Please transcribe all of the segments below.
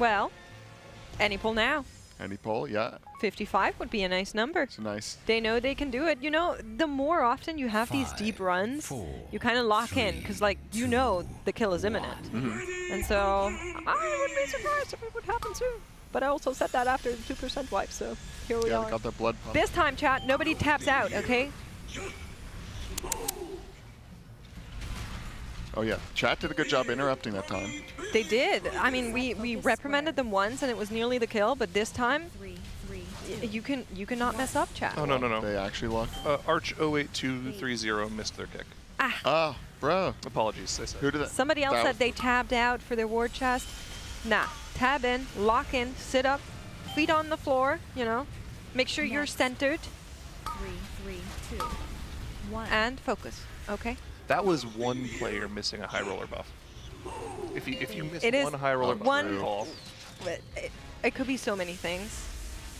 Well, any pull now. Any pull? Yeah. 55 would be a nice number. It's nice. They know they can do it. You know, the more often you have these deep runs, you kind of lock in because, like, you know the kill is imminent. And so I would be surprised if it would happen soon. But I also said that after the 2% wipe, so here we are. They got their blood pump. This time, chat, nobody taps out, okay? Oh yeah, chat did a good job interrupting that time. They did. I mean, we reprimanded them once and it was nearly the kill, but this time you cannot mess up, chat. Oh no. They actually locked. Arch 08230 missed their kick. Oh, bro. Apologies, I said. Who did that? Somebody else said they tabbed out for their ward chest. Nah, tab in, lock in, sit up, feet on the floor, you know. Make sure you're centered. 3, 3, 2, 1. And focus, okay? That was one player missing a high roller buff. If you miss It is one high roller buff, one- all. But it could be so many things.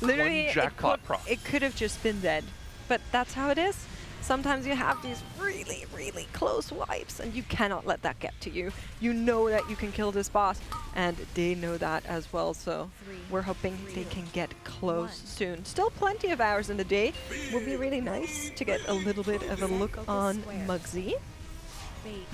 Literally, One jackpot prop. it could have just been dead. But that's how it is. Sometimes you have these really, really close wipes, and you cannot let that get to you. You know that you can kill this boss, and they know that as well, so we're hoping they can get close soon. Still plenty of hours in the day. Would be really nice to get a little bit of a look on Muggsy.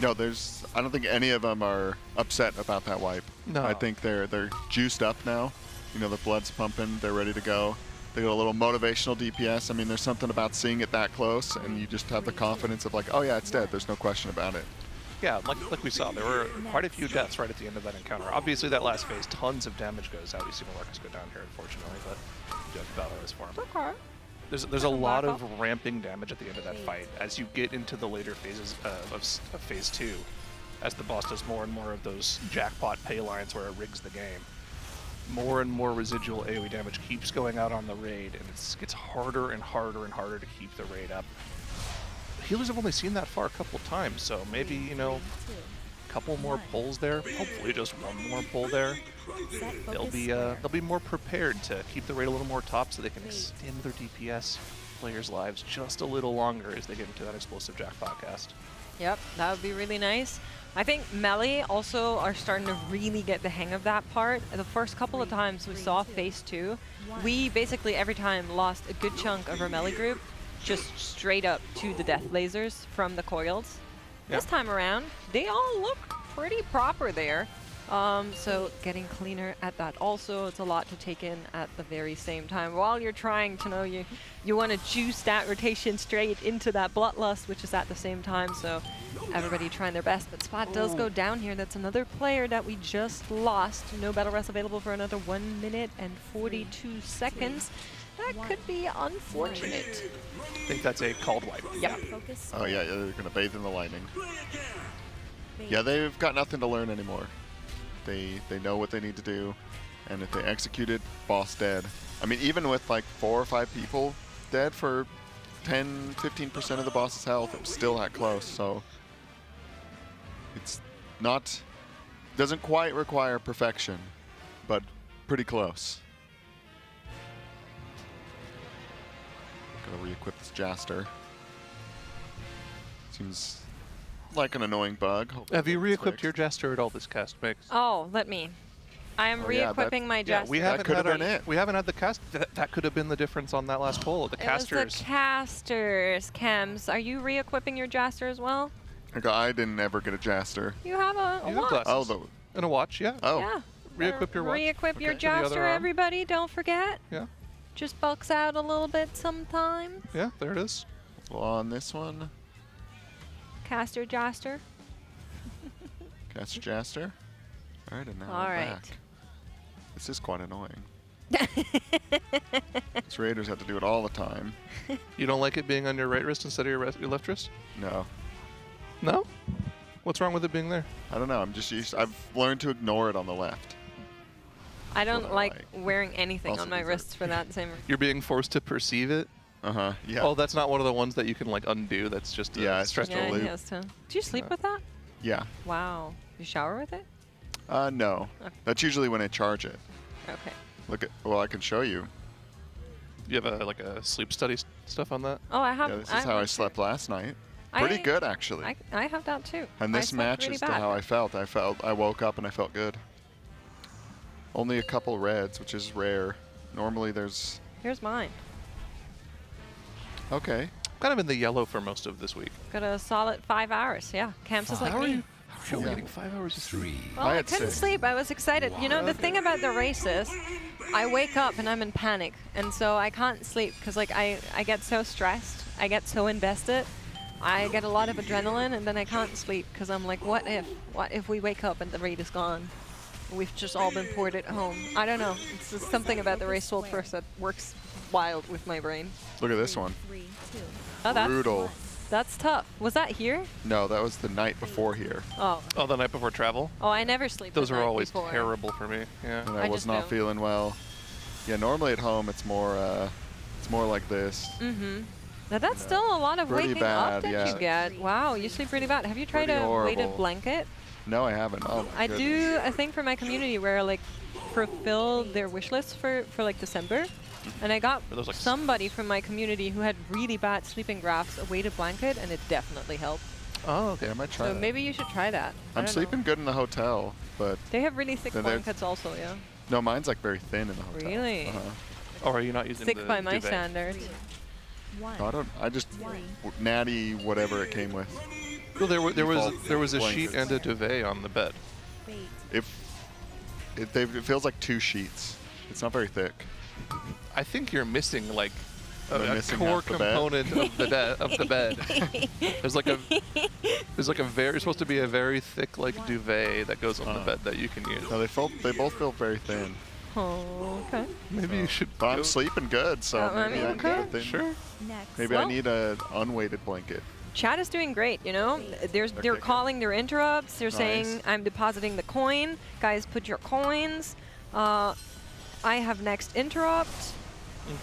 No, I don't think any of them are upset about that wipe. No. I think they're juiced up now. You know, the blood's pumping, they're ready to go. They got a little motivational DPS. I mean, there's something about seeing it that close, and you just have the confidence of like, oh yeah, it's dead. There's no question about it. Yeah, like we saw, there were quite a few deaths right at the end of that encounter. Obviously, that last phase, tons of damage goes out. We see Marcus go down here, unfortunately, but we have to battle this for him. Okay. There's a lot of ramping damage at the end of that fight as you get into the later phases of phase 2, as the boss does more and more of those jackpot pay lines where it rigs the game. More and more residual AoE damage keeps going out on the raid, and it gets harder and harder and harder to keep the raid up. Healers have only seen that far a couple times, so maybe, you know, a couple more pulls there, hopefully just one more pull there. They'll be more prepared to keep the raid a little more top so they can extend their DPS players' lives just a little longer as they get into that explosive jackpot cast. Yep, that would be really nice. I think Melee also are starting to really get the hang of that part. The first couple of times we saw phase 2, we basically every time lost a good chunk of our Melee group just straight up to the death lasers from the coils. Yeah. This time around, they all look pretty proper there. So getting cleaner at that also, it's a lot to take in at the very same time. While you're trying to know, you want to juice that rotation straight into that bloodlust, which is at the same time, so everybody trying their best. But Spot does go down here. That's another player that we just lost. No battle rest available for another 1 minute and 42 seconds. That could be unfortunate. I think that's a called wipe. Yep. Oh yeah, they're going to bathe in the lightning. Yeah, they've got nothing to learn anymore. They know what they need to do, and if they execute it, boss dead. I mean, even with like 4 or 5 people dead for 10, 15% of the boss's health, it was still that close, so it's not, doesn't quite require perfection, but pretty close. Gonna re-equip this Jaster. Seems like an annoying bug. Hopefully Have you it's re-equipped fixed. your Jester at all this cast, Mix? Oh, let me. I am Oh, yeah, re-equipping my Yeah, Jester. we haven't could had have been it. We haven't had the cast. That could have been the difference on that last poll. The It was casters. the casters. Chems, are you re-equipping your Jaster as well? Okay, I didn't ever get a Jaster. You have a You have watch. glasses. Oh, the And a watch, yeah. oh. Yeah. Re-equip your watch. Re-equip your Okay. To the other Jaster, arm. everybody. Don't forget. Yeah. Just bucks out a little bit sometimes. Yeah, there it is. Well, on this one, Caster Jaster. Caster Jaster. All right, and now All I'm right. back. This is quite annoying. These raiders have to do it all the time. You don't like it being on your right wrist instead of your left wrist? No, No? What's wrong with it being there? I don't know. I'm just used. I've learned to ignore it on the left. I don't what I like like. wearing anything Also on my dessert. wrists for that same. You're being forced to perceive it? Yeah. Oh, that's not one of the ones that you can like undo. That's just a Yeah, it's stretch just a Yeah, loop. he has to. Do you sleep Yeah. with that? Yeah. Wow. You shower with it? No. Okay. That's usually when I charge it. Okay. Look at. Well, I can show you. You have like a sleep study stuff on that? Oh, I have. Yeah, this is how I slept last night. Pretty good, actually. I have that too. And I this slept matches really to bad. how I felt. I woke up and I felt good. Only a couple reds, which is rare. Normally there's... Here's mine. Okay. Kind of in the yellow for most of this week. Got a solid 5 hours. Yeah, Cam's is like How are me. you? How are you getting 5 hours of sleep? Well, I I had couldn't 6. sleep. I was excited. You know, the thing about the race is, I wake up and I'm in panic, and so I can't sleep because like I get so stressed, I get so invested, I get a lot of adrenaline, and then I can't sleep because I'm like, what if we wake up and the raid is gone? We've just all been ported home. I don't know. It's just something about the race sold first that works wild with my brain. Look at this one. 3, 2, Oh, Brutal. that's tough. Was that here? No, that was the night before here. Oh, Oh, the night before travel? oh, I never sleep. Those the are night always before. terrible for me. Yeah. And I I was just not don't. feeling well. Yeah, normally at home it's more like this. Mm-hmm. Now that's still a lot of Pretty waking bad, up that yeah. you get. Wow, you sleep pretty bad. Have you tried Pretty a weighted horrible. blanket? No, I haven't. Oh, my I goodness. do a thing for my community where like fulfill their wish lists for like December. And I got Are those, like, somebody from my community who had really bad sleeping drafts, a weighted blanket, and it definitely helped. Oh, okay. Yeah, I might try So that. maybe you should try that. I I'm don't sleeping know. good in the hotel, but They have really thick Then they're- blankets also, yeah. no, mine's like very thin in the hotel. Really? Uh-huh. Or are you not using Thick the by my duvet? standards. 1. I just natty whatever it came with. Well, there Default was a sheet blankets. and a duvet on the bed. It feels like 2 sheets. It's not very thick. I think you're missing like Am I a missing core half the bed? component of the bed. There's like a very supposed to be a very thick like duvet that goes on the bed that you can use. No, they both feel very thin. Oh, okay. Maybe you should. But I'm go- sleeping good, so I maybe mean, I need okay. a thin. Sure. Next. Maybe I Well- need a unweighted blanket. Chat is doing great, you know? They're kicking. calling their interrupts. They're saying, Nice. I'm depositing the coin. Guys, put your coins. I have next interrupt.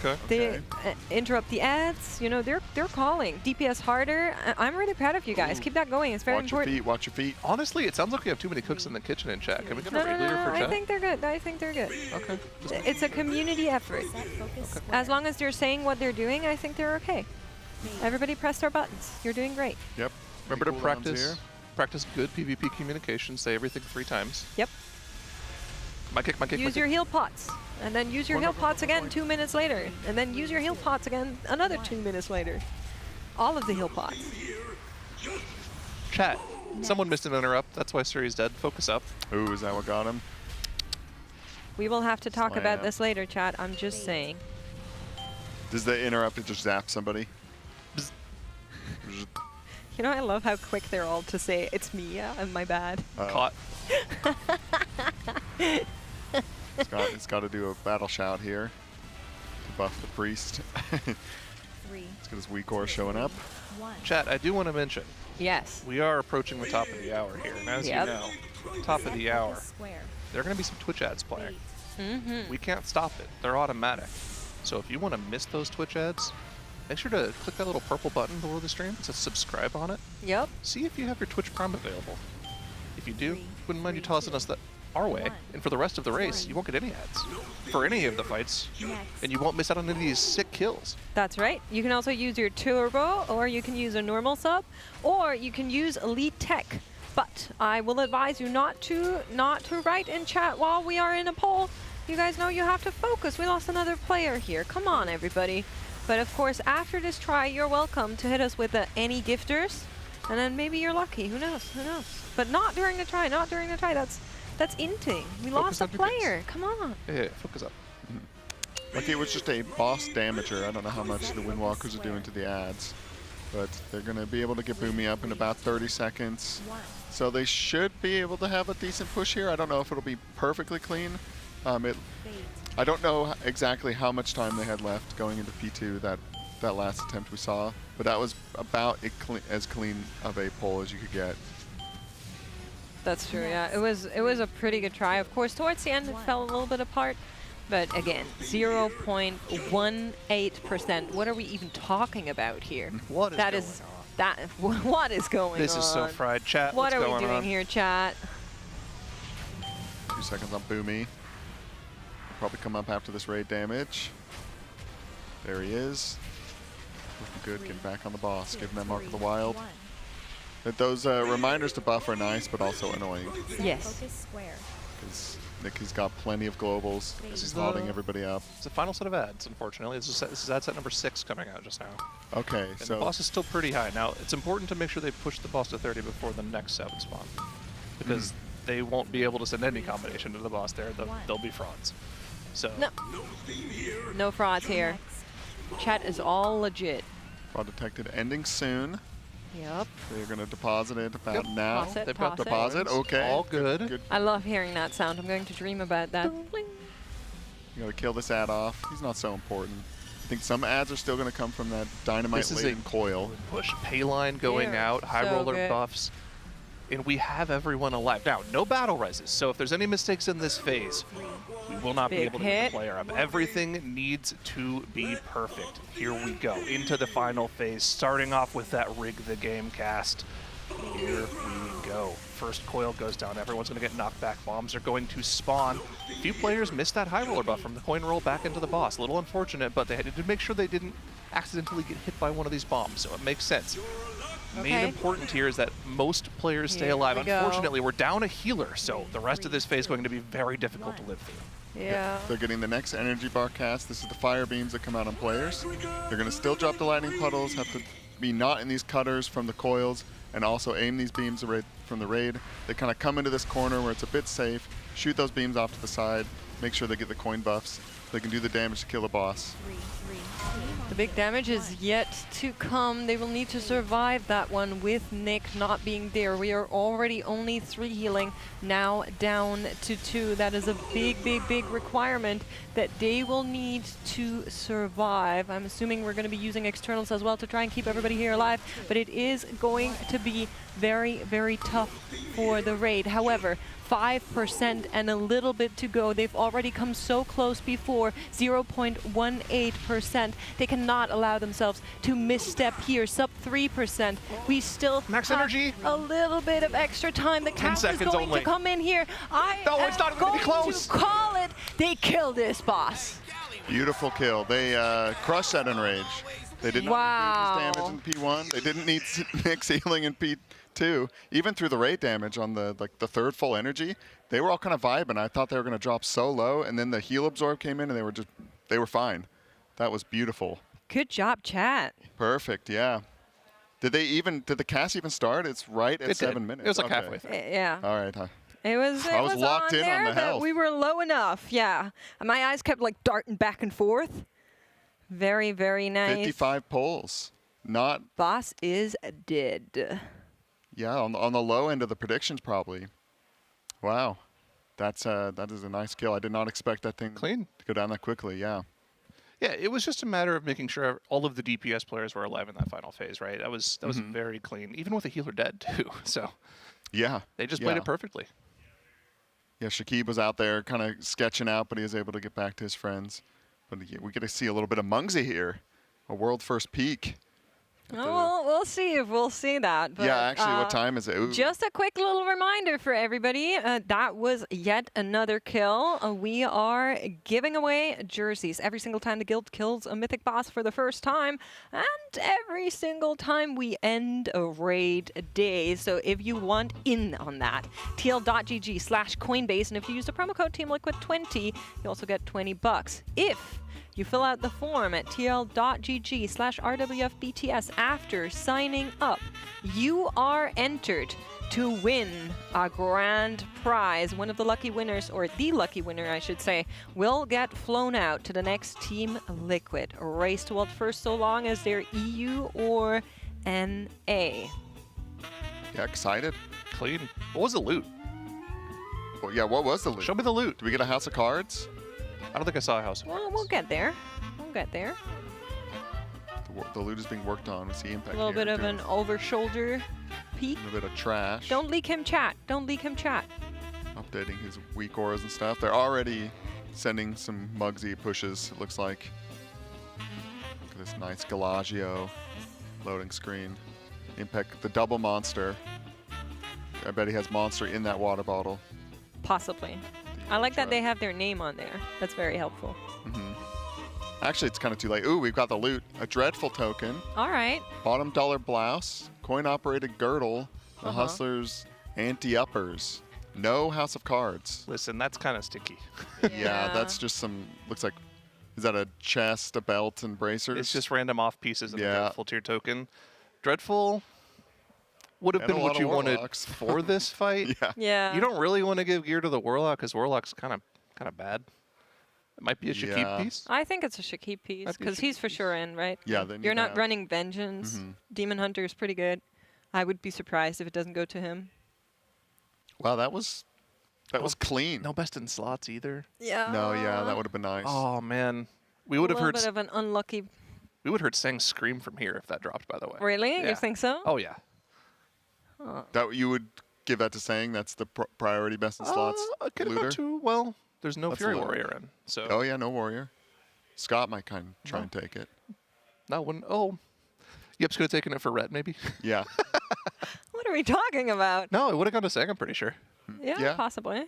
Okay. They Okay. interrupt the ads. You know, they're calling. DPS harder. I'm really proud of you guys. Ooh. Keep that going. It's very Watch your important. feet. Watch your feet. Honestly, it sounds like we have too many cooks in the kitchen in chat. Can we get a No, raid leader for I chat? think they're good. I think they're good. Okay. It's a community effort. Set focus square. As long as they're saying what they're doing, I think they're okay. Mate. Everybody press their buttons. You're doing great. Yep. Remember to Any cooldowns practice here? practice good PvP communication. Say everything 3 times. Yep. My kick. My kick. my Use kick. your heal pots. And then use your Go, heal go, go, pots go, again go. 2 minutes later. And then use your heal pots again another 2 minutes later. All of the heal pots. Chat. Someone missed an interrupt. That's why Suri's dead. Focus up. Ooh, is that what got him? We will have to talk about Slam. this later, chat. I'm just saying. Does the interrupt just zap somebody? Bzz. You know, I love how quick they're all to say, it's me, yeah, and my bad. Caught. It's got to do a battle shout here to buff the priest. 3, Let's get his weak core showing up. 1. Chat. I do want to mention Yes. we are approaching the top of the hour here, and as Yep. you know, top of Set the hour, focus square. there are going to be some Twitch ads playing. 8. Mm-hmm. We can't stop it. They're automatic. So if you want to miss those Twitch ads, make sure to click that little purple button below the stream. It says subscribe on it. Yep. See if you have your Twitch Prime available. If you do, 3, wouldn't mind you 3, tossing 2, us that our way. 1. And for the rest of the race, you won't get any ads for any of the fights, Next. and you won't miss out on any of these sick kills. That's right. You can also use your turbo, or you can use a normal sub, or you can use elite tech. But I will advise you not to write in chat while we are in a poll. You guys know you have to focus. We lost another player here. Come on, everybody. But of course, after this try, you're welcome to hit us with any gifters, and then maybe you're lucky. Who knows? Who knows? But not during the try. Not during the try. That's inting. We lost a on your picks. player. Come on. Yeah, focus up. Like it was just a boss damager. I don't know how much the Windwalkers are doing to the ads, but they're going to be able to get Boomy up in about 30 seconds. 1. So they should be able to have a decent push here. I don't know if it'll be perfectly clean. Bait. I don't know exactly how much time they had left going into P2 that last attempt we saw, but that was about as clean of a pull as you could get. That's true, yeah. It was a pretty good try. Of course, towards the end it fell a little bit apart. But again, 0.18%. What are we even talking about here? What is That going is on? that what is going This on? is so fried. Chat, What what's are we going doing on? here, chat? 2 seconds on Boomy. Probably come up after this raid damage. There he is. Looking good, getting back on the boss, giving that Mark of the Wild. 1. Those reminders to buff are nice, but also annoying. Set Yes. focus square. Nick has got plenty of globals. He's holding everybody up. It's the final set of ads, unfortunately. This is ad set number 6 coming out just now. Okay, And so the boss is still pretty high. Now, it's important to make sure they push the boss to 30 before the next 7 spawn. Because they won't be able to send any combination to the boss there. They'll be frauds. So No frauds here. Chat is all legit. fraud detected ending soon. Yep. They're going to deposit it about Yep. now. Toss it, they've got toss it. Deposit, okay. all good. Good. I love hearing that sound. I'm going to dream about that. Bling. You got to kill this ad off. He's not so important. I think some ads are still going to come from that dynamite laden coil. Push Payline going They're out, high so roller good. buffs. And we have everyone alive. Now, no battle reses, so if there's any mistakes in this phase, we will not be Big able to get hit. the player up. Everything needs to be perfect. Here we go, into the final phase, starting off with that rig the game cast. Here we go. First coil goes down, everyone's going to get knocked back. Bombs are going to spawn. A few players missed that high roller buff from the coin roll back into the boss. A little unfortunate, but they had to make sure they didn't accidentally get hit by one of these bombs, so it makes sense. Main Okay. important here is that most players stay Here alive. we go. Unfortunately, we're down a healer, so the rest of this phase is going to be very difficult to live through. Yeah. They're getting the next energy bar cast. This is the fire beams that come out on players. They're going to still drop the lightning puddles, have to be not in these cutters from the coils, and also aim these beams from the raid. They kind of come into this corner where it's a bit safe, shoot those beams off to the side, make sure they get the coin buffs. They can do the damage to kill the boss. The big damage is yet to come. They will need to survive that one with Nick not being there. We are already only 3 healing, now down to 2. That is a big, big, big requirement that they will need to survive. I'm assuming we're going to be using externals as well to try and keep everybody here alive, but it is going to be very, very tough for the raid. However, 5% and a little bit to go. They've already come so close before, 0.18%. They cannot allow themselves to misstep here, sub 3%. We still Max have energy. a little bit of extra time. The 10 count is seconds going only. to come in here. No, it's not gonna be close. To call it. They kill this boss. Beautiful kill. They crushed that Enrage. They did not need this damage in P1. They didn't need Nick's healing in P2. Even through the raid damage on the third full energy, they were all kind of vibing. I thought they were going to drop so low, and then the heal absorb came in, and they were fine. That was beautiful. Good job, chat. Perfect. Yeah. Did the cast even start? It's right at It 7 did. minutes. It was like Okay. halfway through. Yeah. All right. It was I was locked on in on there the that health. we were low enough, yeah. My eyes kept like darting back and forth. Very, very nice. 55 pulls. Not, Boss is dead. yeah, on the low end of the predictions probably. Wow. That is a nice kill. I did not expect that thing Clean. to go down that quickly, yeah. Yeah, it was just a matter of making sure all of the DPS players were alive in that final phase, right? That was very clean, even with a healer dead too. So Yeah. they just played it perfectly. Yeah, Shakib was out there kind of sketching out, but he was able to get back to his friends. But we get to see a little bit of Mungsy here. A world first peak. Oh, we'll see if we'll see that. But, Yeah, actually, what time is it? Ooh. Just a quick little reminder for everybody. That was yet another kill. We are giving away jerseys every single time the guild kills a mythic boss for the first time, and every single time we end a raid day. So if you want in on that, tl.gg/Coinbase, and if you use the promo code TeamLiquid20, you also get $20. If you fill out the form at tl.gg/RWFBTS after signing up, you are entered to win a grand prize. One of the lucky winners, or the lucky winner, I should say, will get flown out to the next Team Liquid race toward first, so long as they're EU or NA. Yeah, excited. Clean. What was the loot? Well, yeah, what was the loot? Show me the loot. Did we get a house of cards? I don't think I saw a house of Well, cards. we'll get there. We'll get there. The loot is being worked on. We see Impact A little here bit of doing an over-shoulder peek. a little bit of trash. Don't leak him chat. Don't leak him chat. Updating his weak auras and stuff. They're already sending some Mugsy pushes, it looks like. Look at this nice Galagio loading screen. Impact, the double monster. I bet he has monster in that water bottle. Possibly. I like that they have their name on there. That's very helpful. Actually, it's kind of too late. Ooh, we've got the loot. A dreadful token. All right. Bottom dollar blouse. Coin operated girdle. The Uh-huh. hustlers anti-uppers. No House of Cards. Listen, that's kind of sticky. Yeah, that's just some. Looks like. Is that a chest, a belt, and bracers? It's just random off pieces of the Yeah. Dreadful tier token. Dreadful would have And a been lot what of you wanted Warlocks. for this fight. Yeah. Yeah. You don't really want to give gear to the Warlock because Warlock's kind of bad. It might be a Shakib Yeah. piece. I think it's a Shakib piece Might be a because he's Shakib for piece. sure in, right? Yeah, they need You're to not have- running Vengeance. Demon Hunter is pretty good. I would be surprised if it doesn't go to him. Wow, that was clean. No best in slots either. Yeah. No, yeah, that would have been nice. Oh man, we would have a little heard bit of an unlucky. we would have heard Sang scream from here if that dropped. By the way. Really? Yeah. You think so? Oh yeah. That you would give that to saying that's the priority best in slots. Could have looter. gone to, well, there's no That's Fury looter. Warrior in, so. Oh yeah, no warrior. Scott might try and take it. No, wouldn't. Oh, Yips could have taken it for Red, maybe. Yeah. What are we talking about? No, it would have gone to Sang. I'm pretty sure. Yeah, Yeah. possibly.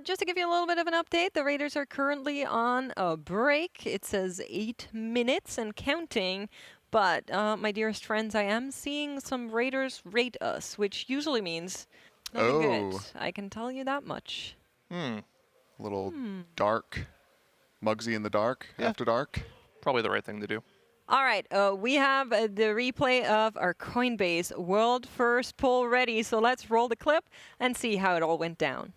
Just to give you a little bit of an update, the Raiders are currently on a break. It says 8 minutes and counting. But, my dearest friends, I am seeing some Raiders rate us, which usually means nothing good. Oh. I can tell you that much. A little dark. Muggsy in the dark. Yeah. After dark. Probably the right thing to do. All right, we have the replay of our Coinbase world first poll ready. So let's roll the clip and see how it all went down.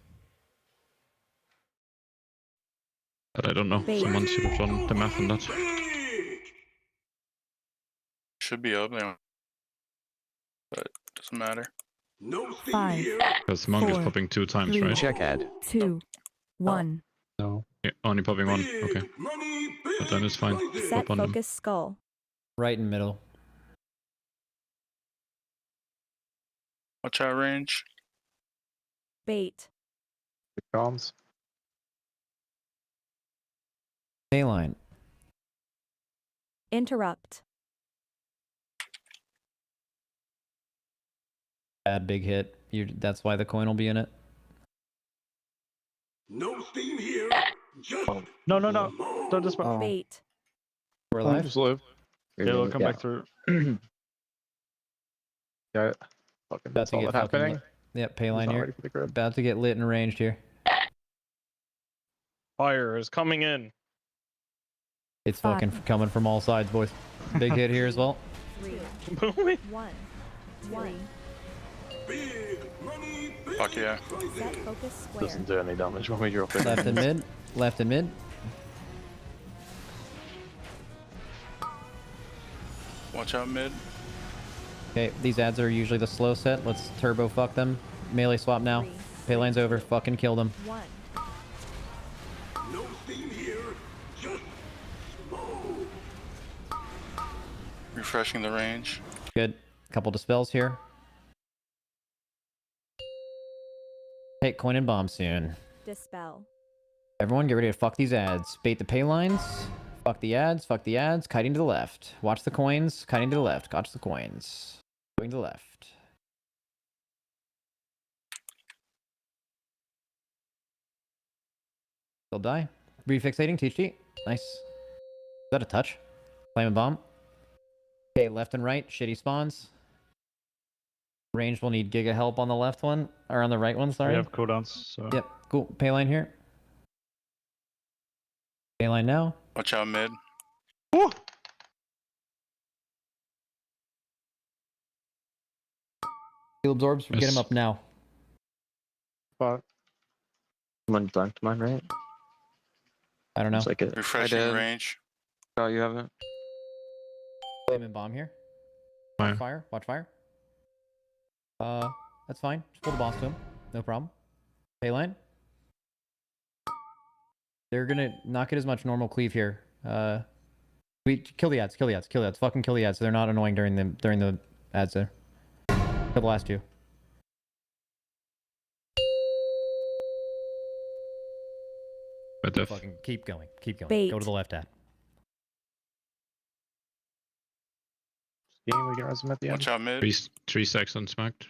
But I don't know. Bait. Someone should have done the math on that. Should be opening, but doesn't matter. 5, Because Monk is 4, popping 2 times, 3. right? Check ad. 2, 1. No. Yeah, only popping 1. Okay. But then it's fine. Set Pop on them. focus skull. Right in middle. Watch out range. Bait. Comms. A-line. Interrupt. Bad big hit. That's why the coin will be in it. No steam here. Just No, don't dismount. Bait. We're Oh, alive. just live. Yeah, they'll come back through. Yeah. Fucking About that's to all get that fucking happening. lit. Yep, pay He's line not here. ready for the grip. About to get lit and ranged here. Fire is coming in. It's 5. fucking coming from all sides, boys. Big hit here as well. 3, Booming. 1. 3. big money. Big Fuck yeah. Set focus square. Doesn't do any damage when we drop it. Left and mid. Left and mid. Watch out mid. Okay, these ads are usually the slow set. Let's turbo fuck them. Melee swap now. 3, Pay line's over. Fucking kill them. 1. No steam here. Just smoke. Refreshing the range. Good. Couple dispels here. Take coin and bomb soon. Dispel. Everyone get ready to fuck these ads. Bait the pay lines. Fuck the ads. Fuck the ads. Kiting to the left. Watch the coins. Kiting to the left. Watch the coins. Going to the left. They'll die. Refixating. Teach cheat. Nice. Is that a touch? Flame and bomb. Okay, left and right. Shitty spawns. Range will need giga help on the left one. Or on the right one, sorry. We have cooldowns, so. Yep, cool. Pay line here. Pay line now. Watch out mid. Woo! Heal absorbs. Get him Yes. up now. Fuck. Someone dunked mine, right? I don't know. It's like it. Refreshing did. range. Oh, you haven't? Flame and bomb here. Fire. Watch fire. Watch fire. That's fine. Just pull the boss to him. No problem. Pay line. They're gonna not get as much normal cleave here. We kill the ads. Kill the ads. Kill the ads. Fucking kill the ads. So they're not annoying during the ads there. Kill the last two. But def. Fucking keep going. Keep going. Bait. Go to the left ad. Game, we can res them at the end. Watch out mid. 3 stacks unsmacked.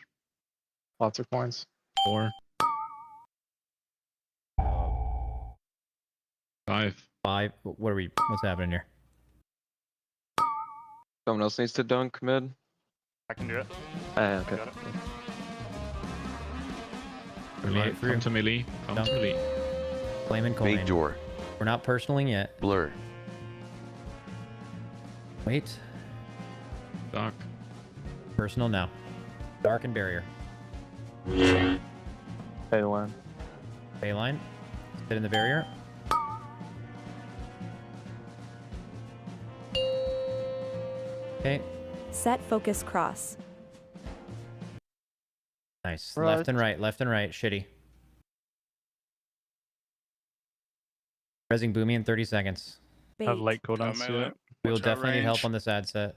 Lots of coins. 4. 5. 5. What are we? What's happening here? Someone else needs to dunk mid. I can do it. Okay. Got it. We made it through. Come to melee. Come to melee. Flame and coin. Big door. We're not personaling yet. Blur. Wait. Dark. Personal now. Dark and barrier. Payline. Bayline. Sit in the barrier. Okay. Set focus cross. Nice. Right. Left and right. Left and right. Shitty. Resing Boomy in 30 seconds. Bait. Have late Got cooldowns to melee. it. We will Watch out definitely need help range. on this ad set.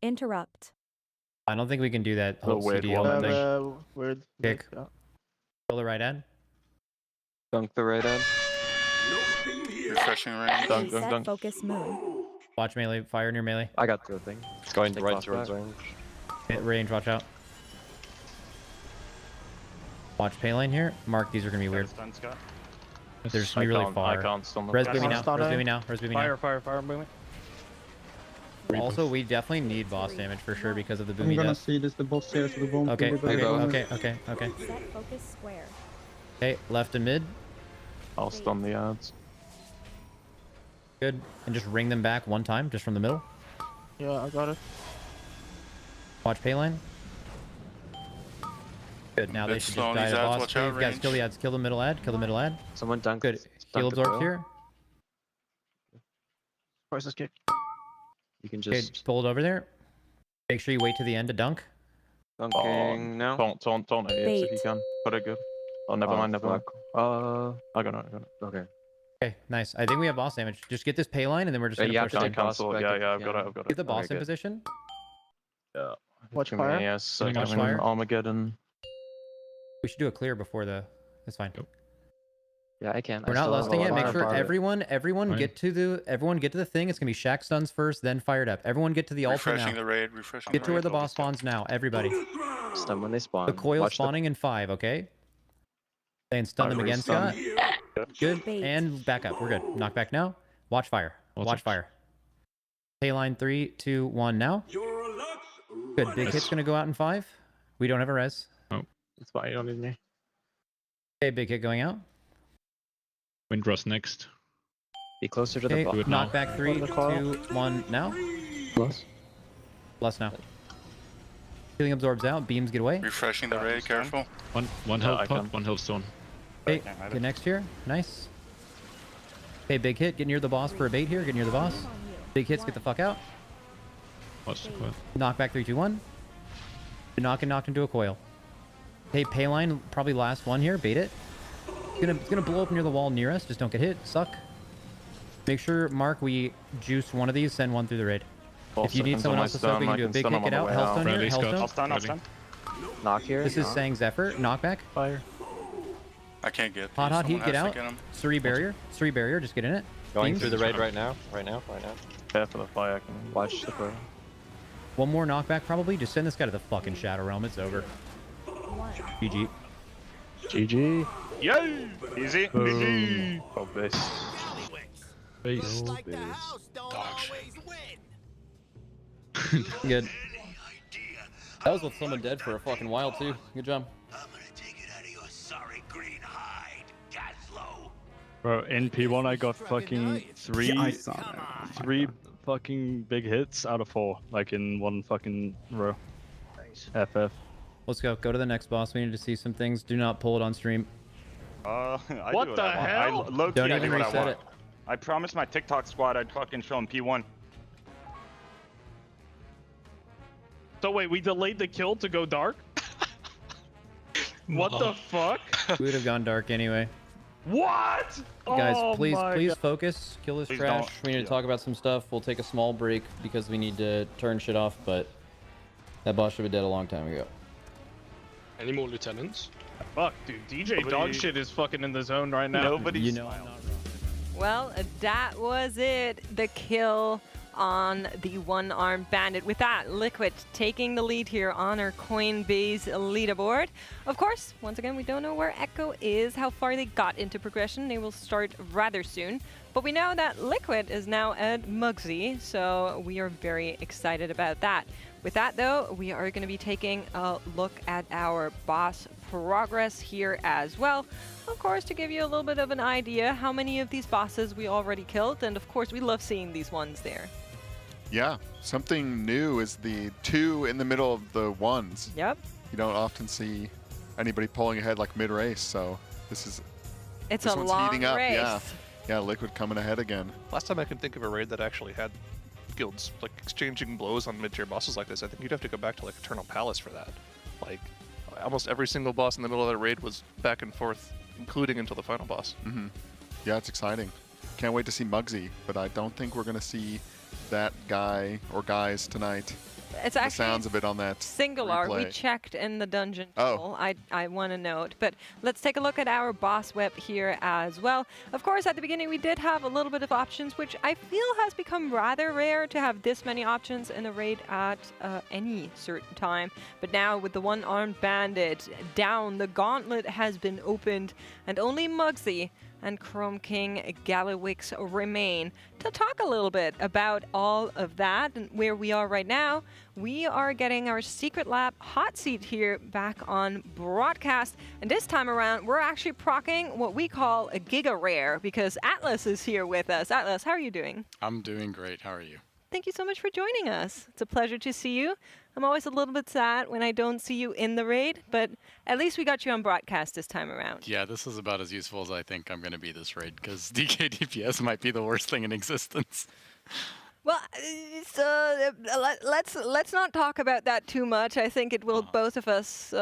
Interrupt. I don't think we can do that The whole weird CDO one. thing. Weird. Kick. Yeah. Kill the right ad. Dunk the right end. Refreshing range. Dunk, dunk, Set dunk. focus moon. Watch melee. Fire near melee. I got the thing. It's going Take right off towards that. range. Hit range. Watch out. Watch Paylane here. Mark, these are going to be weird. They're just going to be really far. I can't stun the Res Yeah, Boomy now. stun Res it. Boomy now. Res Boomy Fire, now. fire, Boomy. Also, we definitely need boss damage for sure because of the Boomy death. see this the boss stairs with the bomb. Okay, okay, go. okay. Set focus square. Okay, left and mid. I'll stun the ads. Good. And just ring them back one time, just from the middle. Yeah, I got it. Watch Paylane. Good. Now they Bit should slow just on die these to ads, boss. watch Please, out, guys, kill the range. ads. Kill the middle ad. Kill the middle ad. Someone dunk. Good. Heal dunk the absorb coil. here. Poisonous kick. You can Okay, just pull it over there. Make sure you wait to the end to dunk. dunking now. Don't Bait. if you can. Put it good. Oh, never mind. I got it. Okay. Okay, nice. I think we have boss damage. Just get this Paylane and then we're just You gonna have push to on. take cancel. I've got it. Get the boss Okay, in good. position. Watch Give fire. me a second. Watch fire. Armageddon. We should do a clear before the. That's fine. Yeah, I can. We're not lusting it. Make fire, sure fire. everyone Fine. get to the thing. It's gonna be Shack stuns first, then fired up. Everyone get to the altar Refreshing now. the raid. Refreshing Get to the where raid. the boss spawns now. Everybody. Stun when they spawn. The coil Watch spawning in 5. Okay. And stun them again, Scott. Good. Bait. And back up. We're good. Knock back now. Watch fire. Watch fire. Payline 3, 2, 1 now. Good. Big hit's gonna go out in 5. We don't have a res. It's fine. You don't need me. Okay, big hit going out. Windrust next. Be closer to Okay, the Do it boss. now. knock back 3, the coil. 2, 1 now. Plus. Plus now. Healing absorbs out. Beams get away. Refreshing the raid. Careful. One I health can. pot, one health stone. Okay, get next here. Nice. Okay, big hit. Get near the boss for a bait here. Get near the boss. Big hits. Get the fuck out. Watch the coil. Knock back 3, 2, 1. Knocked into a coil. Hey, Payline, probably last one here. Bait it. It's gonna blow up near the wall near us. Just don't get hit. Suck. Make sure, Mark, we juice one of these. Send one through the raid. If you need someone else to soak, we can do a big hit. Get out. Hellstone here. Friendly, Scott. Hellstone. Friendly. Knock here. This is Sang's effort. Knockback. Fire. I can't get. Hot, these. hot heat. Someone Get has to out. get 'em. Suri barrier. Suri barrier. Just get in it. Going Beams. through the raid right now. Right now. Careful of fire. I can Watch the coil. One more knockback probably. Just send this guy to the fucking Shadow Realm. It's over. 1. GG. GG. Yay! Easy. Easy. Oh, base. Base. Dog shit. Good. That was with someone dead for a fucking while too. Good job. Bro, in P1 I got fucking three fucking big hits out of 4, like in one fucking row. FF. Let's go. Go to the next boss. We need to see some things. Do not pull it on stream. What the hell? Don't even reset it. I promised my TikTok squad I'd fucking show them P1. So wait, we delayed the kill to go dark? What the fuck? We would have gone dark anyway. What? Guys, Oh please my God. focus. Kill this Please trash. don't. We need to Yeah. talk about some stuff. We'll take a small break because we need to turn shit off, but that boss should have been dead a long time ago. Any more lieutenants? Fuck, dude. DJ dog shit is fucking in the zone right now. Nobody. You know I'm not wrong. Well, that was it. The kill on the one-armed bandit. With that, Liquid taking the lead here on our Coinbase leaderboard. Of course, once again, we don't know where Echo is, how far they got into progression. They will start rather soon. But we know that Liquid is now at Mugsy, so we are very excited about that. With that, though, we are going to be taking a look at our boss progress here as well. Of course, to give you a little bit of an idea how many of these bosses we already killed. And of course, we love seeing these ones there. Yeah, something new is the 2 in the middle of the 1s. Yep. You don't often see anybody pulling ahead like mid-race, so this It's one's a long heating up. race. Yeah, Liquid coming ahead again. Last time I can think of a raid that actually had guilds like exchanging blows on mid-tier bosses like this, I think you'd have to go back to like Eternal Palace for that. Like almost every single boss in the middle of that raid was back and forth, including until the final boss. Mm-hmm. Yeah, it's exciting. Can't wait to see Muggsy, but I don't think we're going to see that guy or guys tonight. It's the actually sounds of it on that singular. We replay. checked in the dungeon. Oh. I want to note. But let's take a look at our boss whip here as well. Of course, at the beginning, we did have a little bit of options, which I feel has become rather rare to have this many options in a raid at any certain time. But now with the one-armed bandit down, the gauntlet has been opened, and only Muggsy and Chrome King Gallywix remain. To talk a little bit about all of that and where we are right now, we are getting our Secret Lab hot seat here back on broadcast. And this time around, we're actually procking what we call a Giga Rare because Atlas is here with us. Atlas, how are you doing? I'm doing great. How are you? Thank you so much for joining us. It's a pleasure to see you. I'm always a little bit sad when I don't see you in the raid, but at least we got you on broadcast this time around. Yeah, this is about as useful as I think I'm going to be this raid, because DK DPS might be the worst thing in existence. Well, let's not talk about that too much. I think it will both of us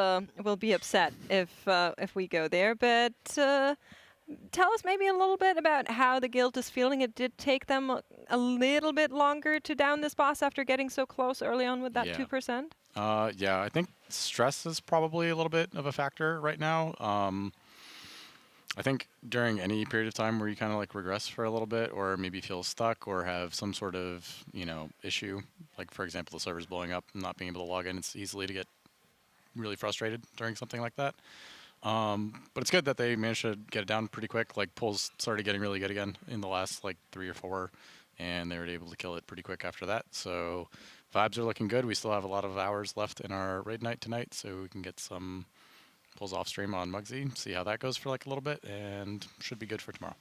will be upset if we go there. But tell us maybe a little bit about how the guild is feeling. It did take them a little bit longer to down this boss after getting so close early on with that 2%. Yeah, I think stress is probably a little bit of a factor right now. I think during any period of time where you kind of like regress for a little bit, or maybe feel stuck, or have some sort of issue, like for example the server's blowing up, and not being able to log in, it's easily to get really frustrated during something like that. But it's good that they managed to get it down pretty quick. Like pulls started getting really good again in the last like 3 or 4, and they were able to kill it pretty quick after that. So vibes are looking good. We still have a lot of hours left in our raid night tonight, so we can get some pulls off stream on Muggsy, see how that goes for like a little bit, and should be good for tomorrow.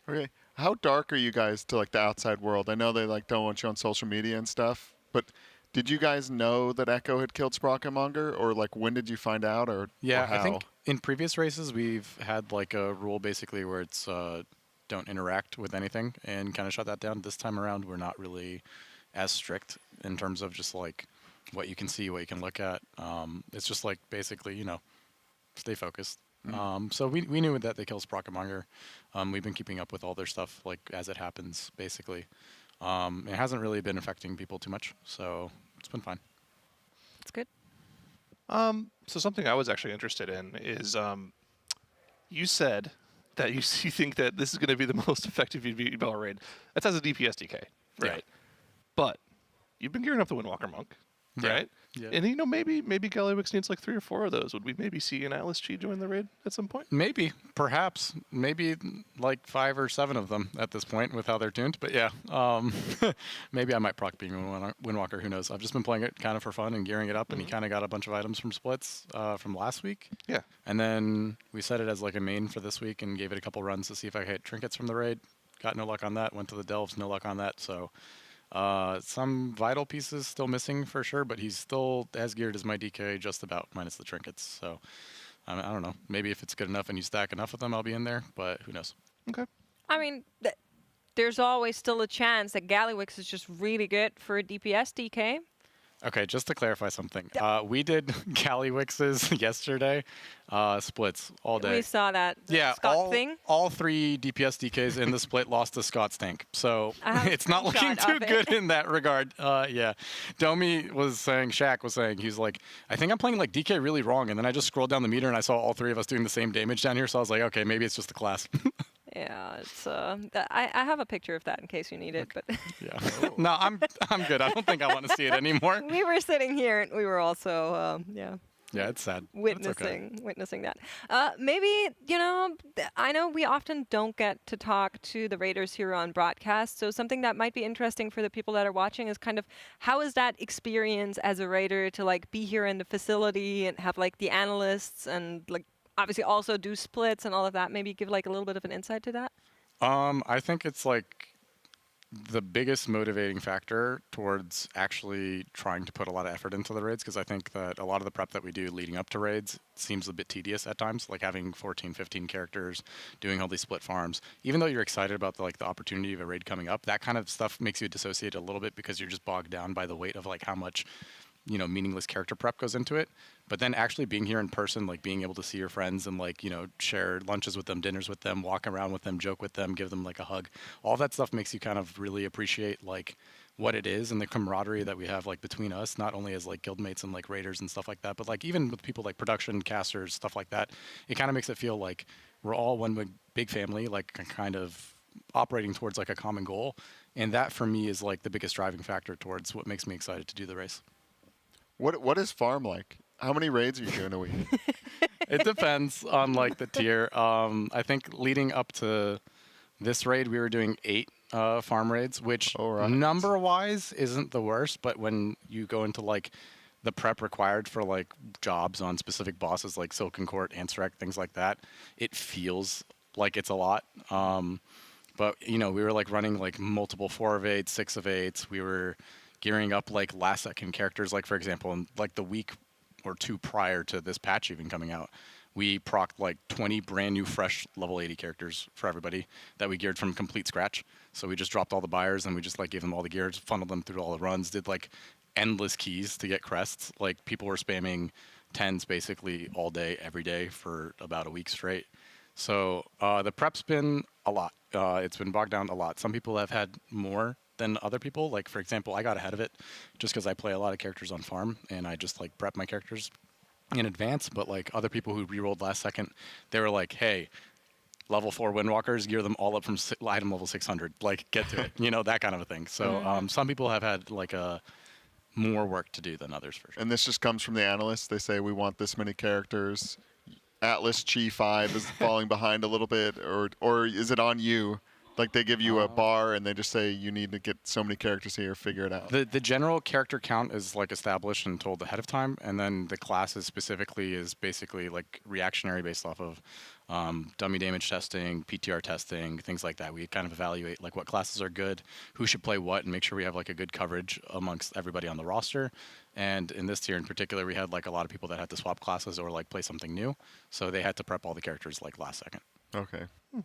Okay, how dark are you guys to like the outside world? I know they like don't want you on social media and stuff, but did you guys know that Echo had killed Sprockenmonger, or like when did you find out, or yeah, or how? I think in previous races we've had like a rule basically where it's don't interact with anything and kind of shut that down. This time around we're not really as strict in terms of just like what you can see, what you can look at. It's just like basically stay focused. So we knew that they killed Sprockenmonger. We've been keeping up with all their stuff like as it happens basically. It hasn't really been affecting people too much, so it's been fine. That's good. So something I was actually interested in is you said that you think that this is going to be the most effective UV raid. That's as a DPS DK, right? Yeah. But you've been gearing up the Windwalker Monk, right? Yeah. And maybe Gallywix needs like 3 or 4 of those. Would we maybe see an Atlas Chi join the raid at some point? Maybe, perhaps, maybe like 5 or 7 of them at this point with how they're tuned. But yeah, maybe I might proc being Windwalker. Who knows? I've just been playing it kind of for fun and gearing it up, and he kind of got a bunch of items from splits from last week. Yeah. And then we set it as like a main for this week and gave it a couple runs to see if I hit trinkets from the raid. Got no luck on that. Went to the delves, no luck on that. So. Some vital pieces still missing for sure, but he's still as geared as my DK, just about, minus the trinkets. So, I don't know. Maybe if it's good enough and you stack enough of them, I'll be in there, but who knows? Okay. I mean, there's always still a chance that Gallywix is just really good for a DPS DK. Okay, just to clarify something. We did Gallywix's yesterday, splits all day. We saw that Yeah, Scott thing. all 3 DPS DKs in the split lost to Scott's tank. So it's not looking too good in that regard. Yeah. Domi was saying, Shaq was saying, he's like, I think I'm playing like DK really wrong. And then I just scrolled down the meter and I saw all 3 of us doing the same damage down here. So I was like, okay, maybe it's just the class. Yeah, it's I have a picture of that in case you need it, but yeah. No, I'm good. I don't think I want to see it anymore. We were sitting here and we were also yeah. Yeah, it's sad. Witnessing that. Maybe, you know, I know we often don't get to talk to the Raiders here on broadcast, so something that might be interesting for the people that are watching is kind of how is that experience as a Raider to like be here in the facility and have like the analysts and like obviously also do splits and all of that. Maybe give like a little bit of an insight to that. I think it's like the biggest motivating factor towards actually trying to put a lot of effort into the raids, because I think that a lot of the prep that we do leading up to raids seems a bit tedious at times, like having 14, 15 characters, doing all these split farms. Even though you're excited about the opportunity of a raid coming up, that kind of stuff makes you dissociate a little bit because you're just bogged down by the weight of like how much, you know, meaningless character prep goes into it. But then actually being here in person, like being able to see your friends and like, you know, share lunches with them, dinners with them, walk around with them, joke with them, give them like a hug. All that stuff makes you kind of really appreciate like what it is and the camaraderie that we have like between us, not only as like guildmates and like raiders and stuff like that, but like even with people like production, casters, stuff like that. It kind of makes it feel like we're all one big family, like kind of operating towards like a common goal. And that for me is like the biggest driving factor towards what makes me excited to do the race. What is farm like? How many raids are you doing a week? It depends on like the tier. I think leading up to this raid, we were doing 8 farm raids, which number-wise isn't the worst. But when you go into like the prep required for like jobs on specific bosses like Silken Court, Anstrek, things like that, it feels like it's a lot. But you know, we were like running like multiple 4 of 8, 6 of 8s. We were gearing up like last-second characters. Like for example, in like the week or 2 prior to this patch even coming out, we procced like 20 brand new fresh level 80 characters for everybody that we geared from complete scratch. So we just dropped all the buyers and we just like gave them all the gears, funneled them through all the runs, did like endless keys to get crests. Like people were spamming 10s basically all day, every day for about a week straight. So the prep's been a lot. It's been bogged down a lot. Some people have had more than other people. Like for example, I got ahead of it just because I play a lot of characters on farm and I just like prep my characters in advance. But like other people who re-rolled last second, they were like, hey, level 4 Windwalkers, gear them all up from item level 600. Like get to it, you know, that kind of a thing. So some people have had like more work to do than others for sure. And this just comes from the analysts. They say we want this many characters. Atlas Chi 5 is falling behind a little bit, or is it on you? Like they give you a bar and they just say you need to get so many characters here, figure it out. The general character count is like established and told ahead of time, and then the classes specifically is basically like reactionary based off of dummy damage testing, PTR testing, things like that. We kind of evaluate like what classes are good, who should play what, and make sure we have like a good coverage amongst everybody on the roster. And in this tier in particular, we had like a lot of people that had to swap classes or like play something new, so they had to prep all the characters like last second. Okay,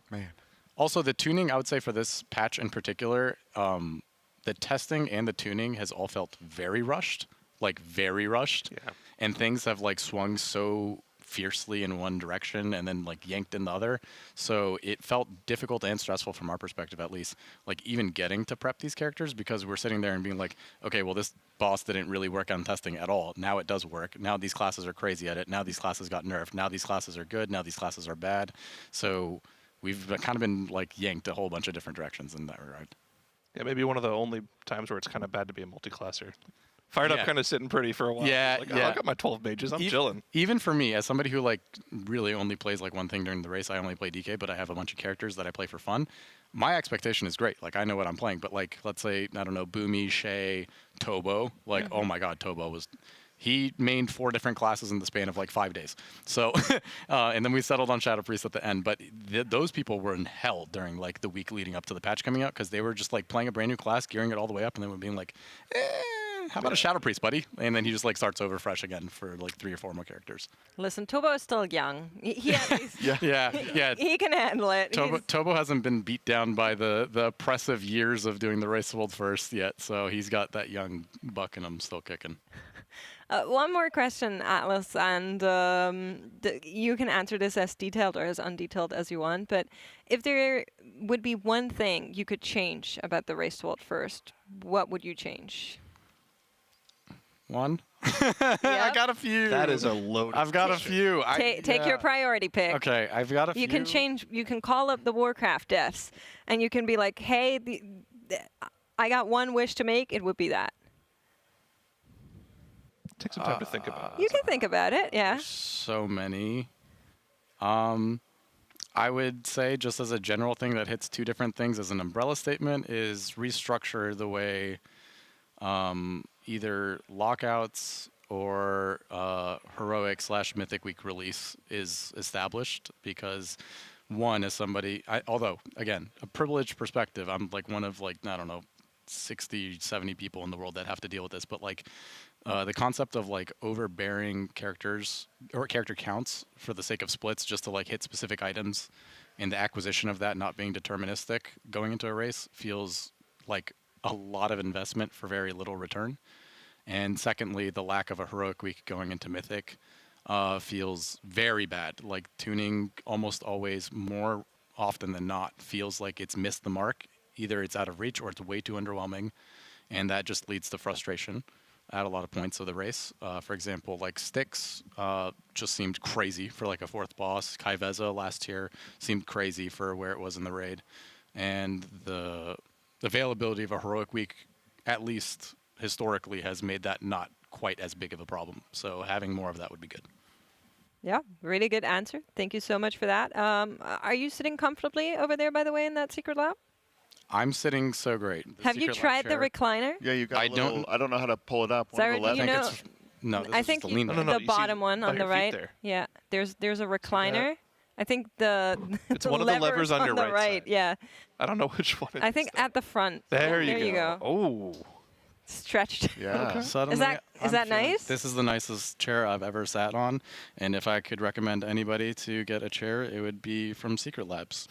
man. Also, the tuning, I would say for this patch in particular, the testing and the tuning has all felt very rushed, like very rushed. Yeah. And things have like swung so fiercely in one direction and then like yanked in the other. So it felt difficult and stressful from our perspective, at least, like even getting to prep these characters, because we're sitting there and being like, okay, well, this boss didn't really work on testing at all. Now it does work. Now these classes are crazy at it. Now these classes got nerfed. Now these classes are good. Now these classes are bad. So we've kind of been like yanked a whole bunch of different directions in that regard. Yeah, maybe one of the only times where it's kind of bad to be a multi-classer. Fired up, kind of sitting pretty for a while. Yeah, like, I got my 12 mages. I'm chilling. Even for me, as somebody who like really only plays like one thing during the race, I only play DK, but I have a bunch of characters that I play for fun. My expectation is great. Like I know what I'm playing, but like let's say, I don't know, Boomy, Shay, Tobo. Like oh my God, Tobo was. He mained 4 different classes in the span of like 5 days. So, and then we settled on Shadow Priest at the end. But those people were in hell during like the week leading up to the patch coming out, because they were just like playing a brand new class, gearing it all the way up, and then we're being like, how about a Shadow Priest, buddy? And then he just like starts over fresh again for like 3 or 4 more characters. Listen, Tobo is still young. He He can handle it. Tobo hasn't been beat down by the oppressive years of doing the race world first yet, so he's got that young buck in him still kicking. One more question, Atlas, and you can answer this as detailed or as undetailed as you want, but if there would be one thing you could change about the race world first, what would you change? One? I got a few. That is a load. I've got a few. Take your priority pick. Okay, I've got a few. You can change. You can call up the Warcraft devs, and you can be like, "Hey, I got one wish to make. It would be that." Take some time to think about it. You can think about it, yeah. So many. I would say, just as a general thing that hits two different things as an umbrella statement, is restructure the way either lockouts or heroic / mythic week release is established. Because one, as somebody, although again, a privileged perspective, I'm like one of like, I don't know, 60, 70 people in the world that have to deal with this, but like the concept of like overbearing characters or character counts for the sake of splits just to like hit specific items, and the acquisition of that not being deterministic going into a race feels like a lot of investment for very little return. And secondly, the lack of a heroic week going into mythic feels very bad. Like tuning almost always, more often than not, feels like it's missed the mark. Either it's out of reach or it's way too underwhelming, and that just leads to frustration at a lot of points of the race. For example, like Styx just seemed crazy for like a 4th boss. Kai Veza last year seemed crazy for where it was in the raid. And the availability of a heroic week, at least historically, has made that not quite as big of a problem. So having more of that would be good. Yeah, really good answer. Thank you so much for that. Are you sitting comfortably over there, by the way, in that secret lab? I'm sitting so great. Have you tried the recliner? Yeah, you got. I don't know how to pull it up. Sorry, One of the you left. No, I think the bottom one on the right. Yeah, there's a recliner. I think it's one of the levers on your right side. Yeah. I don't know which one. I think at the front. There you go. Oh. Stretched. Yeah. Okay. Suddenly, Is that nice? This is the nicest chair I've ever sat on, and if I could recommend anybody to get a chair, it would be from Secret Labs.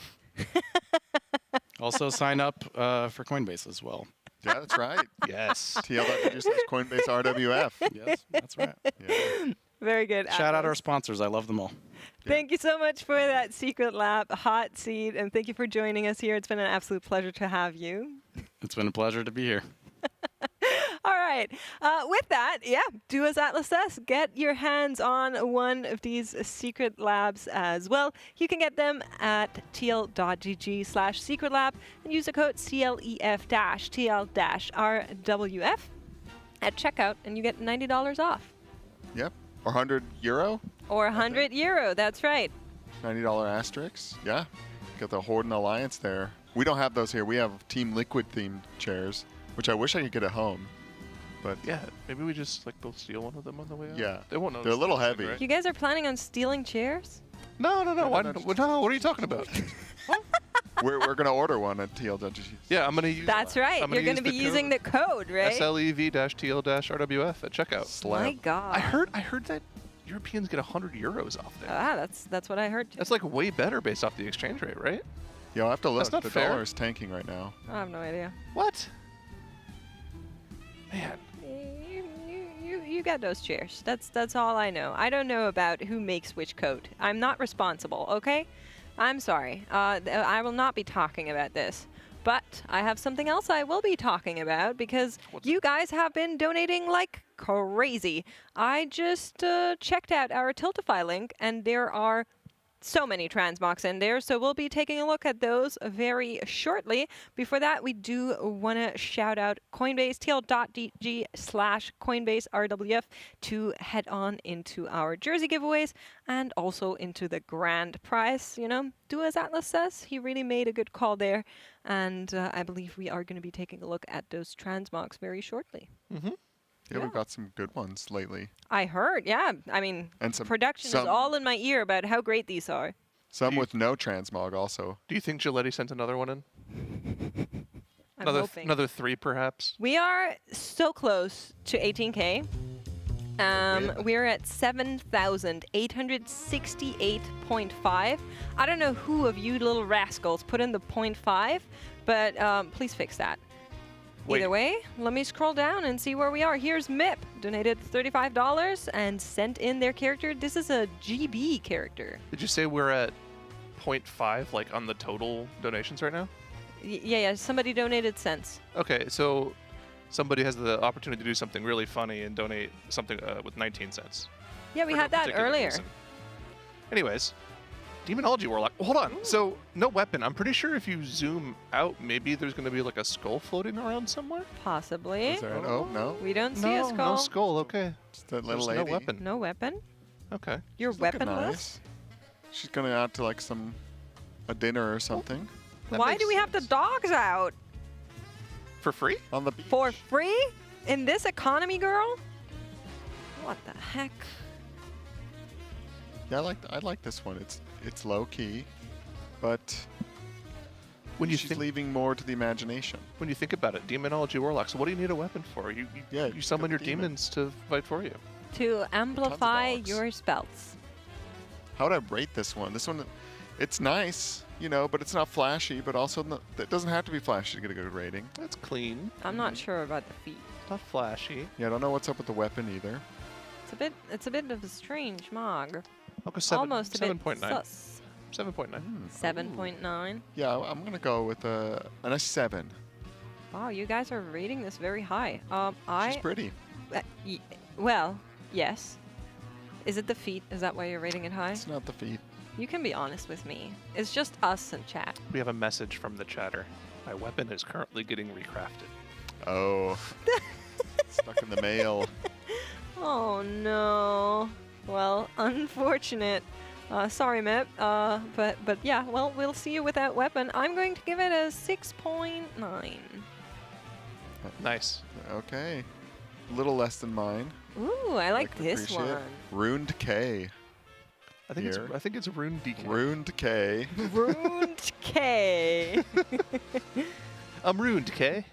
Also, sign up for Coinbase as well. Yeah, that's right. Yes. TL.DG / Coinbase RWF. Yes, that's right. Yeah. Very good. Shout out our sponsors. I love them all. Thank you so much for that Secret Lab hot seat, and thank you for joining us here. It's been an absolute pleasure to have you. It's been a pleasure to be here. All right. With that, yeah, do as Atlas says. Get your hands on one of these secret labs as well. You can get them at tl.gg / secret lab and use the code CLEF-TL-RWF at checkout, and you get $90 off. Yep. Or €100. Or €100. That's right. $90 asterisks. Yeah. Got the Horde and Alliance there. We don't have those here. We have Team Liquid themed chairs, which I wish I could get at home. But yeah, maybe we just like both steal one of them on the way out. Yeah, they won't know. They're a little heavy. Right? You guys are planning on stealing chairs? No. No, what are you talking about? We're gonna order one at TL.gg. Yeah, I'm gonna use. That's right. You're gonna be using the code, right? SLEV-TL-RWF at checkout. My God. I heard that Europeans get €100 off there. Ah, that's what I heard too. That's like way better based off the exchange rate, right? Yeah, I'll have to look. That's not the fair. dollar's tanking right now. I have no idea. What? Man. You got those chairs. That's all I know. I don't know about who makes which code. I'm not responsible, okay? I'm sorry. I will not be talking about this. But I have something else I will be talking about because you guys have been donating like crazy. I just checked out our Tiltify link, and there are so many transmogs in there, so we'll be taking a look at those very shortly. Before that, we do want to shout out Coinbase, tl.gg / Coinbase RWF, to head on into our jersey giveaways and also into the grand prize. You know, do as Atlas says. He really made a good call there, and I believe we are going to be taking a look at those transmogs very shortly. Mm-hmm. Yeah, we've got some good ones lately. I heard, yeah. I mean, production is all in my ear about how great these are. Some with no transmog also. Do you think Giletti sent another one in? Another 3, perhaps? We are so close to 18K. We're at 7,868.5. I don't know who of you little rascals put in the 0.5, but please fix that. Either way, let me scroll down and see where we are. Here's MIP, donated $35 and sent in their character. This is a GB character. Did you say we're at 0.5, like on the total donations right now? Yeah, somebody donated cents. Okay, so somebody has the opportunity to do something really funny and donate something with 19 cents. Yeah, we had that earlier. Reason. Anyways, Demonology Warlock. Hold on. So, no weapon. I'm pretty sure if you zoom out, maybe there's going to be like a skull floating around somewhere. Possibly. Is there an, oh, no. We don't see a skull. No skull. Okay. Just that There's little lady. no weapon. No weapon? Okay. You're She's looking weaponless? nice. She's going out to like a dinner or something. That Why makes do we have the sense. dogs out? For free? On the beach. For free? In this economy, girl? What the heck? Yeah, I like this one. It's low key, but When you she's think leaving more to the imagination. when you think about it, Demonology Warlock. So what do you need a weapon for? Yeah, you summon your got the demon. demons to fight for you. To amplify dogs. your spells. How would I rate this one? This one, it's nice, you know, but it's not flashy. But also, it doesn't have to be flashy to get a good rating. That's clean. I'm not sure about the feet. Not flashy. Yeah, I don't know what's up with the weapon either. It's a bit of a strange mog. I'll go 7. Almost a bit 7.9. sus. 7.9. 7.9. Yeah, I'm gonna go with a nice 7. Wow, you guys are rating this very high. She's pretty. Well, yes. Is it the feet? Is that why you're rating it high? It's not the feet. You can be honest with me. It's just us and chat. We have a message from the chatter. My weapon is currently getting recrafted. Oh, stuck in the mail. Oh no. Well, unfortunate. Sorry, Mip. But yeah. Well, we'll see you with that weapon. I'm going to give it a 6.9. Nice. Okay, a little less than mine. Ooh, I like can this appreciate it. one. Ruined K. I think Here. it's Rune DK. Ruined K. Ruined K. I'm ruined, K.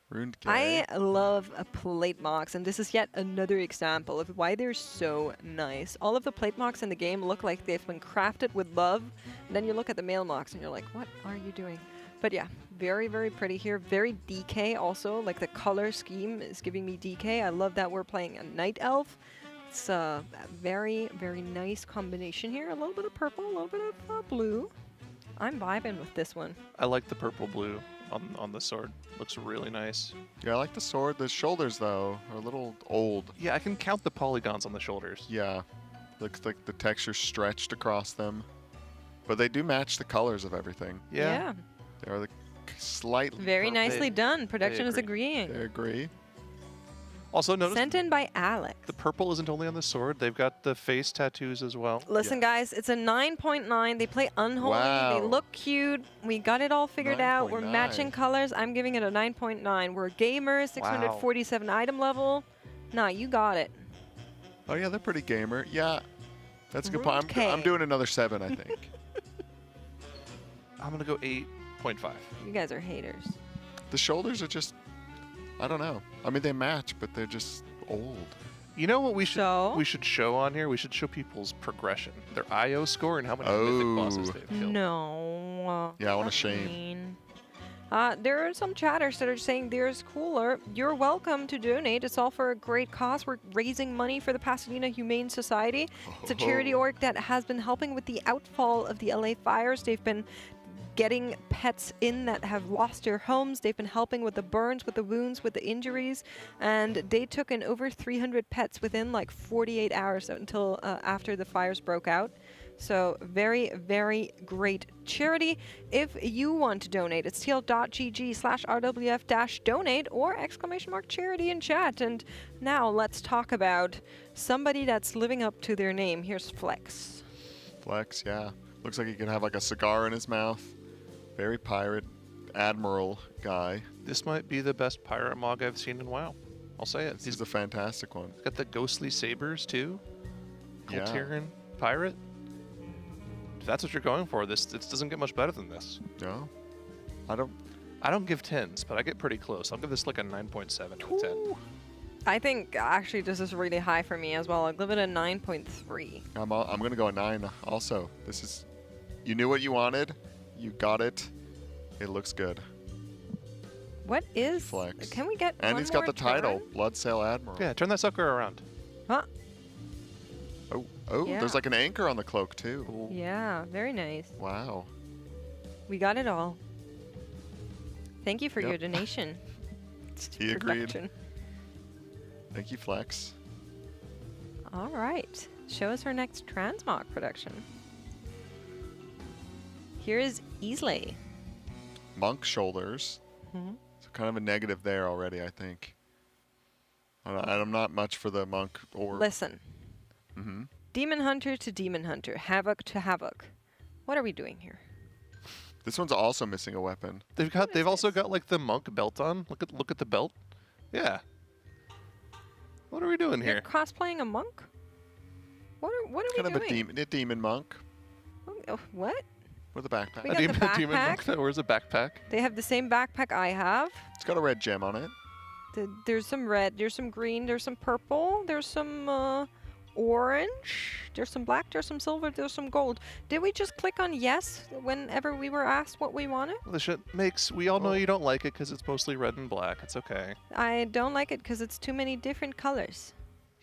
Ruined K. I love plate mocks, and this is yet another example of why they're so nice. All of the plate mocks in the game look like they've been crafted with love, and then you look at the mail mocks and you're like, what are you doing? But yeah, very, very pretty here. Very DK also, like the color scheme is giving me DK. I love that we're playing a night elf. It's a very, very nice combination here. A little bit of purple, a little bit of blue. I'm vibing with this one. I like the purple blue on the sword. Looks really nice. Yeah, I like the sword. The shoulders, though, are a little old. Yeah, I can count the polygons on the shoulders. Yeah. Looks like the texture stretched across them. But they do match the colors of everything. Yeah. They are slightly Very purple. nicely done. Production is agree. agreeing. They agree. Also, notice Sent in by Alex. the purple isn't only on the sword. They've got the face tattoos as well. Listen, guys, it's a 9.9. They play unholy. Wow. They look cute. We got it all figured out. We're 9.9. matching colors. I'm giving it a 9.9. We're gamers, 647 item level. Nah, you got it. Oh, yeah, they're pretty gamer. Yeah. That's a good point. Okay. I'm doing another 7, I think. I'm going to go 8.5. You guys are haters. The shoulders are just, I don't know. I mean, they match, but they're just old. You know what we should So? we should show on here? We should show people's progression, their IO score, and how many mythic bosses they've killed. No. Yeah, I want a not shame. mean. There are some chatters that are saying there's cooler. You're welcome to donate. It's all for a great cause. We're raising money for the Pasadena Humane Society. It's a charity org that has been helping with the outfall of the LA fires. They've been getting pets in that have lost their homes. They've been helping with the burns, with the wounds, with the injuries, and they took in over 300 pets within like 48 hours until after the fires broke out. So very, very great charity. If you want to donate, it's TL.gg/RWF-donate or !charity in chat. And now let's talk about somebody that's living up to their name. Here's Flex. Flex, yeah. Looks like he could have like a cigar in his mouth. Very pirate, admiral guy. This might be the best pirate mog I've seen in WoW. I'll say it. This is a fantastic one. Got the ghostly sabers too. Yeah. Colterian pirate. If that's what you're going for, this doesn't get much better than this. No, I don't give 10s, but I get pretty close. I'll give this like a 9.7 out of 10. I think actually this is really high for me as well. I'll give it a 9.3. I'm gonna go a 9 also. This is, you knew what you wanted, you got it. It looks good. What is Flex? Can we get And one he's got more the title, turn? Bloodsail Admiral. Yeah, turn that sucker around. Huh? Oh, Yeah. there's like an anchor on the cloak too. Yeah, very nice. Wow. We got it all. Thank you for Yep. your donation. He agreed. Production. Thank you, Flex. All right. Show us our next Transmog production. Here is Easley. Monk shoulders. Mhm. So kind of a negative there already, I think. I'm not much for the monk or. Listen. Mm-hmm. Demon Hunter to Demon Hunter. Havoc to Havoc. What are we doing here? This one's also missing a weapon. They've also got like the monk belt on. Look at the belt. Yeah. What are we doing You're here? cosplaying a monk? What are we Kind of doing? a demon monk Oh, what? with a backpack. We A got the demon monk backpack. that wears a backpack. They have the same backpack I have. It's got a red gem on it. There's some red, there's some green, there's some purple, there's some orange, there's some black, there's some silver, there's some gold. Did we just click on yes whenever we were asked what we wanted? The shit makes. We all know you don't like it because it's mostly red and black. It's okay. I don't like it because it's too many different colors.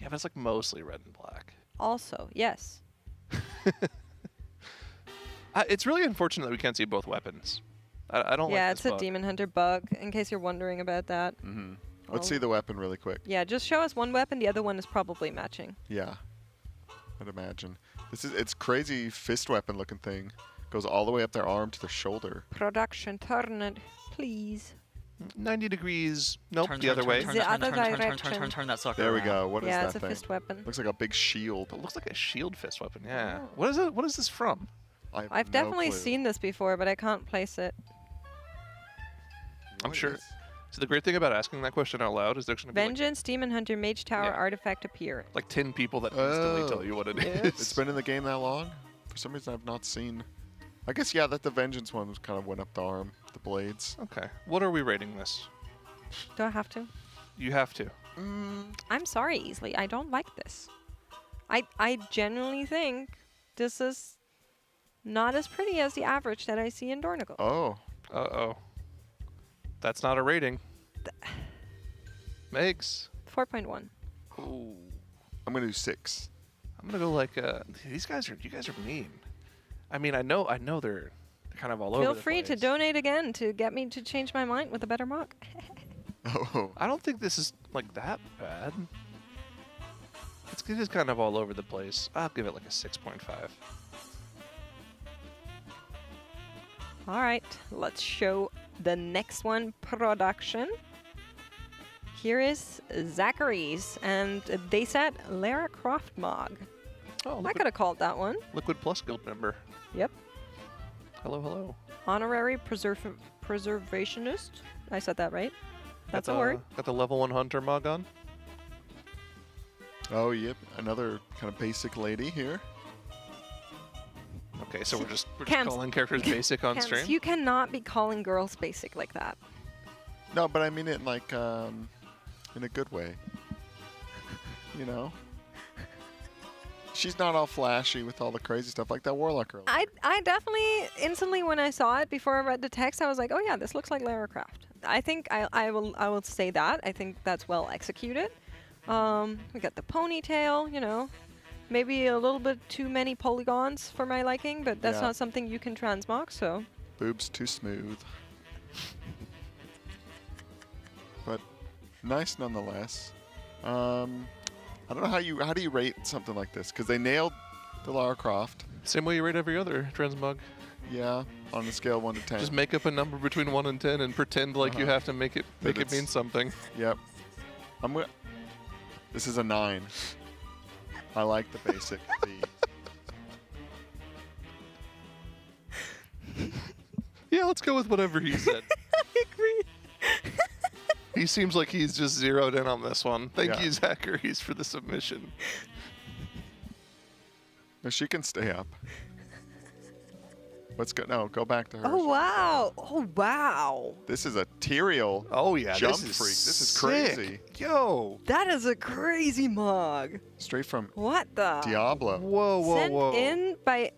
Yeah, but it's like mostly red and black. Also, yes. It's really unfortunate that we can't see both weapons. I don't Yeah, like it's this a bug. Demon Hunter bug, in case you're wondering about that. Mm-hmm. Let's see the weapon really quick. Yeah, just show us one weapon, the other one is probably matching. Yeah, I'd imagine. It's crazy fist weapon looking thing. Goes all the way up their arm to the shoulder. Production, turn it, please. 90 degrees. Nope, Turn, the turn, other turn, way. turn, The turn, other turn, turn, turn, turn, direction. turn, turn that sucker There we around. go. What is Yeah, that it's a thing? fist weapon. Looks like a big shield. It looks like a shield fist weapon. Yeah. Oh. What is it? What is this from? I have I've no definitely clue. seen this before, but I can't place it. I'm What sure. is- So the great thing about asking that question out loud is there's going to be like, Vengeance, Demon Hunter, Mage Tower, Yeah. artifact appear. like 10 people that instantly tell you what it is. It's been in the game that long? For some reason, I've not seen. I guess, yeah, that the Vengeance one kind of went up the arm, the blades. Okay. What are we rating this? Do I have to? You have to. I'm sorry, Easley. I don't like this. I genuinely think this is not as pretty as the average that I see in Dornigal. Oh. Uh-oh. That's not a rating. Megs. 4.1. Ooh. I'm going to do 6. I'm gonna go like you guys are mean. I mean, I know they're kind of all over Feel the free to place. donate again to get me to change my mind with a better mock. Oh. I don't think this is like that bad. It is kind of all over the place. I'll give it like a 6.5. All right, let's show the next one, production. Here is Zachary's, and they said Lara Croft Mog. Oh, I could have called that one. Liquid Plus Guild member. Yep. Hello, hello. Honorary preservationist. I said that right. That's a word. Got the level 1 hunter mug on. Oh, yep. Another kind of basic lady here. Okay, so we're just Camps. calling characters basic on Camps, stream. you cannot be calling girls basic like that. No, but I mean it like in a good way. You know? She's not all flashy with all the crazy stuff like that Warlock girl. I definitely instantly when I saw it before I read the text, I was like, oh yeah, this looks like Lara Croft. I think I will say that. I think that's well executed. We got the ponytail, you know, maybe a little bit too many polygons for my liking, but that's Yeah. not something you can transmog. So Boobs too smooth. But nice nonetheless. I don't know how do you rate something like this? Because they nailed the Lara Croft. Same way you rate every other transmog. Yeah, on the scale of 1 to 10. Just make up a number between 1 and 10 and pretend like you have to make it That mean it's- something. Yep. This is a 9. I like the basic V. Yeah, let's go with whatever he said. I agree. He seems like he's just zeroed in on this one. Thank Yeah. you, Zachary's, for the submission. No, she can stay up. Let's go. No, go back to her. Oh wow! Oh wow! This is a Tyrael Oh yeah, jump this is freak. This is sick. crazy. Yo. That is a crazy mug. Straight from What the? Diablo. Whoa, Sent in by.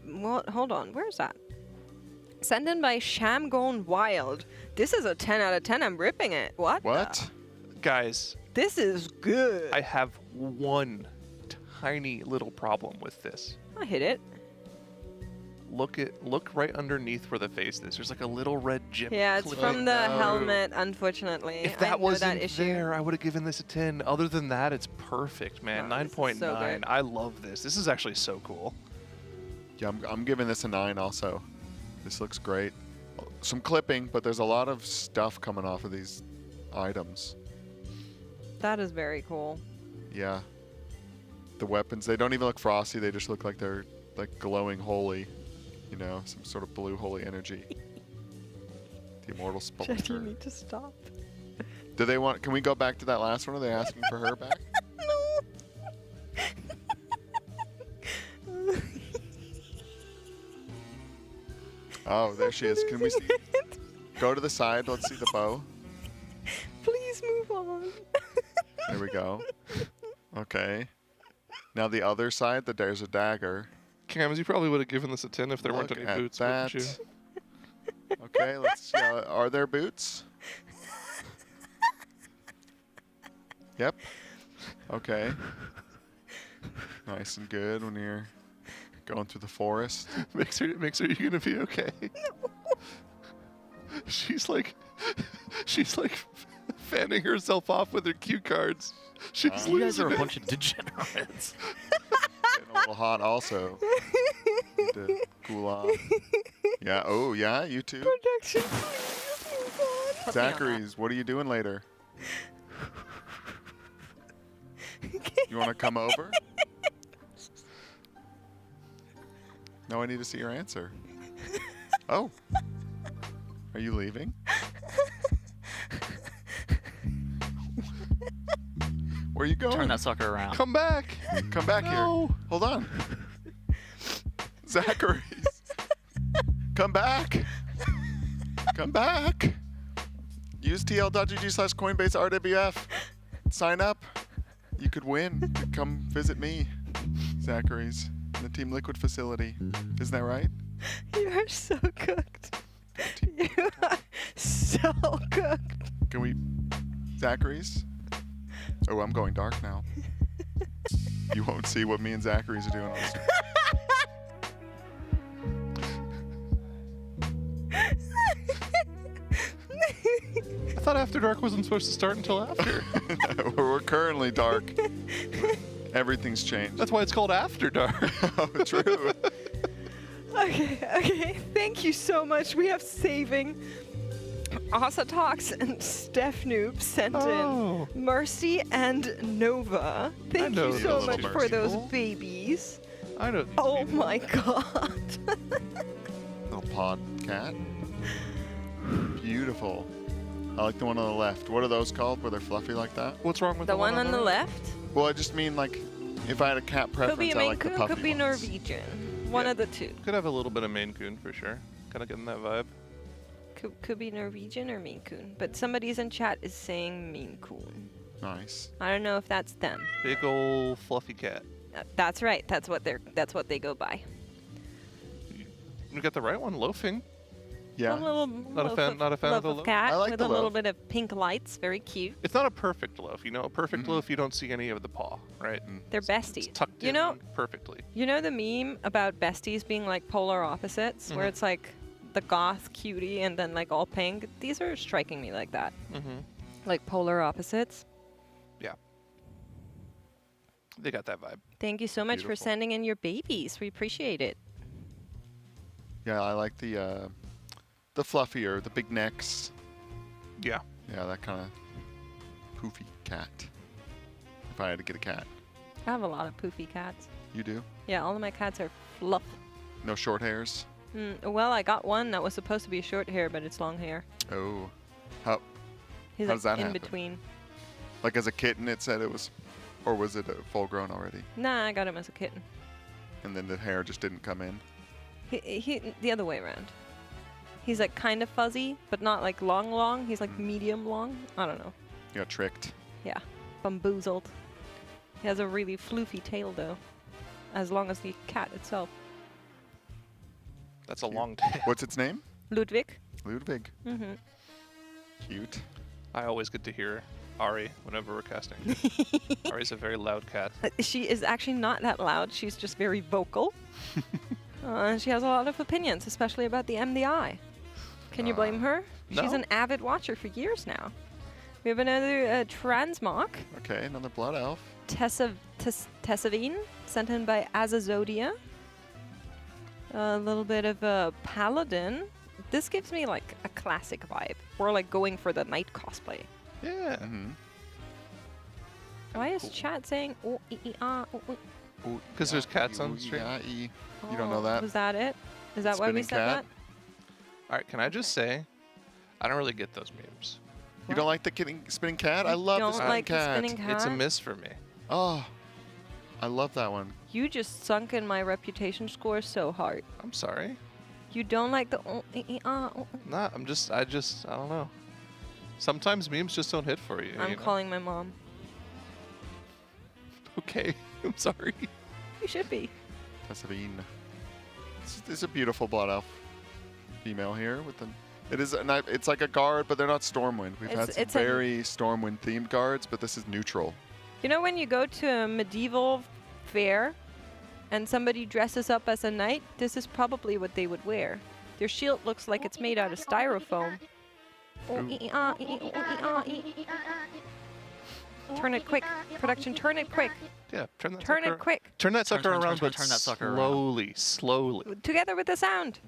Well, hold on. Where's that? Sent in by Sham Gone Wild. This is a 10 out of 10. I'm ripping it. What? What? Guys, This is good. I have one tiny little problem with this. I hit it. Look right underneath where the face is. There's like a little red gem. Yeah, it's clip. from the helmet, unfortunately. If I that know wasn't that issue. there, I would have given this a 10. Other than that, it's perfect, man. Oh, this is 9.9. so good. I love this. This is actually so cool. Yeah, I'm giving this a 9 also. This looks great. Some clipping, but there's a lot of stuff coming off of these items. That is very cool. Yeah. The weapons, they don't even look frosty. They just look like they're like glowing holy. You know, some sort of blue holy energy. The immortal Jeff, you spelunker. need to stop. Do they want? Can we go back to that last one? Are they asking for her back? Oh, there she is. Can we see? Go to the side. Let's see the bow. Please move on. There we go. Okay. Now the other side, there's a dagger. Cams, you probably would have given this a 10 if there weren't Look any at boots, that. wouldn't you? Okay, let's see. Are there boots? Yep. Okay. Nice and good when you're going through the forest. Makes her you're gonna be okay. She's like fanning herself off with her cue cards. She's You guys losing are a it. bunch of degenerates. Getting a little hot also. Need to cool off. Yeah, oh yeah, you too. Production, please move on. Zachary's, what are you doing later? You want to come over? No, I need to see your answer. Oh. Are you leaving? Where are you going? Turn that sucker around. Come back. Come back No. here. Hold on. Zachary's. Come back. Come back. Use tl.gg/Coinbase RWF. Sign up. You could win. Come visit me, Zachary's, in the Team Liquid facility. Isn't that right? You are so cooked. You are so cooked. Can we... Zachary's? Oh, I'm going dark now. You won't see what me and Zachary's are doing on stream. I thought After Dark wasn't supposed to start until after. We're currently dark. Everything's changed. That's why it's called After Dark. Oh, true. Okay. Thank you so much. We have Saving, Asa Talks, and Steph Noob sent in Mercy and Nova. Thank know you these so little much for Mercy those people. babies. I know. These Oh people. my god. Little pod cat. Beautiful. I like the one on the left. What are those called? Where they're fluffy like that? What's wrong with The one on the left? Well, I just mean like, if I had a cat preference, Could be a I Maine like the Coon, puffy could be ones. Norwegian. One Yeah. of the two. Could have a little bit of Maine Coon for sure. Kind of getting that vibe. Could be Norwegian or Maine Coon. But somebody's in chat is saying Maine Coon. Nice. I don't know if that's them. Big ol' fluffy cat. That's right. That's what they go by. You got the right one, loafing. Yeah. A little Not a loaf fan of of the loaf? cat I like with the a little loaf. bit of pink lights. Very cute. It's not a perfect loaf, you know. A perfect loaf, you don't see any of the paw, right? They're It's besties. tucked You in know, perfectly. you know the meme about besties being like polar opposites, where Mhm. it's like the goth cutie and then like all pink. These are striking me like that, Mm-hmm. like polar opposites. Yeah. They got that vibe. Thank you so much for Beautiful. sending in your babies. We appreciate it. Yeah, I like the fluffier, the big necks. Yeah. Yeah, that kind of poofy cat. If I had to get a cat. I have a lot of poofy cats. You do? Yeah, all of my cats are fluff. No short hairs? Well, I got one that was supposed to be short hair, but it's long hair. Oh. How He's How like does that in happen? between. Like as a kitten it said it was, or was it full grown already? Nah, I got him as a kitten. And then the hair just didn't come in? He the other way around. He's like kind of fuzzy, but not like long. He's like medium long. I don't know. You got tricked. Yeah, bamboozled. He has a really floofy tail though, as long as the cat itself. That's a long tail. What's its name? Ludwig. Ludwig. Mm-hmm. Cute. I always get to hear Ari whenever we're casting. Ari's a very loud cat. She is actually not that loud. She's just very vocal. She has a lot of opinions, especially about the MDI. Can you blame her? She's no. an avid watcher for years now. We have another Transmog. Okay, another blood elf. Tessavine, sent in by Azazodia. A little bit of a paladin. This gives me like a classic vibe. We're like going for the knight cosplay. Yeah. Mm-hmm. Why is chat saying oh, Because there's cats on stream. You don't know that? Was that it? Is that why we Spinning said cat? All right, can I just say, I don't really get those memes. You don't like the spinning cat? I love the don't spinning like the cat. spinning cat? It's a miss for me. Oh, I love that one. You just sunk in my reputation score so hard. I'm sorry. You don't like the Nah, I don't know. Sometimes memes just don't hit for you. I'm you know? calling my mom. Okay, I'm sorry. You should be. Tesserine. This is a beautiful blood elf female here with the. It's like a guard, but they're not Stormwind. We've had some very Stormwind themed guards, but this is neutral. You know when you go to a medieval fair and somebody dresses up as a knight, this is probably what they would wear. Their shield looks like it's made out of styrofoam. Turn it quick. Production, turn it quick. Yeah, turn it quick. Turn that sucker around, but turn that sucker slowly, slowly. Together with the sound.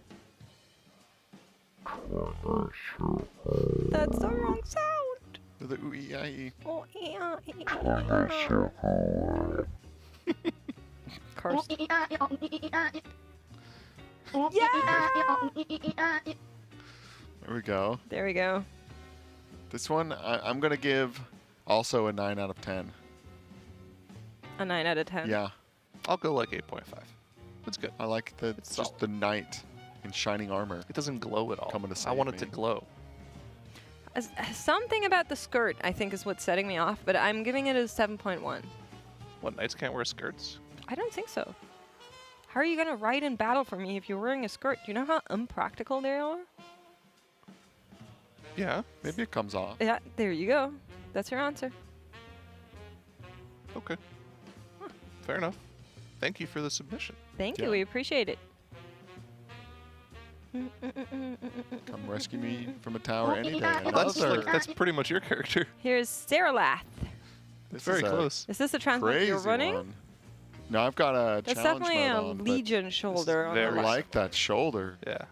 That's the wrong sound. The ooh-ee-ah-ee. Cursed. There we go. There we go. This one, I'm going to give also a 9 out of 10. A 9 out of 10. Yeah. I'll go like 8.5. That's good. I like just the knight in shining armor. It doesn't glow at all. Coming to I save want it me. to glow. Something about the skirt, I think, is what's setting me off, but I'm giving it a 7.1. What, knights can't wear skirts? I don't think so. How are you going to ride in battle for me if you're wearing a skirt? Do you know how unpractical they are? Yeah. Maybe it comes off. Yeah, there you go. That's your answer. Okay. Fair enough. Thank you for the submission. Thank you. We appreciate it. Come rescue me from a tower any day. Oh, that's pretty much your character. Here's Saralath. This Very is close. Is this the Transmog you're running? One. No, I've got a That's challenge definitely mode a on, but Legion shoulder. On I the left. like that shoulder. Yeah.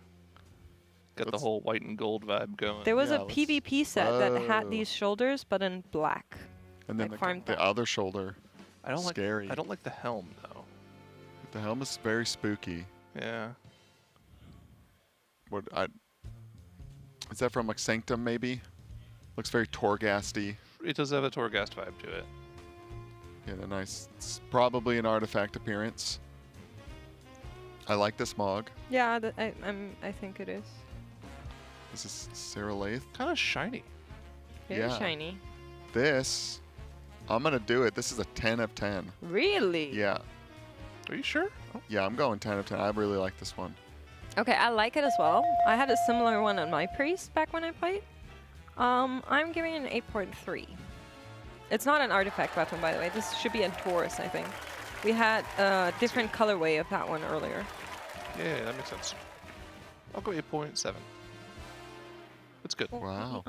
Got the whole white and gold vibe going. There was Yeah, a PvP set that had these shoulders, but in black. And then Like the other shoulder. I don't Scary. I don't like the helm though. The helm is very spooky. Yeah. Is that from like Sanctum maybe? Looks very Torghasty. It does have a Torghast vibe to it. Yeah, nice. It's probably an artifact appearance. I like this Mog. Yeah, I think it is. This is Sarah Lath. Kind of shiny. Very shiny. This, I'm gonna do it. This is a 10 of 10. Really? Yeah. Are you sure? Yeah, I'm going 10 of 10. I really like this one. Okay, I like it as well. I had a similar one on my priest back when I played. I'm giving it an 8.3. It's not an artifact weapon, by the way. This should be in Taurus, I think. We had a different colorway of that one earlier. Yeah, that makes sense. I'll go 8.7. It's good. Wow.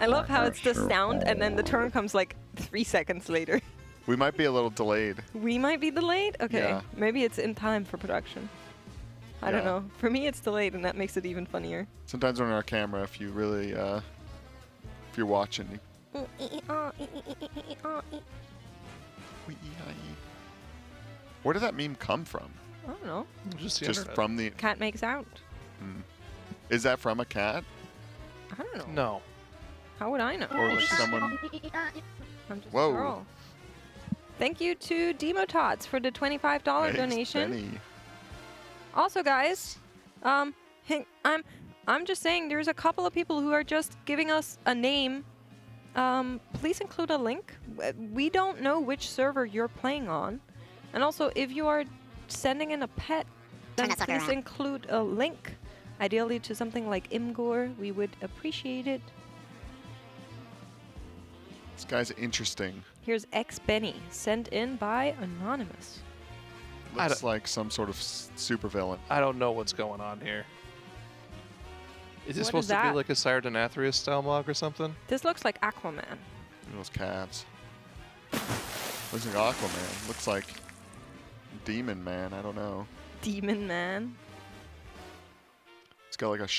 I love how it's the sound and then the turn comes like 3 seconds later. We might be a little delayed. We might be delayed? Okay. Yeah. Maybe it's in time for production. I don't know. For me, it's delayed, and that makes it even funnier. Sometimes on our camera, if you really, if you're watching. Where did that meme come from? I don't know. Just from the... Cat makes sound. Is that from a cat? I don't know. No. How would I know? Or like someone... I'm just Whoa. a girl. Thank you to Demotots for the $25 Thanks, donation. Benny. Also, guys, I'm just saying there's a couple of people who are just giving us a name. Please include a link. We don't know which server you're playing on. And also, if you are sending in a pet, then please include a link. Ideally to something like Imgur. We would appreciate it. This guy's interesting. Here's X Benny, sent in by Anonymous. Looks like some sort of supervillain. I don't know what's going on here. Is this What supposed is to be that? like a Sire Denathrius style Mog or something? This looks like Aquaman. Look at those calves. Looks like Aquaman. Looks like Demon Man. I don't know. Demon Man. It's got like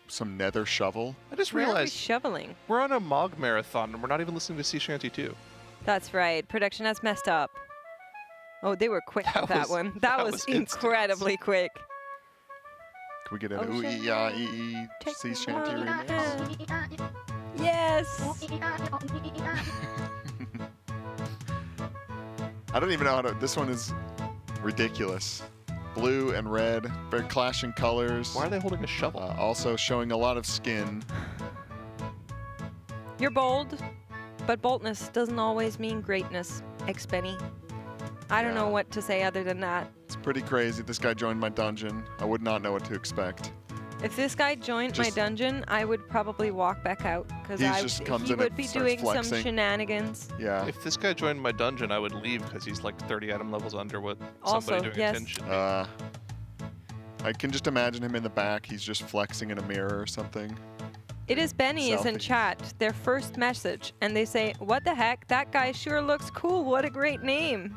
some nether shovel. I just Where are we realized shoveling? we're on a Mog marathon and we're not even listening to Sea Shanty 2. That's right. Production has messed up. Oh, they were quick with that one. That was incredibly quick. Can we get an Oh, ooh shit. ee ah ee sea shanty remix? Yes. I don't even know how to. This one is ridiculous. Blue and red, very clashing colors. Why are they holding a shovel? Also showing a lot of skin. You're bold, but boldness doesn't always mean greatness, X-Benny. I don't know what to say other than that. It's pretty crazy. This guy joined my dungeon. I would not know what to expect. If this guy joined my dungeon, I would probably walk back out because he would be doing some shenanigans. Yeah. If this guy joined my dungeon, I would leave because he's like 30 item levels under what Also, somebody doing yes. attention. I can just imagine him in the back. He's just flexing in a mirror or something. It is Benny is in Selfie. chat, their first message, and they say, "What the heck? That guy sure looks cool. What a great name."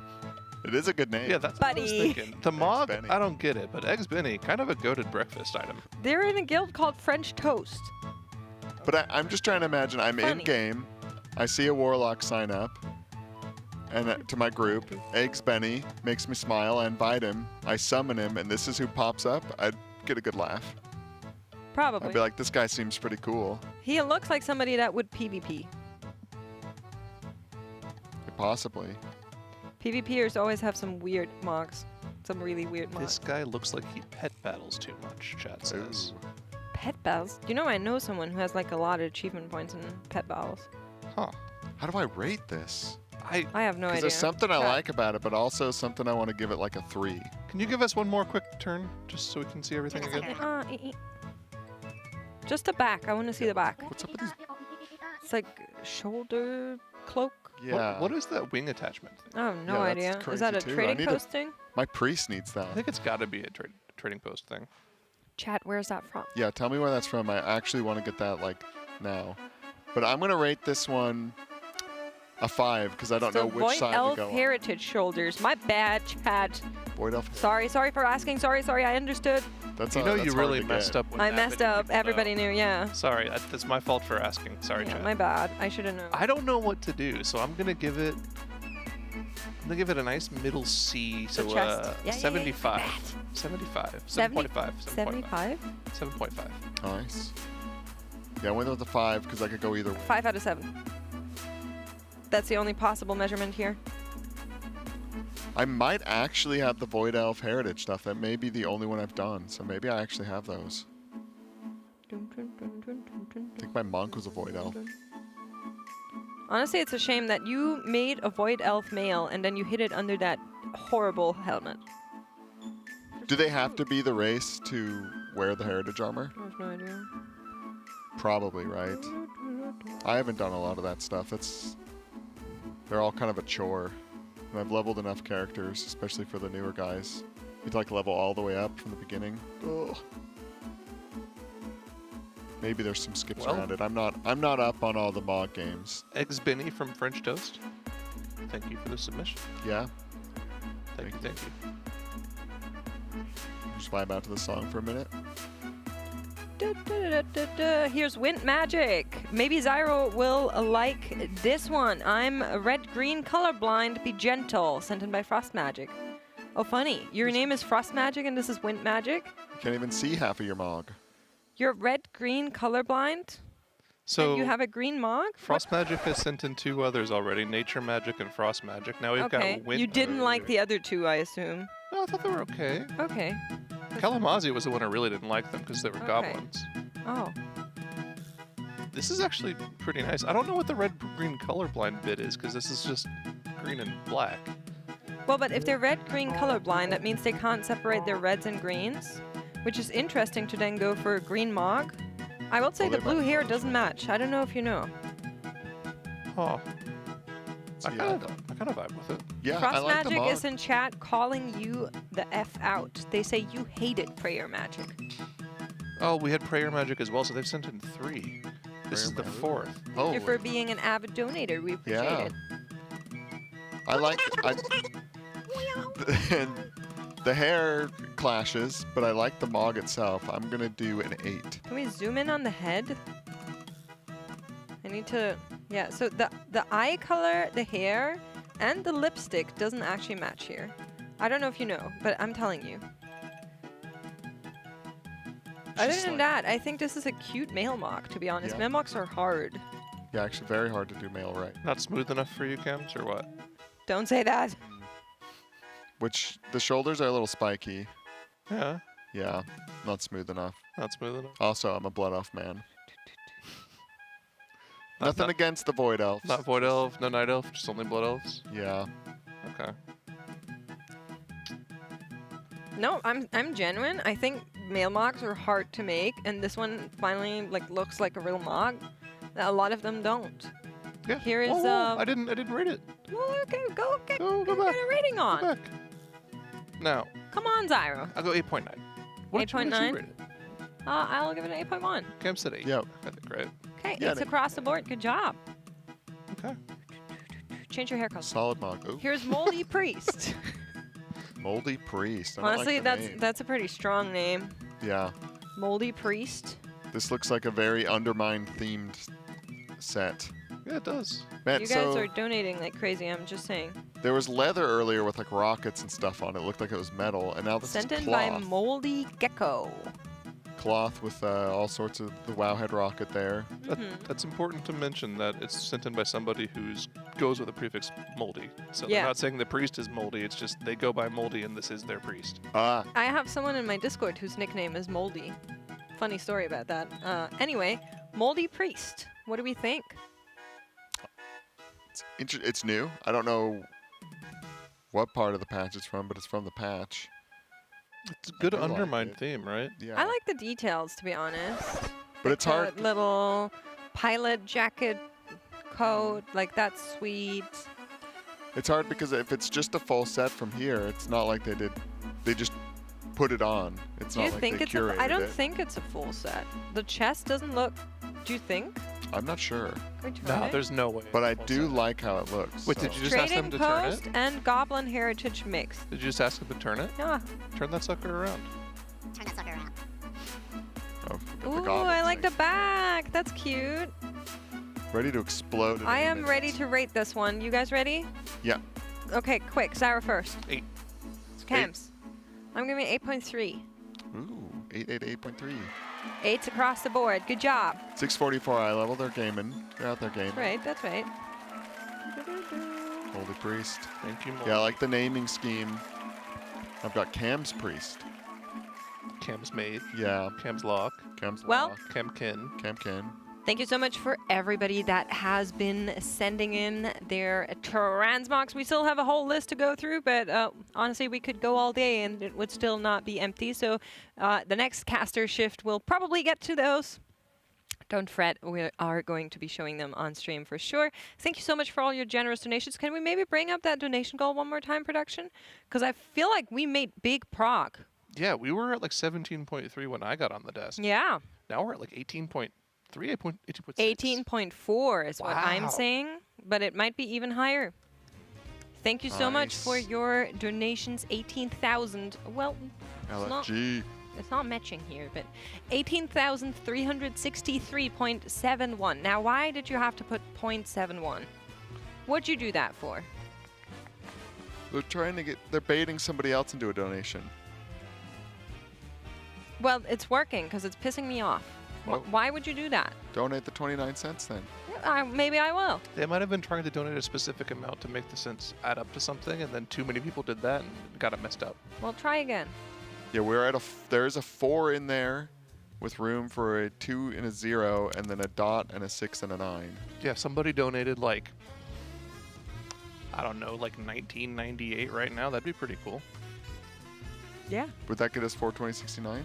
It is a good name. Yeah, that's what I was Buddy. thinking. The Mog, I don't get it, but Eggs Benny, kind of a goated breakfast item. They're in a guild called French Toast. But I'm just trying to imagine. I'm in game. I see a warlock sign up, and to my group, Eggs Benny makes me smile. I invite him. I summon him, and this is who pops up. I'd get a good laugh. Probably. I'd be like, this guy seems pretty cool. He looks like somebody that would PvP. Possibly. PvPers always have some weird mogs. Some really weird This mogs. guy looks like he pet battles too much, chat says. Pet battles? You know, I know someone who has like a lot of achievement points in pet battles. Huh. How do I rate this? I have no idea. Because there's something I Chat. like about it, but also something I want to give it like a 3. Can you give us one more quick turn, just so we can see everything again? Just the back. I want to see the back. What's up with these? It's like shoulder cloak. Yeah. What is that wing attachment thing? I have no Yeah, that's idea. Is crazy that a too. I trading need post thing? My priest needs that. I think it's got to be a trading post thing. Chat, where's that from? Yeah, tell me where that's from. I actually want to get that like now. But I'm gonna rate this one a 5 because I don't know which Void side Elf to go on. Heritage shoulders. My bad, chat. Void Elf. Sorry for asking. Sorry. I understood. That's You know that's you hard really to messed get. up when I messed happened, up. even though- Everybody knew. Yeah. Sorry, that's my fault for asking. Sorry, Yeah, chat. my bad. I should have known. I don't know what to do, so I'm gonna give it. I'm gonna give it a nice middle C, so chest. Yeah, 75. yeah. 75. 70 7.5. 75? 7.5. Nice. Yeah, I went with the 5 because I could go either way. 5 out of 7. That's the only possible measurement here. I might actually have the Void Elf Heritage stuff. That may be the only one I've done, so maybe I actually have those. I think my monk was a Void Elf. Honestly, it's a shame that you made a Void Elf male and then you hid it under that horrible helmet. Do they have to be the race to wear the Heritage armor? I have no idea. Probably, right? I haven't done a lot of that stuff. They're all kind of a chore. And I've leveled enough characters, especially for the newer guys. You'd like level all the way up from the beginning. Ugh. Maybe there's some skips Well- around it. I'm not up on all the mod games. Eggs Benny from French Toast. Thank you for the submission. Yeah. Thank you. Just vibe out to the song for a minute. Here's Wind Magic. Maybe Zyro will like this one. I'm red-green colorblind. Be gentle. Sent in by Frost Magic. Oh, funny. Your name is Frost Magic and this is Wind Magic? You can't even see half of your mog. You're red-green colorblind? So And you have a green mog? Frost Magic has sent in 2 others already: Nature Magic and Frost Magic. Now we've Okay. got Wind. You didn't like the other 2, I assume. No, I thought they were okay. Okay. Kalamazoo was the one I really didn't like them because they were Okay. goblins. Oh. This is actually pretty nice. I don't know what the red-green colorblind bit is because this is just green and black. Well, but if they're red-green colorblind, that means they can't separate their reds and greens, which is interesting to then go for a green mog. I will say Well, the they blue might- hair doesn't match. I don't know if you know. Huh. I Yeah. kind of vibe with it. Yeah, I Frost like the Magic mog. is in chat calling you the F out. They say you hated prayer magic. Oh, we had Prayer Magic as well, so they've sent in 3. This is the Prayer Magic. 4th. Oh, You're for being an avid donator. We appreciate Yeah. it. I like the hair clashes, but I like the Mog itself. I'm gonna do an 8. Can we zoom in on the head? I need to, yeah, so the eye color, the hair, and the lipstick doesn't actually match here. I don't know if you know, but I'm telling you. Other than that, I think this is a cute male mock, to be honest. Yeah. Male mocks are hard. Yeah, actually very hard to do male right. Not smooth enough for you, Cams, or what? Don't say that. Which, the shoulders are a little spiky. Yeah, Yeah, not smooth enough. not smooth enough. Also, I'm a Blood Elf man. Not- Nothing not- against the Void Elves. Not Void Elf, no Night Elf, just only Blood Elves? Yeah. Okay. No, I'm genuine. I think male mocks are hard to make, and this one finally like looks like a real mock. A lot of them don't. Yeah. Here is Whoa, I didn't rate it. Well, okay, go Go get back. a rating on. Go back. Now, Come on, Zyro. I'll go 8.9. What did you 8.9? rate it? I'll give it an 8.1. Cam said 8. Yep. I think, right? Okay, Yeah, it's Nick. across the board. Good job. Okay. Change your hair color. Solid Mog. Ooh. Here's Moldy Priest. Moldy Priest. I don't Honestly, like the name. that's a pretty strong name. Yeah. Moldy Priest. This looks like a very Undermine themed set. Yeah, it does. Man, You guys so are donating like crazy. I'm just saying. there was leather earlier with like rockets and stuff on it. It looked like it was metal, and now this Sent is in by cloth. Moldy Gecko. Cloth with all sorts of the Wowhead rocket there. That's important to mention that it's sent in by somebody who's goes with the prefix moldy. So Yeah. they're not saying the priest is moldy, it's just they go by moldy and this is their priest. Ah, I have someone in my Discord whose nickname is Moldy. Funny story about that. Anyway, Moldy Priest. What do we think? it's new. I don't know what part of the patch it's from, but it's from the patch. It's a good do like Undermine it. theme, right? Yeah. I like the details, to be honest. But it's hard. The little pilot jacket coat, like that's sweet. It's hard because if it's just a full set from here, it's not like they did. They just put it on. It's Do you not like think they it's curated I don't it. think it's a full set. The chest doesn't look. Do you think? I'm not sure, Can we try No, it? there's no way. but I Full do set. like how it looks. Wait, so. did you just ask Trading them to turn Post it? and Goblin Heritage mix. Did you just ask them to turn it? Yeah. Turn that sucker around. Turn that sucker around. Oh, the Ooh, goblins, I like the back. That's cute. Ready to explode. in I any am minute. ready to rate this one. You guys ready? Yeah. Okay, quick. Sarah first. 8. Camps. I'm giving it 8.3. Ooh, 888.3. 8's across the board. Good job. 644 eye level. They're gaming. They're out there gaming. That's right. That's right. Holy Priest. Thank you, Yeah, I like the naming scheme. I've got Cam's Priest. Cam's made. Yeah, Cam's lock. Cam's Well- Lock. Camkin. Camkin. Thank you so much for everybody that has been sending in their transmogs. We still have a whole list to go through, but honestly, we could go all day and it would still not be empty. So the next caster shift will probably get to those. Don't fret, we are going to be showing them on stream for sure. Thank you so much for all your generous donations. Can we maybe bring up that donation goal one more time, production? Because I feel like we made big prog. Yeah, we were at like 17.3 when I got on the desk. Yeah. Now we're at like 18.3, 18.6. 18.4 is what I'm Wow. saying, but it might be even higher. Thank you so much for Nice. your donations. 18,000. Well, LFG. it's not matching here, but 18,363.71. Now, why did you have to put 0.71? What'd you do that for? They're trying to they're baiting somebody else into a donation. Well, it's working because it's pissing me off. Well- Why would you do that? Donate the 29 cents then. Maybe I will. They might have been trying to donate a specific amount to make the cents add up to something, and then too many people did that and got it messed up. Well, try again. Yeah, we're at there's a 4 in there with room for a 2 and a 0 and then a dot and a 6 and a 9. Yeah, somebody donated like, I don't know, like 1998 right now. That'd be pretty cool. Yeah. Would that get us 420.69?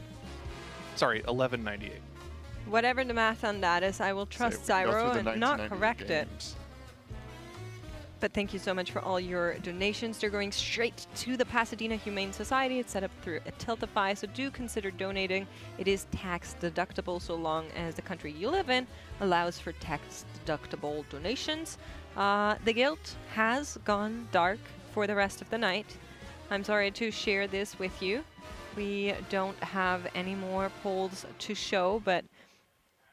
Sorry, 1198. Whatever the math on that is, I will trust Say, we go Zyro through the and not 1990 correct it. games. But thank you so much for all your donations. They're going straight to the Pasadena Humane Society. It's set up through a Tiltify, so do consider donating. It is tax deductible so long as the country you live in allows for tax deductible donations. The guild has gone dark for the rest of the night. I'm sorry to share this with you. We don't have any more polls to show, but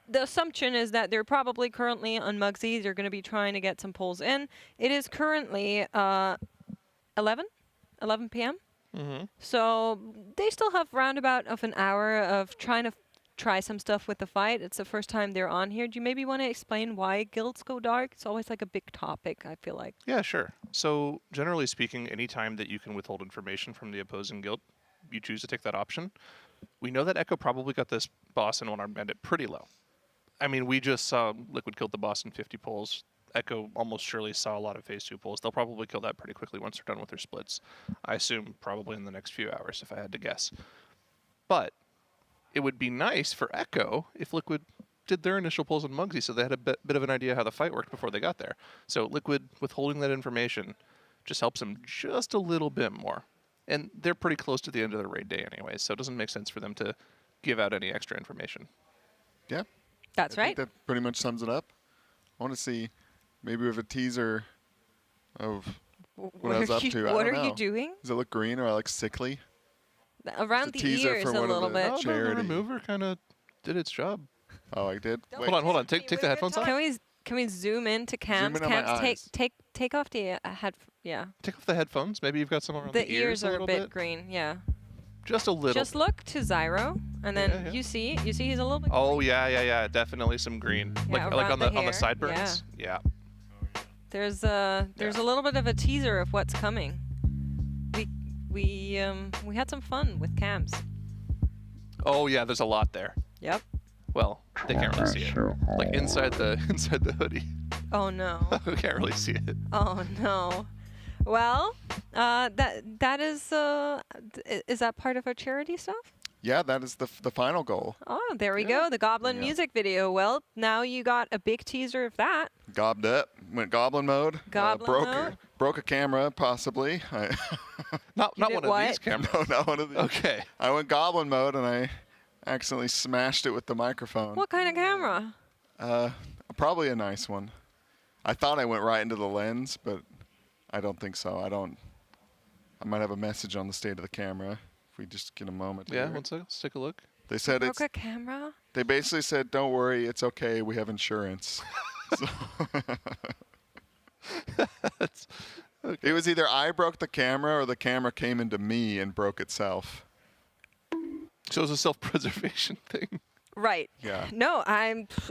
the assumption is that they're probably currently on Mugsy. They're going to be trying to get some polls in. It is currently 11 p.m. So they still have roundabout of an hour of trying to try some stuff with the fight. It's the first time they're on here. Do you maybe want to explain why guilds go dark? It's always like a big topic, I feel like. Yeah, sure. So generally speaking, any time that you can withhold information from the opposing guild, you choose to take that option. We know that Echo probably got this boss and one-armed bandit pretty low. I mean, we just saw Liquid killed the boss in 50 pulls. Echo almost surely saw a lot of Phase 2 pulls. They'll probably kill that pretty quickly once they're done with their splits. I assume probably in the next few hours, if I had to guess. But it would be nice for Echo if Liquid did their initial pulls on Mugsy so they had a bit of an idea how the fight worked before they got there. So Liquid withholding that information just helps them just a little bit more. And they're pretty close to the end of their raid day anyway, so it doesn't make sense for them to give out any extra information. Yeah. That's I right. think that pretty much sums it up. I want to see maybe with a teaser of what I was up to. What I are don't you know. doing? Does it look green or I look sickly? Around It's the a teaser ears for a one of little the bit. Oh, no, charity. the remover kind of did its job. Oh, I did. Wait. Hold on. Take the headphones off. Can we zoom in to Cams? in on my Cams, eyes. take off the yeah. Take off the headphones. Maybe you've got some around the The ears a are a little bit green. Yeah. Just a little. Just look to Zyro, and then Yeah. you see he's a little bit. Oh yeah. Definitely some green. Yeah, like on around the hair. sideburns. Yeah. There's a little bit of a teaser of what's coming. We had some fun with Cams. Oh yeah, there's a lot there. Yep. Well, they can't really see it. Like inside the hoodie. Oh no. We can't really see it. Oh no. Well, that is that part of our charity stuff? Yeah, that is the final goal. Oh, there we go. The Goblin music video. Well, now you got a big teaser of that. Gobbed up. Went goblin mode. Goblin mode? Broke a camera, possibly. Not did one of what? these cameras. No, not one of these. Okay. I went goblin mode and I accidentally smashed it with the microphone. What kind of camera? Probably a nice one. I thought I went right into the lens, but I don't think so. I might have a message on the state of the camera if we just get a moment. Yeah, here. one second. Let's take a look. They said Broke it's. a camera? They basically said, "Don't worry, it's okay. We have insurance." So Okay. it was either I broke the camera or the camera came into me and broke itself. So it's a self-preservation thing. Right. Yeah. No,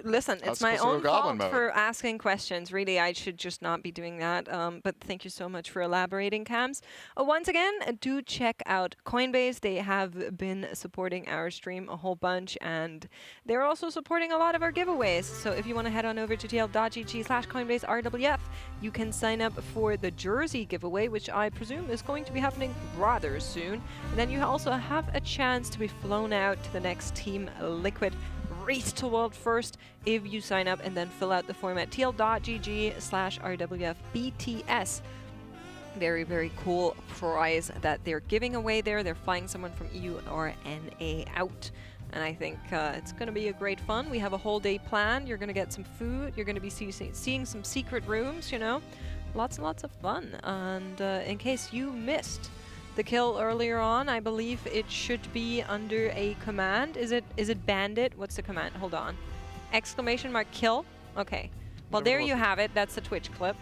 listen, I was it's my supposed to go own goblin fault mode. for asking questions. Really, I should just not be doing that. But thank you so much for elaborating, Cams. Once again, do check out Coinbase. They have been supporting our stream a whole bunch, and they're also supporting a lot of our giveaways. So if you want to head on over to tl.gg/CoinbaseRWF, you can sign up for the jersey giveaway, which I presume is going to be happening rather soon. And then you also have a chance to be flown out to the next Team Liquid Race to World First if you sign up and then fill out the form at tl.gg/RWFBTS. Very, very cool prize that they're giving away there. They're flying someone from EU or NA out. And I think it's going to be a great fun. We have a whole day planned. You're going to get some food. You're going to be seeing some secret rooms, you know. Lots and lots of fun. And in case you missed the kill earlier on, I believe it should be under a command. Is it bandit? What's the command? Hold on. !kill. Okay. Well, there you have it. That's the Twitch clip.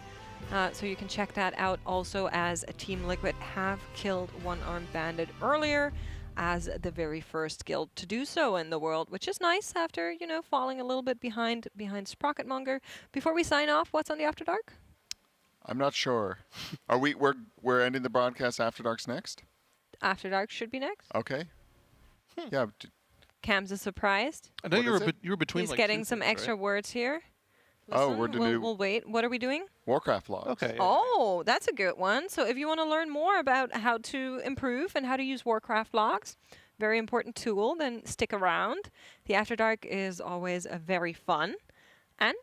So you can check that out also, as Team Liquid have killed one-armed bandit earlier as the very first guild to do so in the world, which is nice after, you know, falling a little bit behind Sprocketmonger. Before we sign off, what's on the After Dark? I'm not sure. Are we're ending the broadcast after dark's next? After Dark should be next. Okay. Yeah. Cam's is surprised. I know What you is were it? you were between He's like getting two some things, extra right? words here. Oh, Listen, we're doing we'll wait. What are we doing? Warcraft Logs. Okay. Oh, that's a good one. So if you want to learn more about how to improve and how to use Warcraft Logs, very important tool, then stick around. The After Dark is always very fun. And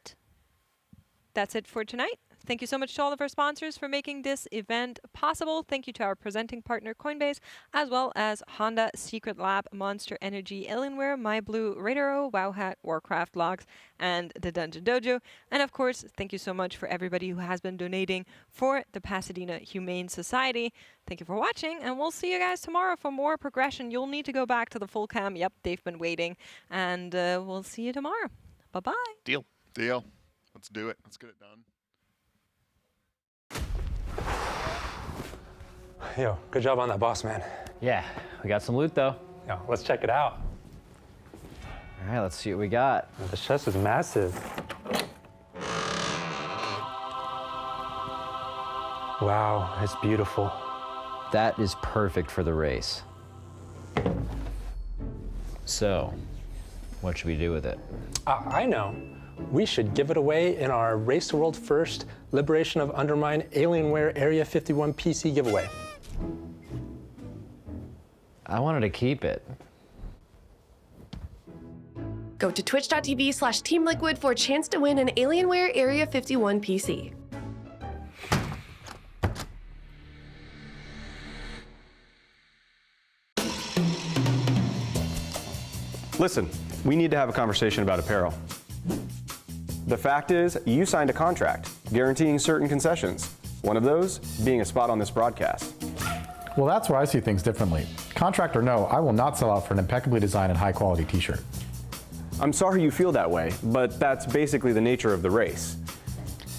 that's it for tonight. Thank you so much to all of our sponsors for making this event possible. Thank you to our presenting partner Coinbase, as well as Honda, Secret Lab, Monster Energy, Alienware, MyBlue, RaiderIO, Wowhead, Warcraft Logs, and the DungeonDojo. And of course, thank you so much for everybody who has been donating for the Pasadena Humane Society. Thank you for watching, and we'll see you guys tomorrow for more progression. You'll need to go back to the full cam. Yep, they've been waiting. And we'll see you tomorrow. Bye-bye. Deal. Deal. Let's do it. Let's get it done. Yo, good job on that boss, man. Yeah, we got some loot though. Yo, let's check it out. All right, let's see what we got. The chest is massive. Wow, it's beautiful. That is perfect for the race. So, what should we do with it? I know. We should give it away in our Race the World First Liberation of Undermine Alienware Area 51 PC giveaway. I wanted to keep it. Go to twitch.tv/TeamLiquid for a chance to win an Alienware Area 51 PC. Listen, we need to have a conversation about apparel. The fact is, you signed a contract guaranteeing certain concessions. One of those being a spot on this broadcast. Well, that's where I see things differently. Contract or no, I will not sell out for an impeccably designed and high-quality t-shirt. I'm sorry you feel that way, but that's basically the nature of the race.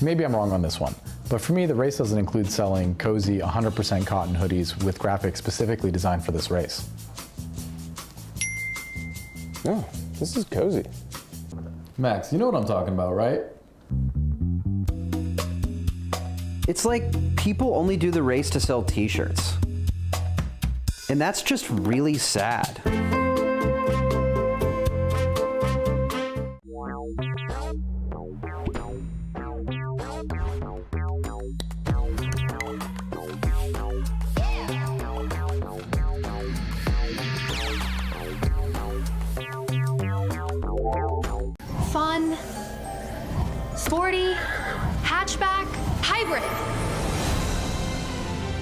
Maybe I'm wrong on this one, but for me, the race doesn't include selling cozy 100% cotton hoodies with graphics specifically designed for this race. Oh, this is cozy. Max, you know what I'm talking about, right? It's like people only do the race to sell t-shirts. And that's just really sad. Fun, sporty, hatchback, hybrid.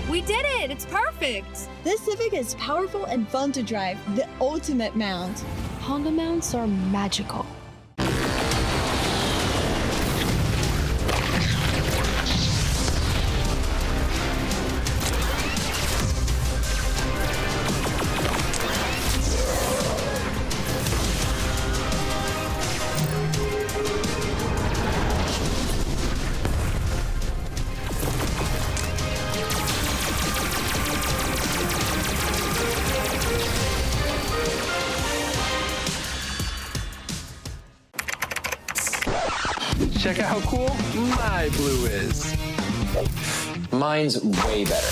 We did it! It's perfect! This Civic is powerful and fun to drive, the ultimate mount. Honda mounts are magical. Check out how cool MyBlue is. Mine's way better.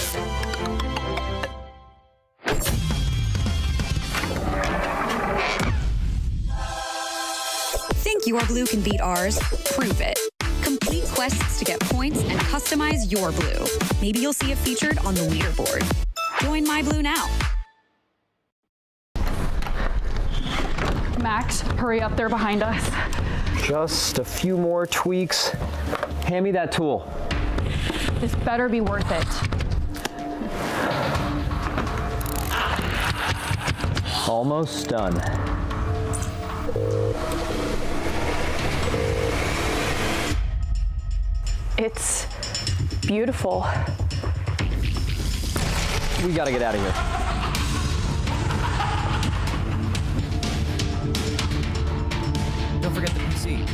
Think your blue can beat ours? Prove it. Complete quests to get points and customize your blue. Maybe you'll see it featured on the leaderboard. Join MyBlue now. Max, hurry up, they're behind us. Just a few more tweaks. Hand me that tool. This better be worth it. Almost done. It's beautiful. We gotta get out of here. Don't forget the PC.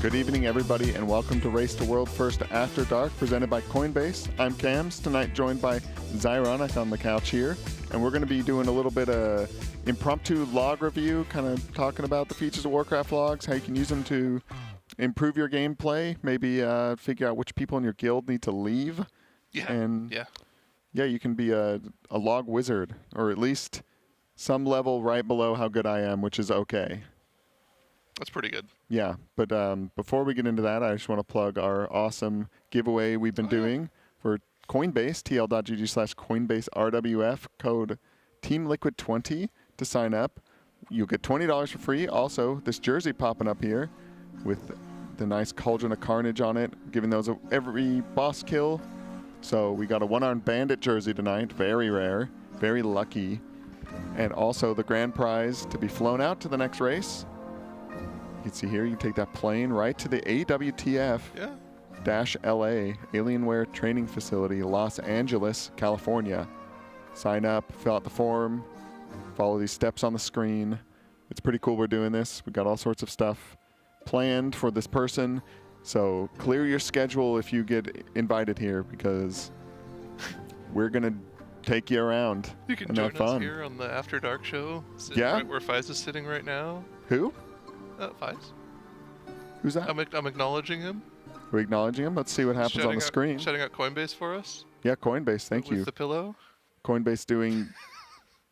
Good evening, everybody, and welcome to Race to World First After Dark, presented by Coinbase. I'm Cams, tonight joined by Zyronic on the couch here, and we're going to be doing a little bit of impromptu log review, kind of talking about the features of Warcraft Logs, how you can use them to improve your gameplay, maybe figure out which people in your guild need to leave. Yeah, and yeah, you can be a log wizard, or at least some level right below how good I am, which is okay. That's pretty good. Yeah, but before we get into that, I just want to plug our awesome giveaway we've been doing for Coinbase, tl.gg/CoinbaseRWF, code TeamLiquid20 to sign up. You'll get $20 for free. Also, this jersey popping up here with the nice Cauldron of Carnage on it, giving those every boss kill. So we got a one-armed bandit jersey tonight, very rare, very lucky. And also the grand prize to be flown out to the next race. You can see here, you can take that plane right to the AWTF-LA Alienware Training Facility, Los Angeles, California. Sign up, fill out the form, follow these steps on the screen. It's pretty cool we're doing this. We got all sorts of stuff planned for this person. So clear your schedule if you get invited here, because we're going to take you around. You can and join have fun. us here on the After Dark show. Yeah? Right where Fize is sitting right now. Who? Fize. Who's that? I'm acknowledging him. We're acknowledging him. Let's see what happens on the screen. Shouting out Coinbase for us. Yeah, Coinbase. Thank you. With the pillow. Coinbase doing.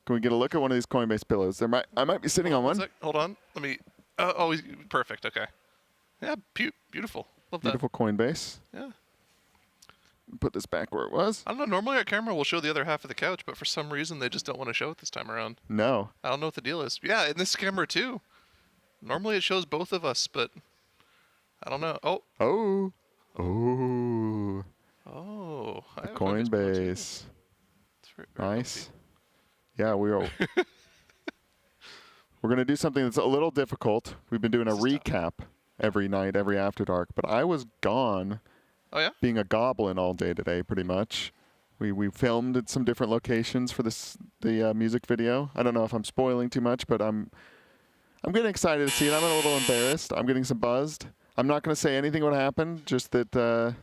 Can we get a look at one of these Coinbase pillows? I might be sitting on one. Hold on. Let me. Oh, he's perfect. Okay. Yeah, beautiful. Love that. Beautiful Coinbase. Yeah. Put this back where it was. I don't know. Normally our camera will show the other half of the couch, but for some reason they just don't want to show it this time around. No. I don't know what the deal is. Yeah, in this camera too. Normally it shows both of us, but I don't know. Oh. Oh. Oh. Oh. I have a Coinbase. Very nice. Yeah, we're going to do something that's a little difficult. We've been doing a recap every night, every After Dark, but I was gone. Oh yeah? Being a goblin all day today, pretty much. We filmed at some different locations for the music video. I don't know if I'm spoiling too much, but I'm getting excited to see it. I'm a little embarrassed. I'm getting some buzzed. I'm not going to say anything what happened, just that the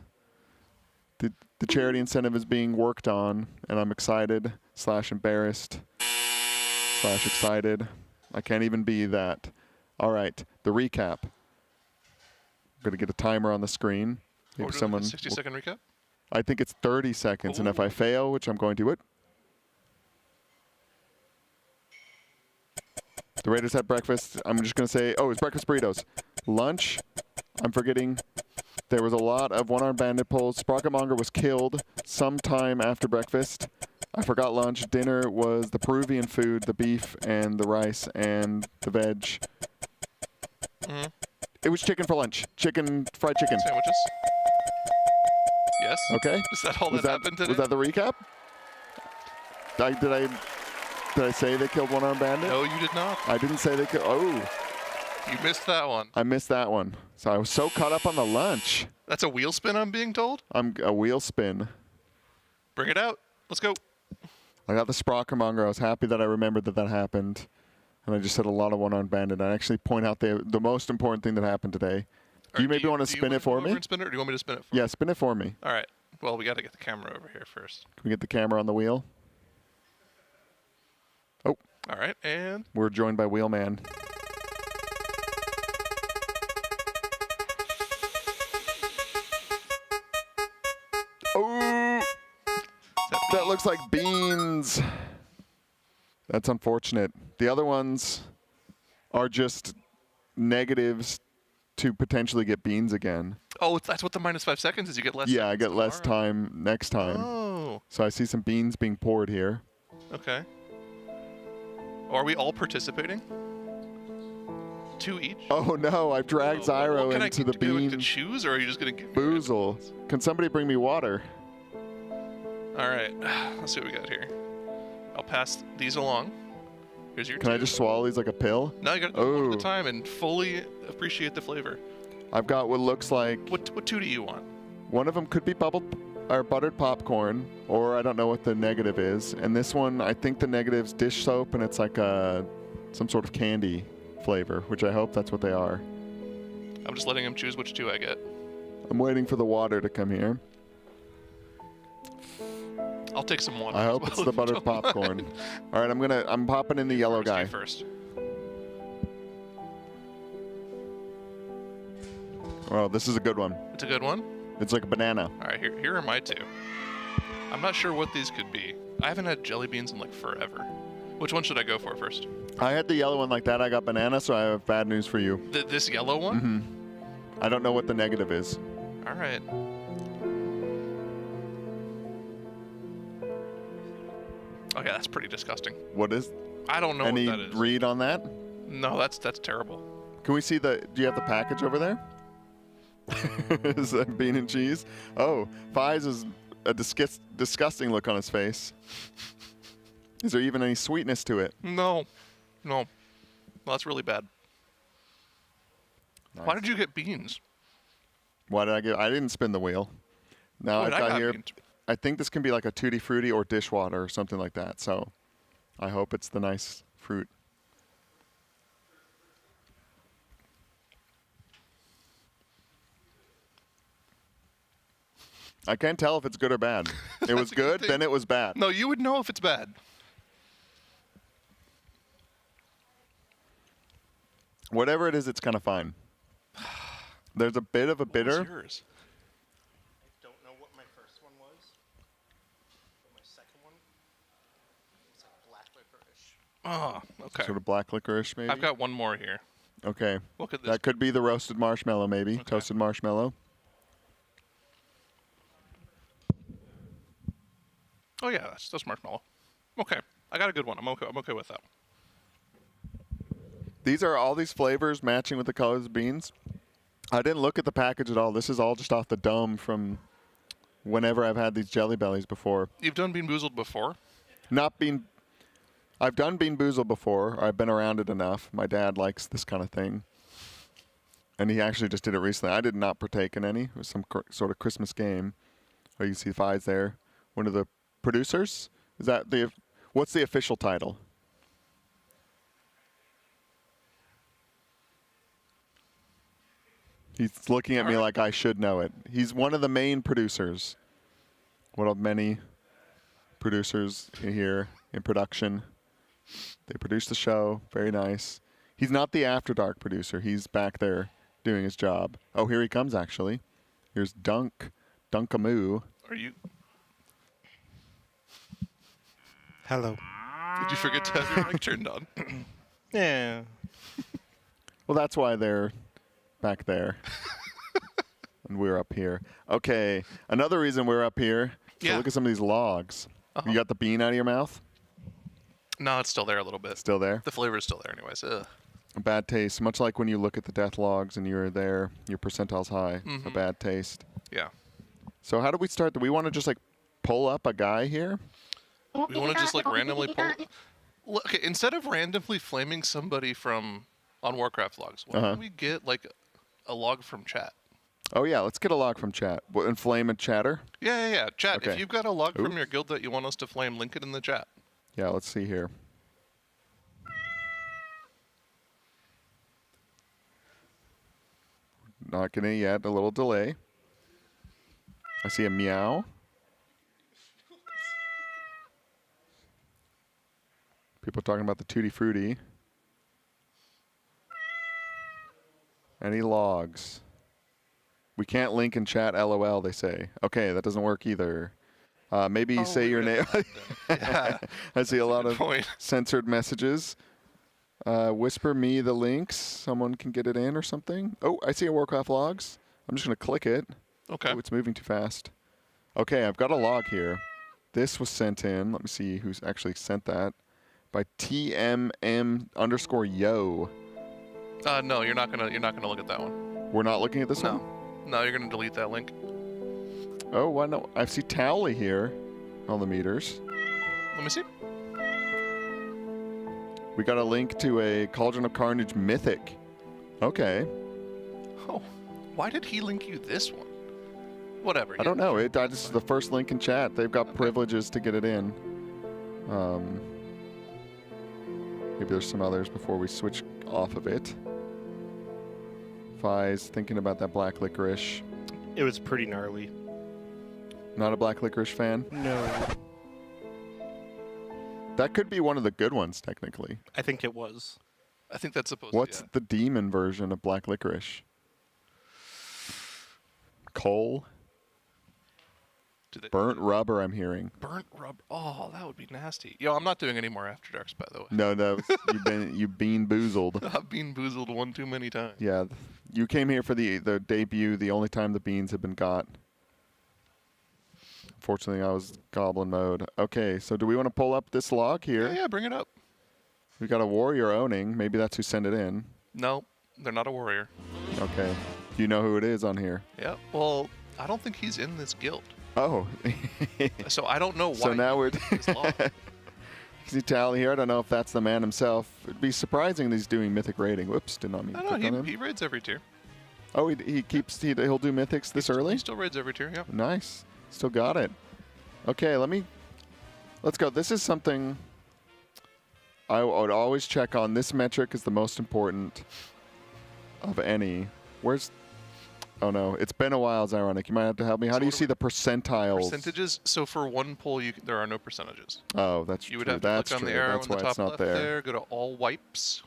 charity incentive is being worked on, and I'm excited / embarrassed / excited. I can't even be that. All right, the recap. I'm going to get a timer on the screen. Maybe someone. 60-second recap? I think it's 30 seconds, and if I fail, which I'm going to, the Raiders had breakfast. I'm just going to say, it's breakfast burritos. Lunch, I'm forgetting. There was a lot of one-armed bandit pulls. Sprocketmonger was killed sometime after breakfast. I forgot lunch. Dinner was the Peruvian food, the beef and the rice and the veg. Mm-hmm. It was chicken for lunch. Fried chicken. Sandwiches. Yes. Okay. Is that all that happened today? Was that the recap? Did I say they killed one-armed bandit? No, you did not. I didn't say they killed. Oh. You missed that one. I missed that one. So I was so caught up on the lunch. That's a wheel spin, I'm being told? I'm a wheel spin. Bring it out. Let's go. I got the Sprockermonger. I was happy that I remembered that happened. And I just said a lot of one-armed bandit. I actually point out the most important thing that happened today. Do you maybe want to spin it for me? Spin it, or do you want me to spin it for you? Yeah, spin it for me. All right. Well, we got to get the camera over here first. Can we get the camera on the wheel? Oh. All right, and? We're joined by Wheelman. Oh! That looks like beans. That's unfortunate. The other ones are just negatives to potentially get beans again. Oh, that's what the -5 seconds is. You get less. Yeah, I get less time next time. Oh. So I see some beans being poured here. Okay. Are we all participating? 2 each? Oh no, I've dragged Zyro into the bean. To choose, or are you just gonna give boozle? Can somebody bring me water? All right, let's see what we got here. I'll pass these along. Here's your. Can I just swallow these like a pill? No, you gotta do one at a time and fully appreciate the flavor. I've got what looks like. What 2 do you want? One of them could be buttered popcorn, or I don't know what the negative is. And this one, I think the negative's dish soap, and it's like some sort of candy flavor, which I hope that's what they are. I'm just letting him choose which 2 I get. I'm waiting for the water to come here. I'll take some water. I as hope well it's if the you buttered don't popcorn. mind. All right, I'm popping in the yellow guy. First. Oh, this is a good one. It's a good one? It's like a banana. All right, here are my 2. I'm not sure what these could be. I haven't had jelly beans in like forever. Which one should I go for first? I had the yellow one like that. I got banana, so I have bad news for you. This yellow one? Mm-hmm. I don't know what the negative is. All right. Okay, that's pretty disgusting. What is? I don't know Any what that is. read on that? No, that's terrible. Can we see do you have the package over there? Is that bean and cheese? Oh, Fies is a disgusting look on his face. Is there even any sweetness to it? No. Well, that's really bad. Nice. Why did you get beans? Why did I get? I didn't spin the wheel. Now Wait, I've I got got here. beans. I think this can be like a tutti frutti or dishwater or something like that. So, I hope it's the nice fruit. I can't tell if it's good or bad. It was good, then it was bad. No, you would know if it's bad. Whatever it is, it's kind of fine. There's a bit of a bitter. What was yours? I don't know what my first one was. But my second one, it's like black licorice. Oh, okay. Sort of black licorice, maybe. I've got one more here. Okay. Look at this. That could be the roasted marshmallow, maybe. Okay. Toasted marshmallow. Oh yeah, that's marshmallow. Okay, I got a good one. I'm okay with that. These are all these flavors matching with the colors of beans. I didn't look at the package at all. This is all just off the dome from whenever I've had these Jelly Bellies before. You've done Bean Boozled before? I've done Bean Boozled before. Or I've been around it enough. My dad likes this kind of thing. And he actually just did it recently. I did not partake in any. It was some sort of Christmas game. Oh, you see Fies there. One of the producers? Is that what's the official title? He's looking at me like I should know it. He's one of the main producers. One of many producers here in production. They produce the show. Very nice. He's not the After Dark producer. He's back there doing his job. Oh, here he comes, actually. Here's Dunkamoo. Are you? Hello. Did you forget to have your mic turned on? Yeah. Well, that's why they're back there. And we're up here. Okay, another reason we're up here. So look at some of these logs. You got the bean out of your mouth? No, it's still there a little bit. Still there? The flavor is still there anyways. Ugh. A bad taste, much like when you look at the death logs and you're there, your percentile's high. A bad taste. Yeah. So how do we start? Do we want to just like pull up a guy here? We want to just like randomly pull. Okay, instead of randomly flaming somebody from on Warcraft Logs, why don't we get like a log from chat? Oh yeah, let's get a log from chat. And flame and chatter? Yeah. Chat, Okay. if you've got a log from your guild that you want us to flame, link it in the chat. Yeah, let's see here. Not getting it yet, a little delay. I see a meow. People talking about the Tutti Frutti. Any logs? We can't link in chat, LOL, they say. Okay, that doesn't work either. Maybe say your name. Yeah. I see a lot of point. censored messages. Whisper me the links. Someone can get it in or something. Oh, I see a Warcraft Logs. I'm just going to click it. Okay. Oh, it's moving too fast. Okay, I've got a log here. This was sent in. Let me see who's actually sent that. By TMM_yo. No, you're not gonna look at that one. We're not looking at this one? No, you're gonna delete that link. Oh, why no? I see Towley here on the meters. Let me see. We got a link to a Cauldron of Carnage Mythic. Okay. Oh, why did he link you this one? Whatever. I don't know. This is the first link in chat. They've got privileges to get it in. Maybe there's some others before we switch off of it. Fies, thinking about that black licorice. It was pretty gnarly. Not a black licorice fan? No. That could be one of the good ones, technically. I think it was. I think that's supposed What's to be. the demon version of black licorice? Coal? Burnt rubber, I'm hearing. Burnt rubber. Oh, that would be nasty. Yo, I'm not doing any more After Darks, by the way. No, you've been boozled. I've been boozled one too many times. Yeah, you came here for the debut, the only time the beans have been got. Fortunately, I was goblin mode. Okay, so do we want to pull up this log here? Yeah, bring it up. We got a warrior owning. Maybe that's who sent it in. No, they're not a warrior. Okay. Do you know who it is on here? Yeah, well, I don't think he's in this guild. Oh. So I don't know why. So now we're... this log. See tally here. I don't know if that's the man himself. It'd be surprising that he's doing mythic raiding. Whoops, did not mean to No, click on him. he raids every tier. Oh, he'll do mythics this early? He still raids every tier, yeah. Nice. Still got it. Okay, let's go. This is something I would always check on. This metric is the most important of any. Oh no, it's been a while, it's ironic. You might have to help me. How do you see the percentiles? Percentages, so for one pull, there are no percentages. Oh, that's You would true. have to That's click on true. the arrow That's in the why top it's not left there. there, go to all wipes.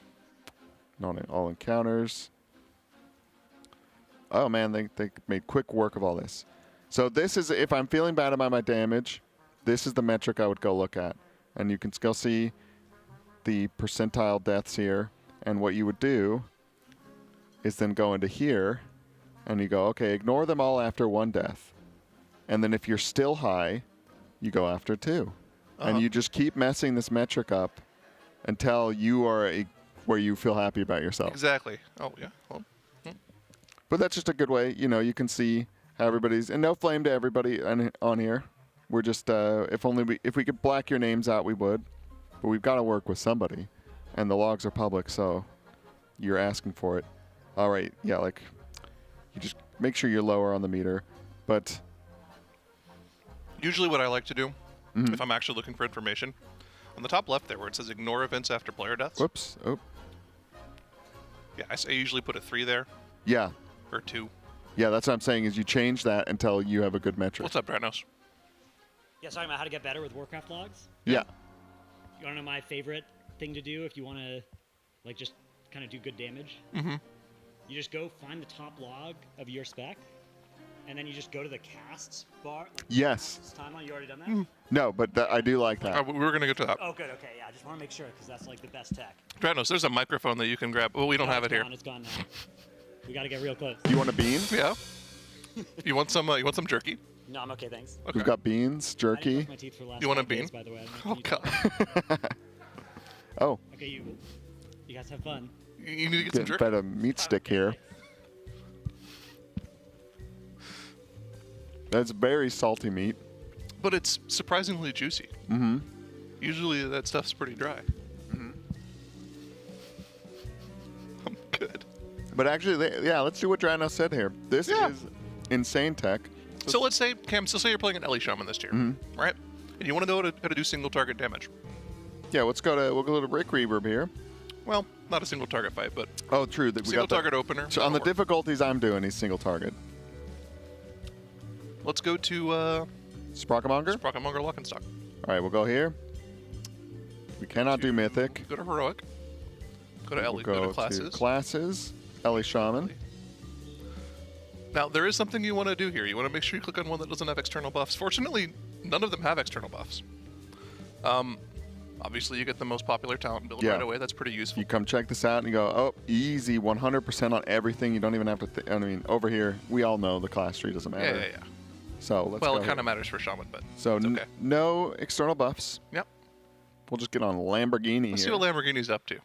Not in all encounters. Oh man, they made quick work of all this. So this is, if I'm feeling bad about my damage, this is the metric I would go look at. And you can still see the percentile deaths here. And what you would do is then go into here, and you go, okay, ignore them all after one death. And then if you're still high, you go after two. And you just keep messing this metric up until you are where you feel happy about yourself. Exactly. Oh, yeah. Well, But that's just a good way, you can see how everybody's, and no flame to everybody on here. We're just, if we could black your names out, we would. But we've got to work with somebody. And the logs are public, so you're asking for it. All right, yeah, you just make sure you're lower on the meter. But usually what I like to do, if I'm actually looking for information, on the top left there where it says ignore events after player deaths. Whoops. Oh. Yeah, I usually put a 3 there. Yeah. Or 2. Yeah, that's what I'm saying is you change that until you have a good metric. What's up, Dranos? Yeah, talking about how to get better with Warcraft Logs. Yeah. You want to know my favorite thing to do if you want to, just kind of do good damage? Mm-hmm. You just go find the top log of your spec, and then you just go to the casts bar. Yes. Timeline, you already done that? No, but I do like that. We were going to get to that. Oh, good. Okay, yeah. I just want to make sure because that's the best tech. Dranos, there's a microphone that you can grab. Oh, we don't have it here. It's gone now. We got to get real close. You want a bean? Yeah. You want some jerky? No, I'm okay, thanks. We've got beans, jerky. I didn't brush my teeth for the last You want a 5 days, bean? by the way. Oh, God. Oh. Okay, you guys have fun. You need to get some jerky. Better meat stick here. That's very salty meat. But it's surprisingly juicy. Mm-hmm. Usually that stuff's pretty dry. Mm-hmm. I'm good. But actually, let's do what Drano said here. This is insane tech. So let's say, Cam, say you're playing an Ellie Shaman this tier, right? And you want to know how to do single target damage. Yeah, we'll go to Brick Reverb here. Well, not a single target fight, but oh, true. We single got target opener. So on the difficulties I'm doing, he's single target. Let's go to Sprockamonger? Sprockamonger Lockenstock. All right, we'll go here. We cannot do Mythic. Go to Heroic. Go to Ellie. Go to Classes. Classes. Ellie Shaman. Now, there is something you want to do here. You want to make sure you click on one that doesn't have external buffs. Fortunately, none of them have external buffs. Obviously, you get the most popular talent build right away. That's pretty useful. You come check this out and you go, oh, easy, 100% on everything. You don't even have to, over here, we all know the class tree doesn't matter. Yeah. So let's well, go it kind of matters for Shaman, but so it's okay. No external buffs. Yep. We'll just get on Lamborghini Let's here. see what Lamborghini's up to.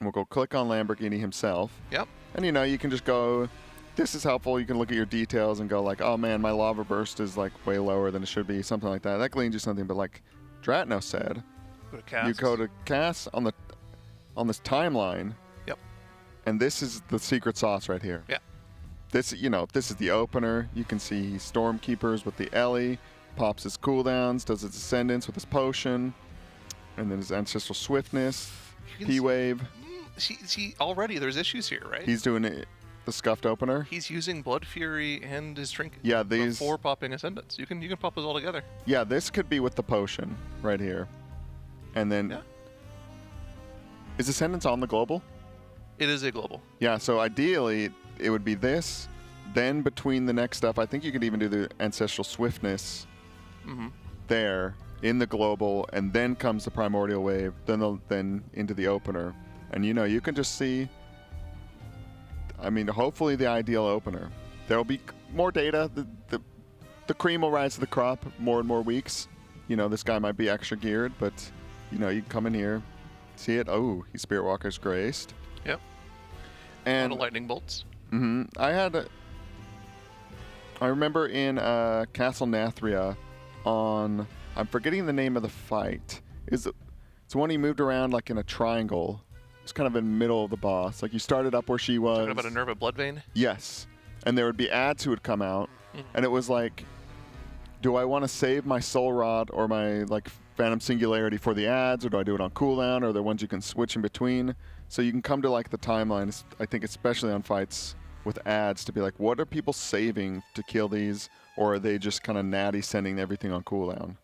We'll go click on Lamborghini himself. Yep. And you can just go, this is helpful. You can look at your details and go like, oh man, my lava burst is way lower than it should be, something like that. That gleans you something, but like Dratno said, go to Cass. you go to Cass on this timeline. Yep. And this is the secret sauce right here. Yeah. This is the opener. You can see Stormkeepers with the Ellie, pops his cooldowns, does his Ascendance with his potion, and then his Ancestral Swiftness, P-Wave. See, already there's issues here, right? He's doing it. the scuffed opener. He's using Blood Fury and his trinket. Yeah, these before popping Ascendants. You can pop those all together. Yeah, this could be with the potion right here, and then is Ascendance on the global? It is a global. Yeah, so ideally it would be this, then between the next stuff, I think you could even do the Ancestral Swiftness there in the global, and then comes the Primordial Wave, then into the opener. And you can just see, I mean, hopefully the ideal opener. There will be more data. The cream will rise to the crop more and more weeks. This guy might be extra geared, but, you can come in here, see it. Oh, he's Spirit Walker's graced. Yep. And a lot of lightning bolts. I remember in Castle Nathria on, I'm forgetting the name of the fight. It's one he moved around like in a triangle. It's kind of in the middle of the boss. Like you started up where she was. Talking about a Nerva Bloodvein? Yes. And there would be ads who would come out. And it was like, do I want to save my Soul Rod or my Phantom Singularity for the ads, or do I do it on cooldown, or are there ones you can switch in between? So you can come to the timelines, I think especially on fights with ads, to be like, what are people saving to kill these, or are they just kind of natty sending everything on cooldown?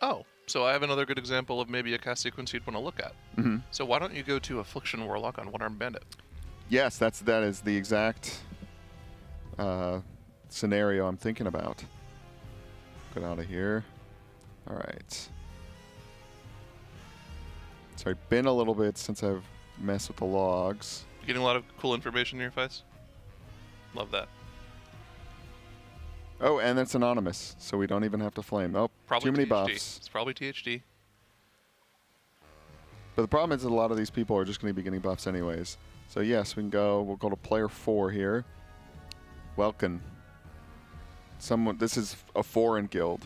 Oh, so I have another good example of maybe a cast sequence you'd want to look at. So why don't you go to Affliction Warlock on One-Armed Bandit? Yes, that is the exact scenario I'm thinking about. Get out of here. All right. Sorry, been a little bit since I've messed with the logs. You getting a lot of cool information in your fights? Love that. Oh, and it's anonymous, so we don't even have to flame. Oh, Probably too many THD. buffs. It's probably THD. But the problem is that a lot of these people are just going to be getting buffs anyways. So yes, we can go. We'll go to player 4 here. Welcome. This is a foreign guild.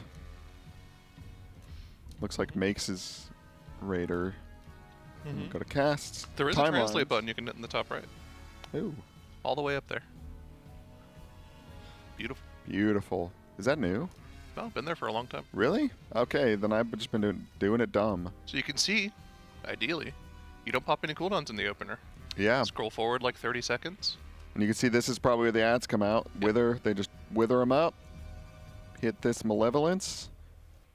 Looks like Makes his Raider. Go to casts. There is a translate button you can hit in the top right. Ooh. All the way up there. Beautiful. Beautiful. Is that new? No, been there for a long time. Really? Okay, then I've just been doing it dumb. So you can see, ideally, you don't pop any cooldowns in the opener. Yeah. Scroll forward like 30 seconds. And you can see this is probably where the ads come out. Wither, they just wither them up. Hit this Malevolence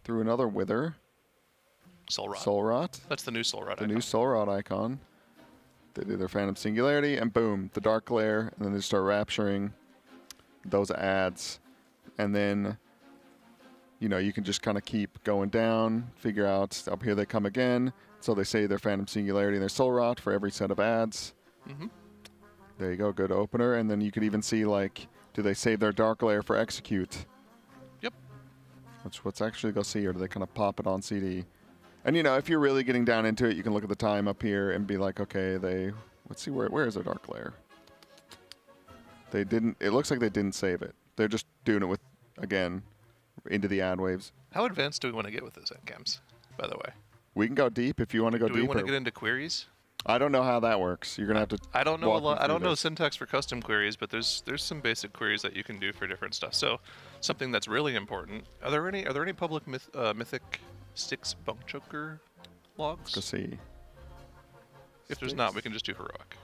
through another Wither. Soul Rot. Soul Rot. That's the new Soul Rot The icon. new Soul Rot icon. They do their Phantom Singularity, and boom, the Dark Glare, and then they start rapturing those ads. And then, you can just kind of keep going down, figure out, up here they come again. So they say their Phantom Singularity and their Soul Rot for every set of ads. There you go, good opener. And then you could even see, do they save their Dark Glare for Execute? Yep. Let's actually go see, or do they kind of pop it on CD? And if you're really getting down into it, you can look at the time up here and be like, okay, let's see where is their Dark Glare? They didn't. It looks like they didn't save it. They're just doing it with, again, into the ad waves. How advanced do we want to get with those endgames, by the way? We can go deep if you want to go deeper. Do we want to get into queries? I don't know how that works. You're gonna have to. I don't know a lot. I don't know this. syntax for custom queries, but there's some basic queries that you can do for different stuff. So something that's really important. Are there any public mythic Styx bunk choker logs? Let's go see. If there's not, we can just do heroic.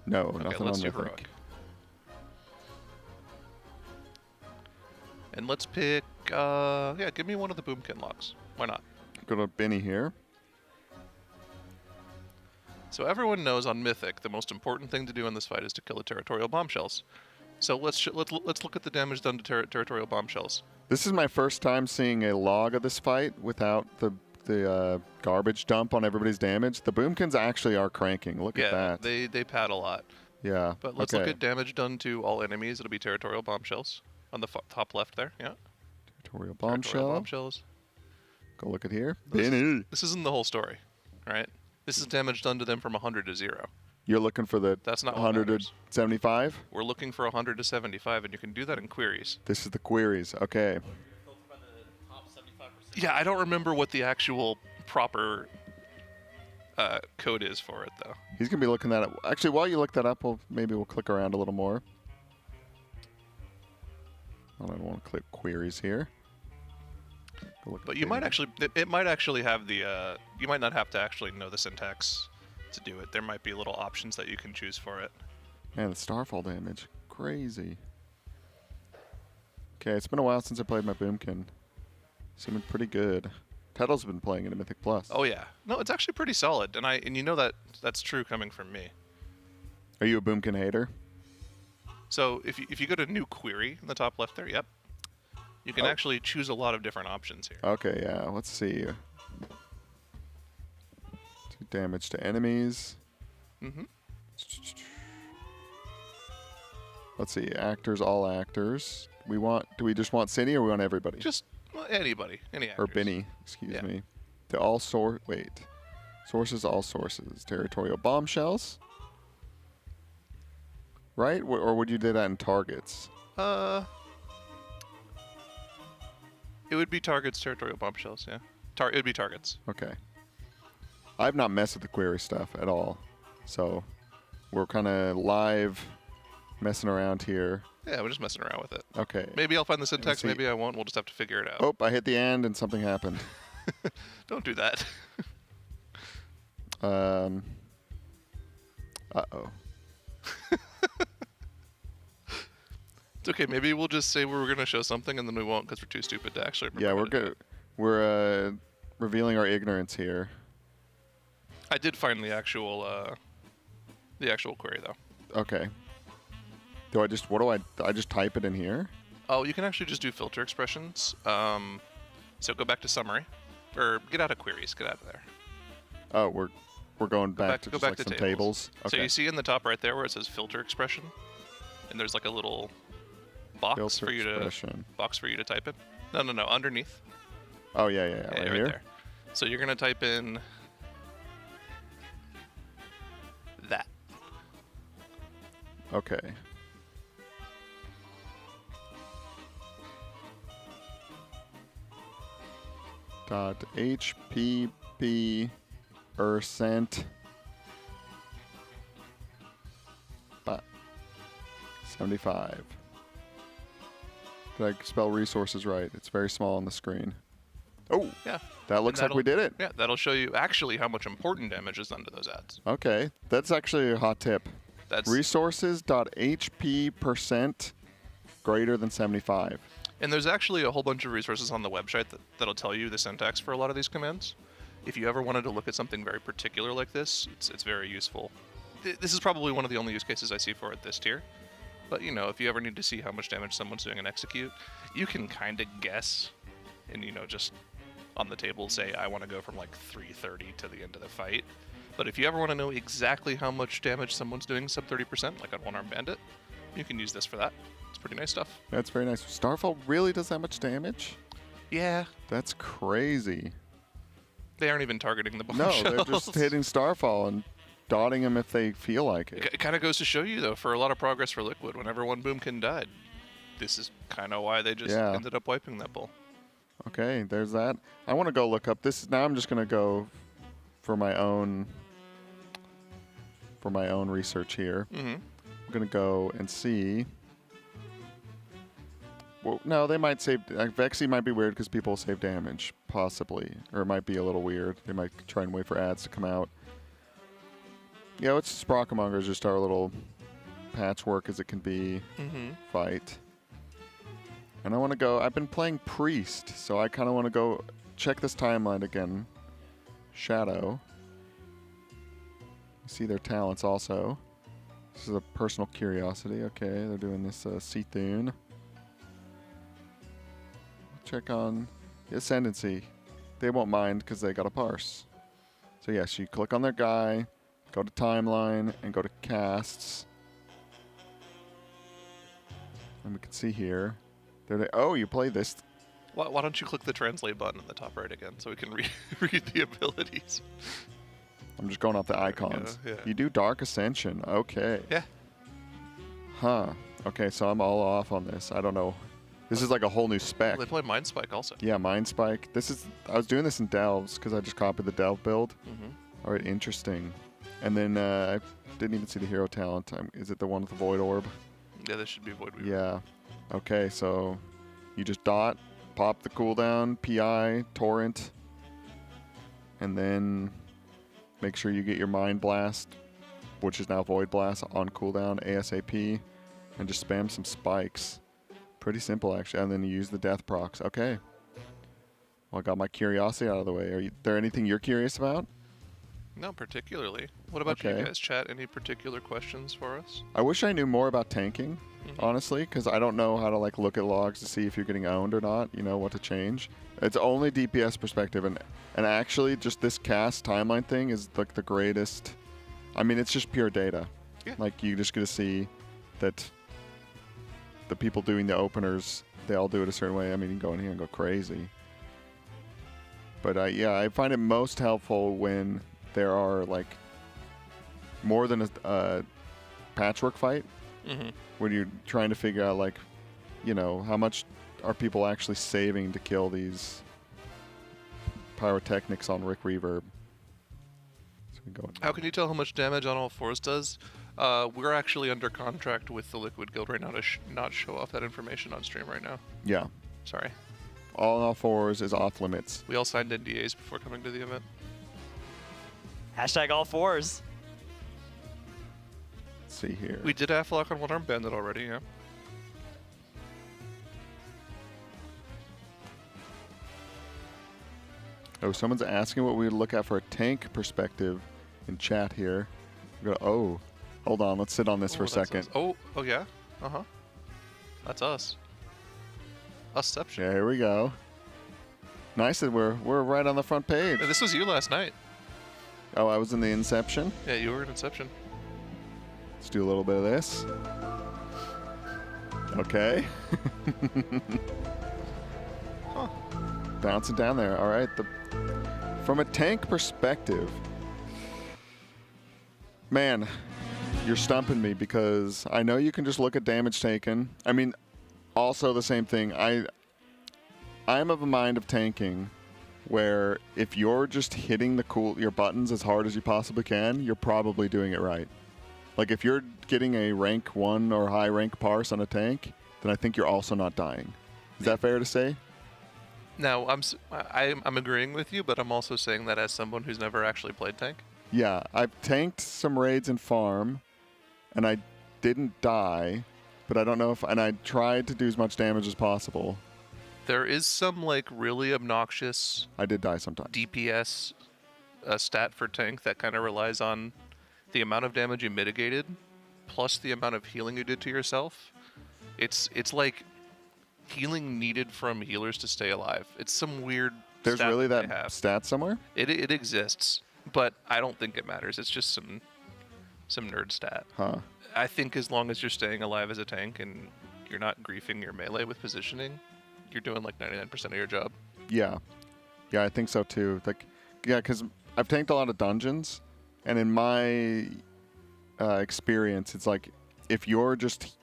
No, okay, nothing let's on do mythic. heroic. And let's pick. Give me one of the boomkin logs. Why not? Go to Benny here. So everyone knows on Mythic, the most important thing to do in this fight is to kill the territorial bombshells. So let's look at the damage done to territorial bombshells. This is my first time seeing a log of this fight without the garbage dump on everybody's damage. The boomkins actually are cranking. Look at that. Yeah, they pad a lot. Yeah. But let's look at damage done to all enemies. It'll be territorial bombshells on the top left there. Yeah. Territorial bombshell. Territorial bombshells. Go look at here. This isn't the whole story, right? This is damage done to them from 100 to 0. You're looking for the That's not 100 to 75? We're looking for 100 to 75, and you can do that in queries. This is the queries. Okay. Yeah, I don't remember what the actual proper code is for it, though. He's going to be looking that up. Actually, while you look that up, maybe we'll click around a little more. I don't want to click queries here. But you might actually, it might actually have the, you might not have to actually know the syntax to do it. There might be little options that you can choose for it. Man, the starfall damage. Crazy. Okay, it's been a while since I played my Boomkin. Seeming pretty good. Tettle's been playing it in Mythic Plus. Oh yeah. No, it's actually pretty solid, and you know that's true coming from me. Are you a Boomkin hater? So if you go to new query in the top left there, yep, you can actually choose a lot of different options here. Okay, yeah. Let's see. 2 damage to enemies. Mm-hmm. Let's see. Actors, all actors. Do we just want Cine or we want everybody? Just anybody, any actors. Or Benny, excuse me. To all sources, all sources. Territorial bombshells. Right? Or would you do that in targets? It would be targets, territorial bombshells, yeah. It would be targets. Okay. I've not messed with the query stuff at all. So we're kind of live messing around here. Yeah, we're just messing around with it. Okay. Maybe I'll find the syntax, maybe I won't. We'll just have to figure it out. Oh, I hit the end and something happened. Don't do that. Uh-oh. It's okay. Maybe we'll just say we were going to show something and then we won't because we're too stupid to actually remember. Yeah, we're good. We're revealing our ignorance here. I did find the actual query though. Okay. I just type it in here? Oh, you can actually just do filter expressions. So go back to summary, or get out of queries. Get out of there. Oh, we're going back to go just back like to some tables. tables. Okay. So you see in the top right there where it says filter expression, and there's like a little box for you to type in. No, underneath. Oh yeah, right here. There. So you're gonna type in that. Okay. .hpp percent 75. Did I spell resources right? It's very small on the screen. Oh, yeah. That looks like we did it. Yeah, that'll show you actually how much important damage is done to those ads. Okay, that's actually a hot tip. That's resources.hp percent greater than 75. And there's actually a whole bunch of resources on the website that'll tell you the syntax for a lot of these commands. If you ever wanted to look at something very particular like this, it's very useful. This is probably one of the only use cases I see for it this tier. But, you know, if you ever need to see how much damage someone's doing in execute, you can kind of guess and, you know, just on the table say, I want to go from like 330 to the end of the fight. But if you ever want to know exactly how much damage someone's doing sub 30%, like on One-Armed Bandit, you can use this for that. It's pretty nice stuff. That's very nice. Starfall really does that much damage? Yeah. That's crazy. They aren't even targeting the bombshells. No, they're just hitting Starfall and dotting them if they feel like it. It kind of goes to show you, though, for a lot of progress for Liquid, whenever one Boomkin died, this is kind of why they just ended up wiping that bull. Okay, there's that. I want to go look up this. Now I'm just going to go for my own research here. Mm-hmm. I'm going to go and see. Well, no, they might save. Vexy might be weird because people save damage, possibly. Or it might be a little weird. They might try and wait for ads to come out. Yeah, it's Sprockamonger is just our little patchwork as it can be fight. And I want to go. I've been playing Priest, so I kind of want to go check this timeline again. Shadow. See their talents also. This is a personal curiosity. Okay, they're doing this Seathune. Check on the Ascendancy. They won't mind because they got a parse. So yes, you click on their guy, go to timeline, and go to casts. And we can see here. Oh, you play this. Why don't you click the translate button in the top right again so we can read the abilities? I'm just going off the icons. Yeah. You do Dark Ascension. Okay. Yeah. Huh. Okay, so I'm all off on this. I don't know. This is like a whole new spec. They play Mind Spike also. Yeah, Mind Spike. I was doing this in Delves because I just copied the Delve build. All right, interesting. And then I didn't even see the hero talent. Is it the one with the Void Orb? Yeah, this should be Void Weaver. Yeah. Okay, so you just dot, pop the cooldown, PI, torrent, and then make sure you get your Mind Blast which is now Void Blast, on cooldown ASAP, and just spam some spikes. Pretty simple, actually. And then you use the death procs. Okay. Well, I got my curiosity out of the way. Are there anything you're curious about? No, particularly. What about you guys, chat? Any particular questions for us? I wish I knew more about tanking, honestly, because I don't know how to like look at logs to see if you're getting owned or not. You know what to change. It's only DPS perspective, and actually just this cast timeline thing is like the greatest. I mean, it's just pure data. Yeah. Like you just get to see that the people doing the openers, they all do it a certain way. I mean, you can go in here and go crazy. But yeah, I find it most helpful when there are like more than a patchwork fight, when you're trying to figure out like, you know, how much are people actually saving to kill these pyrotechnics on Rick Reverb. So we go. How can you tell how much damage on all fours does? We're actually under contract with the Liquid Guild right now to not show off that information on stream right now. Yeah. Sorry. All fours is off limits. We all signed NDAs before coming to the event. Hashtag all fours. Let's see here. We did Aflock on One Arm Bandit already, yeah. Oh, someone's asking what we would look at for a tank perspective in chat here. Oh, hold on. Let's sit on this for a second. Oh yeah? Uh-huh. That's us. Usception. Yeah, here we go. Nice that we're right on the front page. Yeah, this was you last night. Oh, I was in the Inception? Yeah, you were in Inception. Let's do a little bit of this. Okay. Huh. Bouncing down there. All right. From a tank perspective, man, you're stumping me because I know you can just look at damage taken. I mean, also the same thing. I'm of a mind of tanking where if you're just hitting your buttons as hard as you possibly can, you're probably doing it right. Like if you're getting a rank 1 or high rank parse on a tank, then I think you're also not dying. Is that fair to say? Now, I'm agreeing with you, but I'm also saying that as someone who's never actually played tank. Yeah, I've tanked some raids in farm, and I didn't die, but I don't know and I tried to do as much damage as possible. There is some like really obnoxious. I did die sometimes. DPS stat for tank that kind of relies on the amount of damage you mitigated, plus the amount of healing you did to yourself. It's like healing needed from healers to stay alive. It's some weird. There's stat really they that have. stat somewhere? It exists, but I don't think it matters. It's just some nerd stat. Huh. I think as long as you're staying alive as a tank and you're not griefing your melee with positioning, you're doing like 99% of your job. Yeah. Yeah, I think so too. Like, yeah, because I've tanked a lot of dungeons, and in my experience, it's like if you're just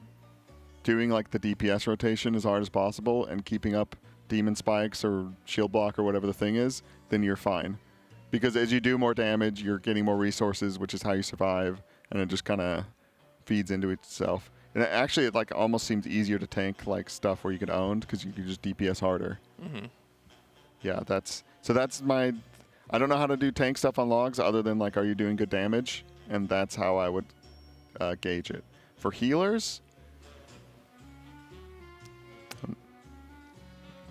doing like the DPS rotation as hard as possible and keeping up demon spikes or shield block or whatever the thing is, then you're fine. Because as you do more damage, you're getting more resources, which is how you survive, and it just kind of feeds into itself. And actually, it like almost seems easier to tank like stuff where you get owned because you can just DPS harder. Yeah, that's my. I don't know how to do tank stuff on logs other than like, are you doing good damage? And that's how I would gauge it. For healers,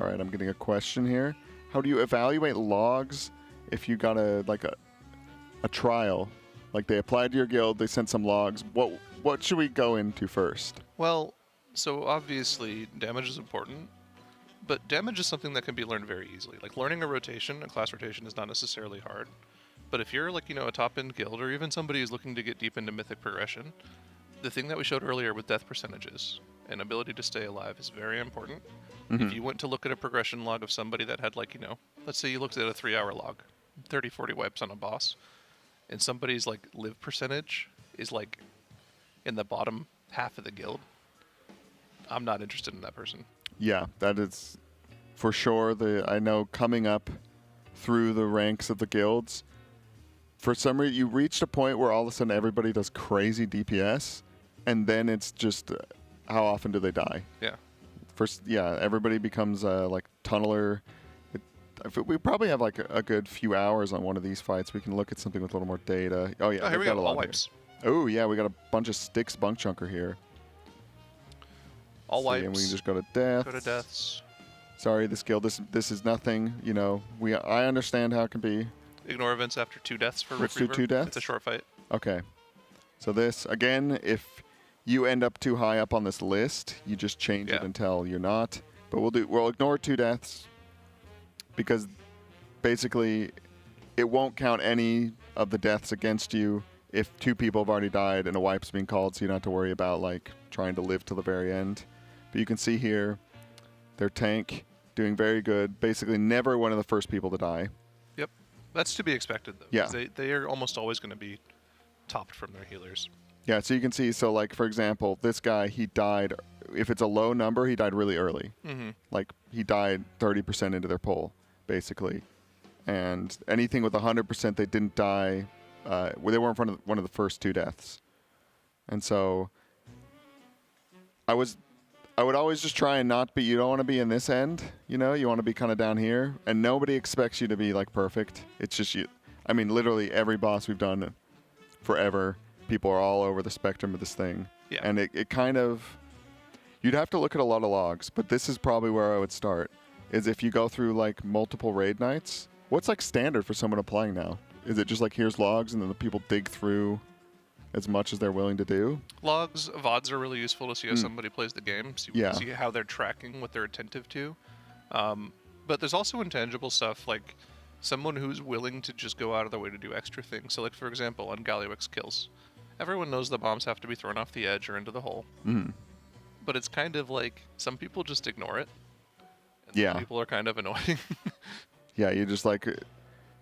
all right, I'm getting a question here. How do you evaluate logs if you got a trial? Like they applied to your guild, they sent some logs. What should we go into first? Well, so obviously damage is important, but damage is something that can be learned very easily. Like learning a class rotation is not necessarily hard. But if you're like, a top-end guild or even somebody who's looking to get deep into mythic progression, the thing that we showed earlier with death percentages and ability to stay alive is very important. If you went to look at a progression log of somebody that had like, let's say you looked at a 3-hour log, 30, 40 wipes on a boss, and somebody's like live percentage is like in the bottom half of the guild, I'm not interested in that person. Yeah, that is for sure. I know coming up through the ranks of the guilds, for some reason you reached a point where all of a sudden everybody does crazy DPS, and then it's just how often do they die? Yeah. First, yeah, everybody becomes like tunneler. We probably have like a good few hours on one of these fights. We can look at something with a little more data. Oh yeah, here we got go. a lot All wipes. Oh, yeah, we got a bunch of sticks bunk chunker here. All wipes. And we can just go to death. Go to deaths. Sorry, this guild, this is nothing, you know. I understand how it can be. Ignore events after 2 deaths for Let's Rick do 2 deaths? It's a short fight. Okay. So this, again, if you end up too high up on this list, you just change it until you're not. But we'll ignore 2 deaths because basically it won't count any of the deaths against you if 2 people have already died and a wipe's being called, so you don't have to worry about like trying to live till the very end. But you can see here their tank doing very good. Basically never one of the first people to die. Yep. That's to be expected though. Yeah. They are almost always going to be topped from their healers. Yeah, so you can see, so like for example, this guy, he died, if it's a low number, he died really early. Like he died 30% into their pull, basically. And anything with 100%, they didn't die, they were in front of one of the first 2 deaths. And so I would always just try and not be, you don't want to be in this end, you know, you want to be kind of down here, and nobody expects you to be like perfect. It's just you. I mean, literally every boss we've done forever, people are all over the spectrum of this thing. Yeah. And it kind of, you'd have to look at a lot of logs, but this is probably where I would start, is if you go through like multiple raid nights. What's like standard for someone applying now? Is it just like here's logs and then the people dig through as much as they're willing to do? Logs, VODs are really useful to see how somebody plays the game, so you can see how they're tracking, what they're attentive to. But there's also intangible stuff, like someone who's willing to just go out of their way to do extra things. So like, for example, on Galliwix kills, everyone knows the bombs have to be thrown off the edge or into the hole. But it's kind of like, some people just ignore it. And some people are kind of annoying. Yeah, you just like,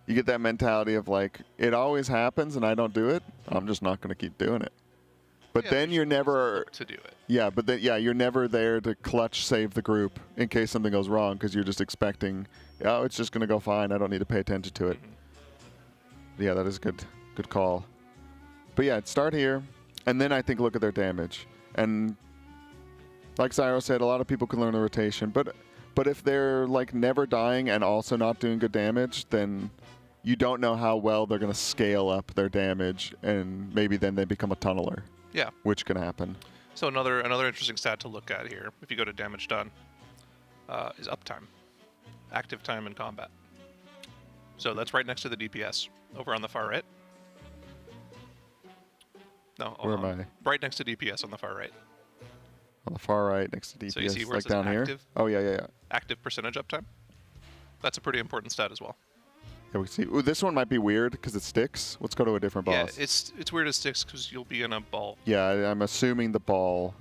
you get that mentality of like, it always happens and I don't do it, I'm just not going to keep doing it. But then you're never to do it. Yeah, but then you're never there to clutch save the group in case something goes wrong because you're just expecting, oh, it's just going to go fine, I don't need to pay attention to it. Yeah, that is a good call. But yeah, start here and then I think look at their damage. And like Zyro said, a lot of people can learn the rotation, but if they're like never dying and also not doing good damage, then you don't know how well they're going to scale up their damage, and maybe then they become a tunneler. Yeah. Which can happen. So another interesting stat to look at here, if you go to damage done, is uptime. Active time in combat. So that's right next to the DPS, over on the far right. No, Where am I? Right next to DPS on the far right. On the far right, next to DPS, So you see where like it says down here? active? Oh, yeah. Active percentage uptime. That's a pretty important stat as well. Yeah, we can see. Ooh, this one might be weird because it sticks. Let's go to a different boss. Yeah, it's weird it sticks because you'll be in a ball. Yeah, I'm assuming the ball.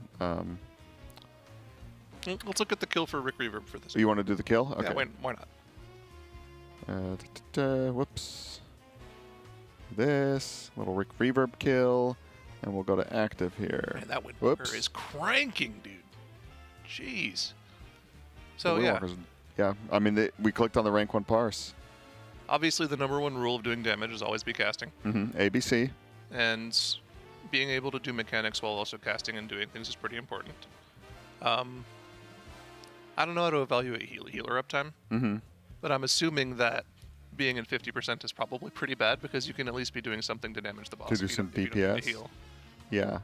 Let's look at the kill for Rick Reverb for this. You want to do the kill? Okay. Yeah, why not? Whoops. This little Rick Reverb kill, and we'll go to active here. Man, that Windwalker is cranking, dude. Jeez. So Yeah, I mean, we clicked on the rank 1 parse. Obviously, the #1 rule of doing damage is always be casting. ABC. And being able to do mechanics while also casting and doing things is pretty important. I don't know how to evaluate healer uptime, but I'm assuming that being in 50% is probably pretty bad because you can at least be doing something to damage the boss. To do some DPS? Heal. Yeah.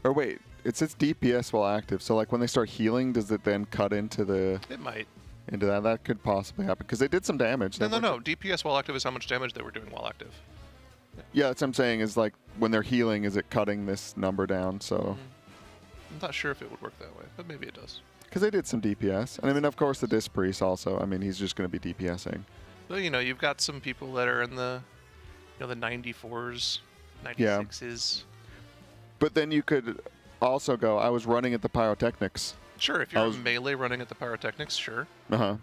Or wait, it says DPS while active, so like when they start healing, does it then cut into the... It might. Into that? That could possibly happen, because they did some damage. No. DPS while active is how much damage they were doing while active. Yeah, that's what I'm saying, is like, when they're healing, is it cutting this number down, so... I'm not sure if it would work that way, but maybe it does. Because they did some DPS. And I mean, of course, the Disc Priest also, I mean, he's just going to be DPSing. Well, you know, you've got some people that are in the, the 94s, 96s. But then you could also go, I was running at the Pyrotechnics. Sure, if you're melee running at the Pyrotechnics, sure. But,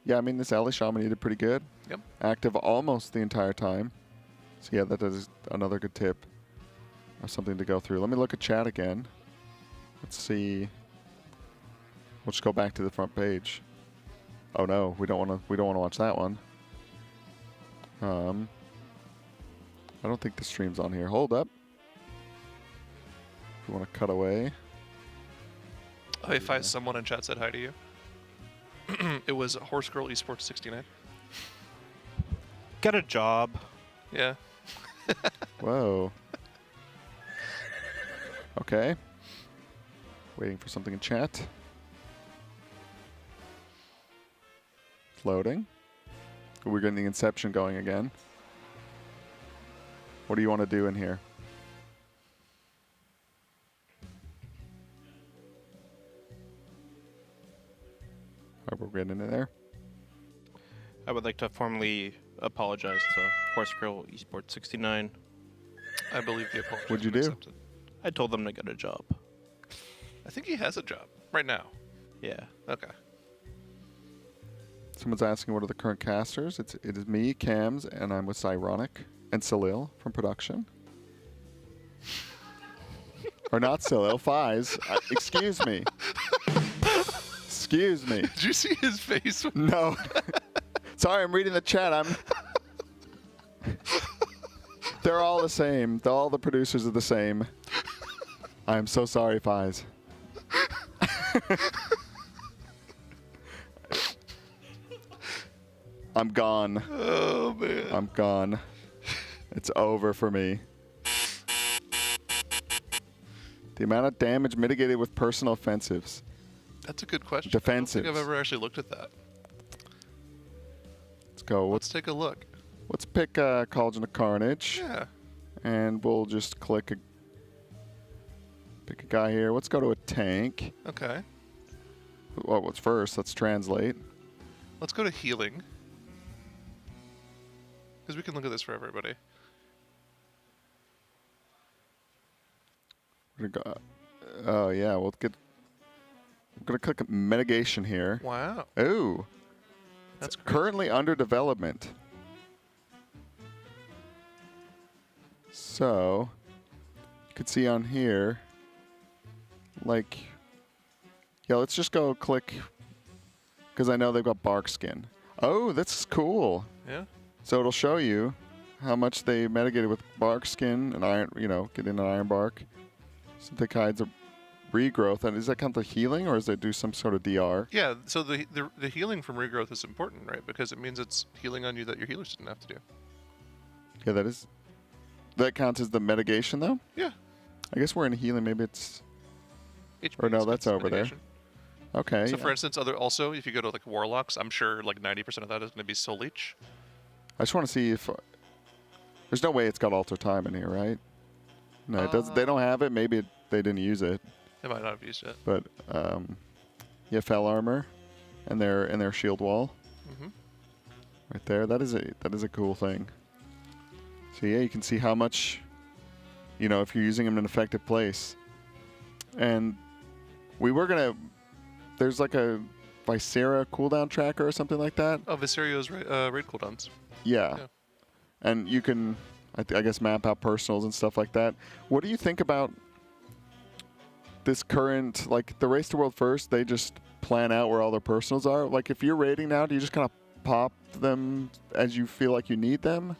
yeah, I mean, this Alley Shaman, he did pretty good. Yep. Active almost the entire time. So, yeah, that is another good tip. Or something to go through. Let me look at chat again. Let's see. We'll just go back to the front page. Oh no, we don't want to watch that one. I don't think the stream's on here. Hold up. If you want to cut away. If someone in chat said hi to you. It was Horse Girl Esports 69. Get a job. Yeah. Whoa. Okay. Waiting for something in chat. It's loading. We're getting the inception going again. What do you want to do in here? Are we getting in there? I would like to formally apologize to Horse Girl Esports 69. I believe the apology. What'd you do? Accepted. I told them to get a job. I think he has a job right now. Yeah. Okay. Someone's asking what are the current casters. It is me, Cams, and I'm with Cyronic and Salil from production. Or not Salil, Fies. Excuse me. Excuse me. Did you see his face? No. Sorry, I'm reading the chat. They're all the same. All the producers are the same. I'm so sorry, Fies. I'm gone. Oh, man. I'm gone. It's over for me. The amount of damage mitigated with personal offensives. That's a good question. Defensives. I don't think I've ever actually looked at that. Let's go. Let's take a look. Let's pick Collagen of Carnage. Yeah. And we'll just pick a guy here. Let's go to a tank. Okay. Well, what's first? Let's translate. Let's go to healing. Because we can look at this for everybody. We're gonna go, oh, yeah. We'll get... I'm going to click mitigation here. Wow. Ooh. That's it's currently under development. So, you can see on here, like, yeah, let's just go click, because I know they've got bark skin. Oh, that's cool. Yeah. So it'll show you how much they mitigated with bark skin and iron, getting an iron bark. Synthetic hides of regrowth. And does that count the healing, or does it do some sort of DR? Yeah, so the healing from regrowth is important, right? Because it means it's healing on you that your healers didn't have to do. Yeah, that is. That counts as the mitigation, though? Yeah. I guess we're in healing. Maybe it's... HP or no, that's over mitigation. there. Okay. So, for instance, also, if you go to, like, Warlocks, I'm sure, like, 90% of that is going to be Soul Leech. I just want to see if... there's no way it's got Alter Time in here, right? No, it does. They don't have it. Maybe they didn't use it. They might not have used it. But, yeah, Fell Armor and their shield wall. Mm-hmm. Right there. That is a cool thing. So, yeah, you can see how much, if you're using them in an effective place. And we were going to... There's like a Viscera cooldown tracker or something like that. Oh, Viscerio's raid cooldowns. Yeah. And you can, I guess, map out personals and stuff like that. What do you think about this current, like, the Race to World First, they just plan out where all their personals are? Like, if you're raiding now, do you just kind of pop them as you feel like you need them?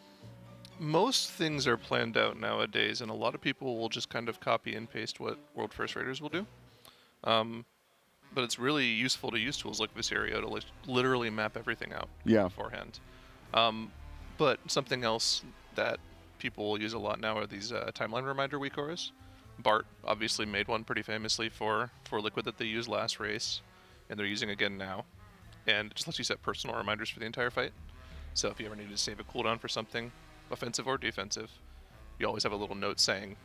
Most things are planned out nowadays, and a lot of people will just kind of copy and paste what World First Raiders will do. But it's really useful to use tools like Viscerio to literally map everything out beforehand. But something else that people will use a lot now are these timeline reminder WeCores. Bart obviously made one pretty famously for Liquid that they used last race, and they're using again now. And it just lets you set personal reminders for the entire fight. So if you ever need to save a cooldown for something, offensive or defensive, you always have a little note saying,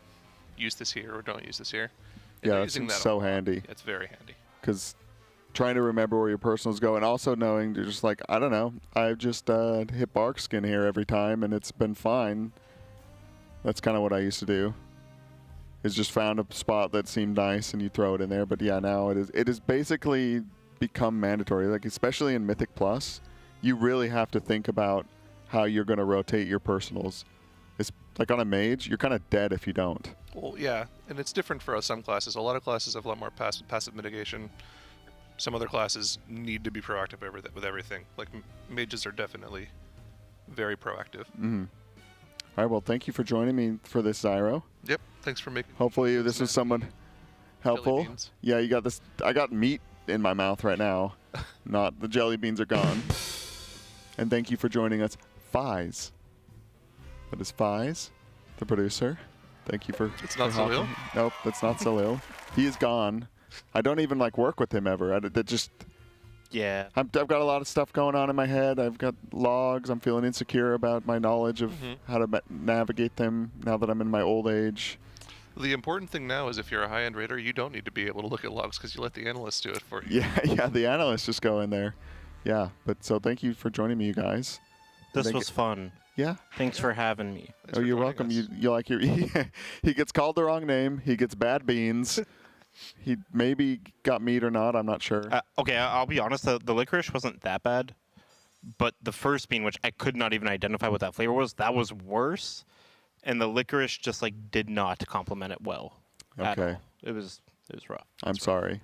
use this here or don't use this here. And Yeah, that's so handy. It's very handy. Because trying to remember where your personals go, and also knowing you're just like, I don't know, I've just hit bark skin here every time and it's been fine. That's kind of what I used to do. Is just found a spot that seemed nice and you throw it in there. But yeah, now it is basically become mandatory. Like, especially in Mythic Plus, you really have to think about how you're going to rotate your personals. It's like on a mage, you're kind of dead if you don't. Well, yeah, and it's different for some classes. A lot of classes have a lot more passive mitigation. Some other classes need to be proactive with everything. Like, mages are definitely very proactive. Mm-hmm. All right, well, thank you for joining me for this, Zyro. Yep, thanks for making... Hopefully this was someone helpful. Yeah, you got this. I got meat in my mouth right now. Not the jelly beans are gone. And thank you for joining us, Fies. That is Fies. the producer. Thank you for. It's not for helping. Salil? Nope, that's not Salil. He is gone. I don't even like work with him ever. That just. Yeah. I've got a lot of stuff going on in my head. I've got logs. I'm feeling insecure about my knowledge of how to navigate them now that I'm in my old age. The important thing now is if you're a high-end raider, you don't need to be able to look at logs because you let the analysts do it for you. Yeah, the analysts just go in there. Yeah, but so thank you for joining me, you guys. This was fun. Yeah. Thanks for having me. Oh, you're welcome. You like your. He gets called the wrong name. He gets bad beans. He maybe got meat or not. I'm not sure. Okay, I'll be honest. The licorice wasn't that bad, but the first bean, which I could not even identify what that flavor was, that was worse. And the licorice just like did not complement it well. At Okay. all. It was rough. I'm sorry.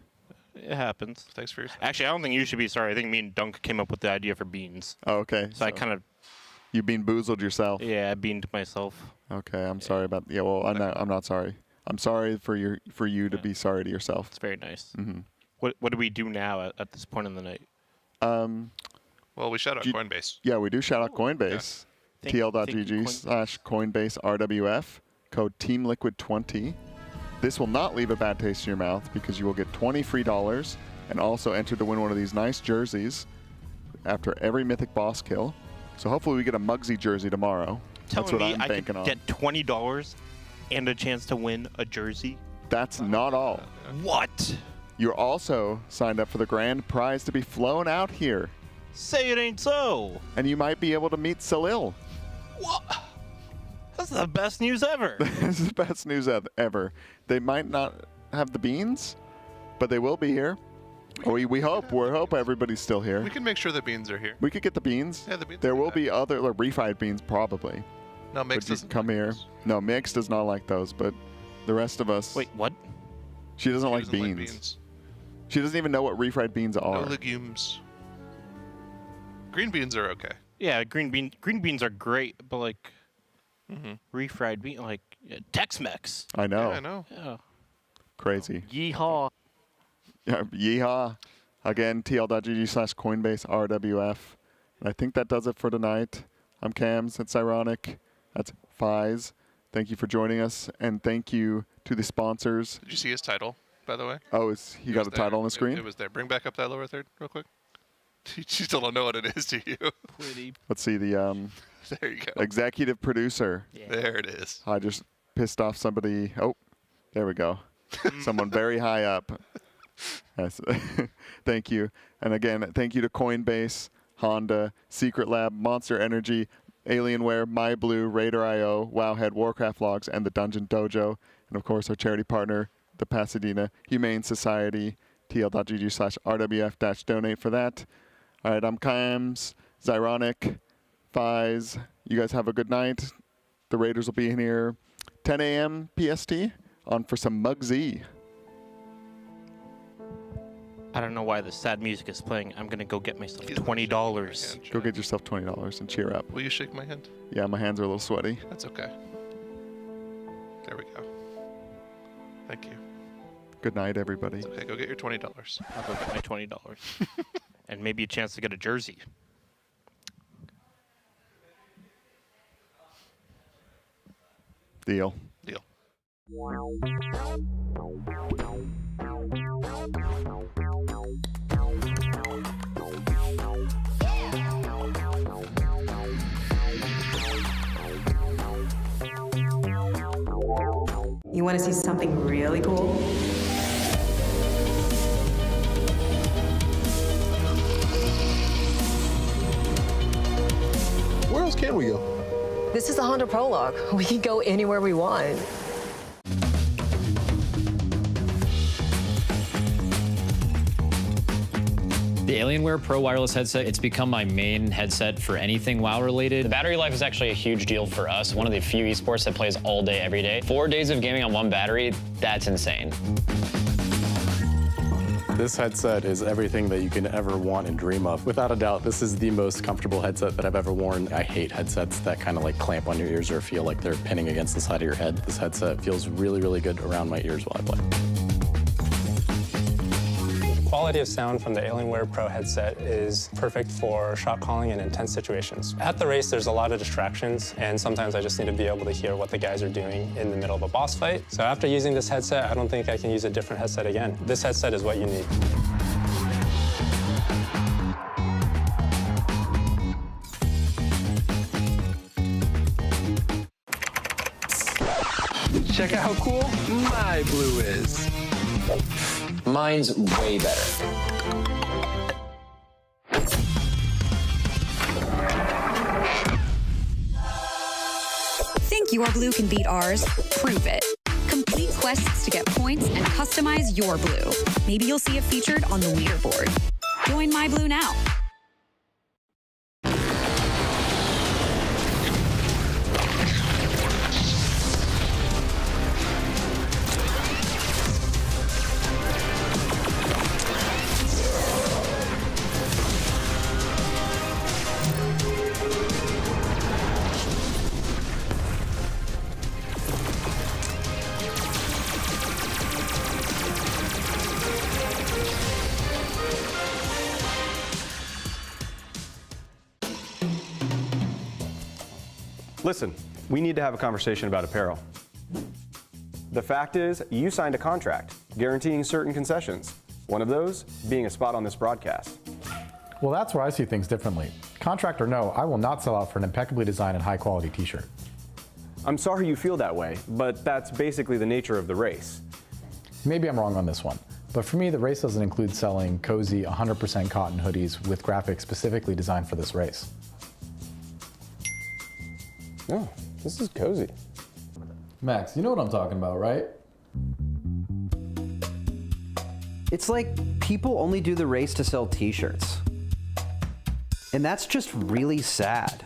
It happens. Thanks for your. Actually, I don't think you should be sorry. I think me and Dunk came up with the idea for beans. Oh, okay. So I kind of. You bean boozled yourself. Yeah, I beaned myself. Okay, I'm sorry about. Yeah, well, I'm not sorry. I'm sorry for you to be sorry to yourself. It's very nice. Mm-hmm. What do we do now at this point in the night? Well, we shout out Coinbase. Yeah, we do shout out Coinbase. Yeah. TL.gg/Coinbase RWF, code TeamLiquid20. This will not leave a bad taste in your mouth because you will get 20 free dollars and also enter to win one of these nice jerseys after every mythic boss kill. So hopefully we get a Muggsy jersey tomorrow. That's what I'm banking on. Get $20 and a chance to win a jersey. That's not all. What? You're also signed up for the grand prize to be flown out here. Say it ain't so. And you might be able to meet Salil. What? That's the best news ever. This is the best news ever. They might not have the beans, but they will be here. We hope. We hope everybody's still here. We can make sure the beans are here. We could get the beans. Yeah, the beans. There will be other like, refried beans probably. No, Mix but you doesn't can come like here. those. No, Mix does not like those, but the rest of us. Wait, what? She doesn't like doesn't like beans. beans. She doesn't even know what refried beans No are. legumes. Green beans are okay. Yeah, green beans are great, but like refried bean, like Tex-Mex. I know. Yeah, I know. Yeah. Crazy. Yeehaw. Yeah, yeehaw. Again, TL.gg/Coinbase RWF. And I think that does it for tonight. I'm Cams. That's ironic. That's Fies. Thank you for joining us, and thank you to the sponsors. Did you see his title, by the way? Oh, he got a title on the screen? It was there. Bring back up that lower third real quick. You still don't know what it is, do you? Pretty. Let's see, the there you go. executive producer. Yeah. There it is. I just pissed off somebody. Oh, there we go. Someone very high up. Yes. Thank you. And again, thank you to Coinbase, Honda, Secret Lab, Monster Energy, Alienware, MyBlue, RaiderIO, Wowhead, Warcraft Logs, and the DungeonDojo. And of course, our charity partner, the Pasadena Humane Society, TL.gg/RWF-donate for that. All right, I'm Kams, Zyronic, Fies. You guys have a good night. The Raiders will be in here 10 a.m. PST on for some Muggsy. I don't know why the sad music is playing. I'm gonna go get myself $20. Go get yourself $20 and cheer up. Will you shake my hand? Yeah, my hands are a little sweaty. That's okay. There we go. Thank you. Good night, everybody. It's okay, go get your $20. I'll go get my $20. And maybe a chance to get a jersey. Deal. Deal. You want to see something really cool? Where else can we go? This is the Honda Prologue. We can go anywhere we want. The Alienware Pro wireless headset, it's become my main headset for anything WoW related. The battery life is actually a huge deal for us. One of the few esports that plays all day, every day. 4 days of gaming on one battery, that's insane. This headset is everything that you can ever want and dream of. Without a doubt, this is the most comfortable headset that I've ever worn. I hate headsets that kind of like clamp on your ears or feel like they're pinning against the side of your head. This headset feels really, really good around my ears while I play. Quality quality of sound from the Alienware Pro headset is perfect for shot calling in intense situations. At the race, there's a lot of distractions, and sometimes I just need to be able to hear what the guys are doing in the middle of a boss fight. So after using this headset, I don't think I can use a different headset again. This headset is what you need. Check out how cool MyBlue is. Mine's way better. Think your blue can beat ours? Prove it. Complete quests to get points and customize your blue. Maybe you'll see it featured on the leaderboard. Join MyBlue now. Listen, we need to have a conversation about apparel. The fact is, you signed a contract guaranteeing certain concessions. One of those being a spot on this broadcast. Well, that's where I see things differently. Contract or no, I will not sell out for an impeccably designed and high-quality t-shirt. I'm sorry you feel that way, but that's basically the nature of the race. Maybe I'm wrong on this one, but for me, the race doesn't include selling cozy 100% cotton hoodies with graphics specifically designed for this race. Oh, this is cozy. Max, you know what I'm talking about, right? It's like people only do the race to sell t-shirts. And that's just really sad.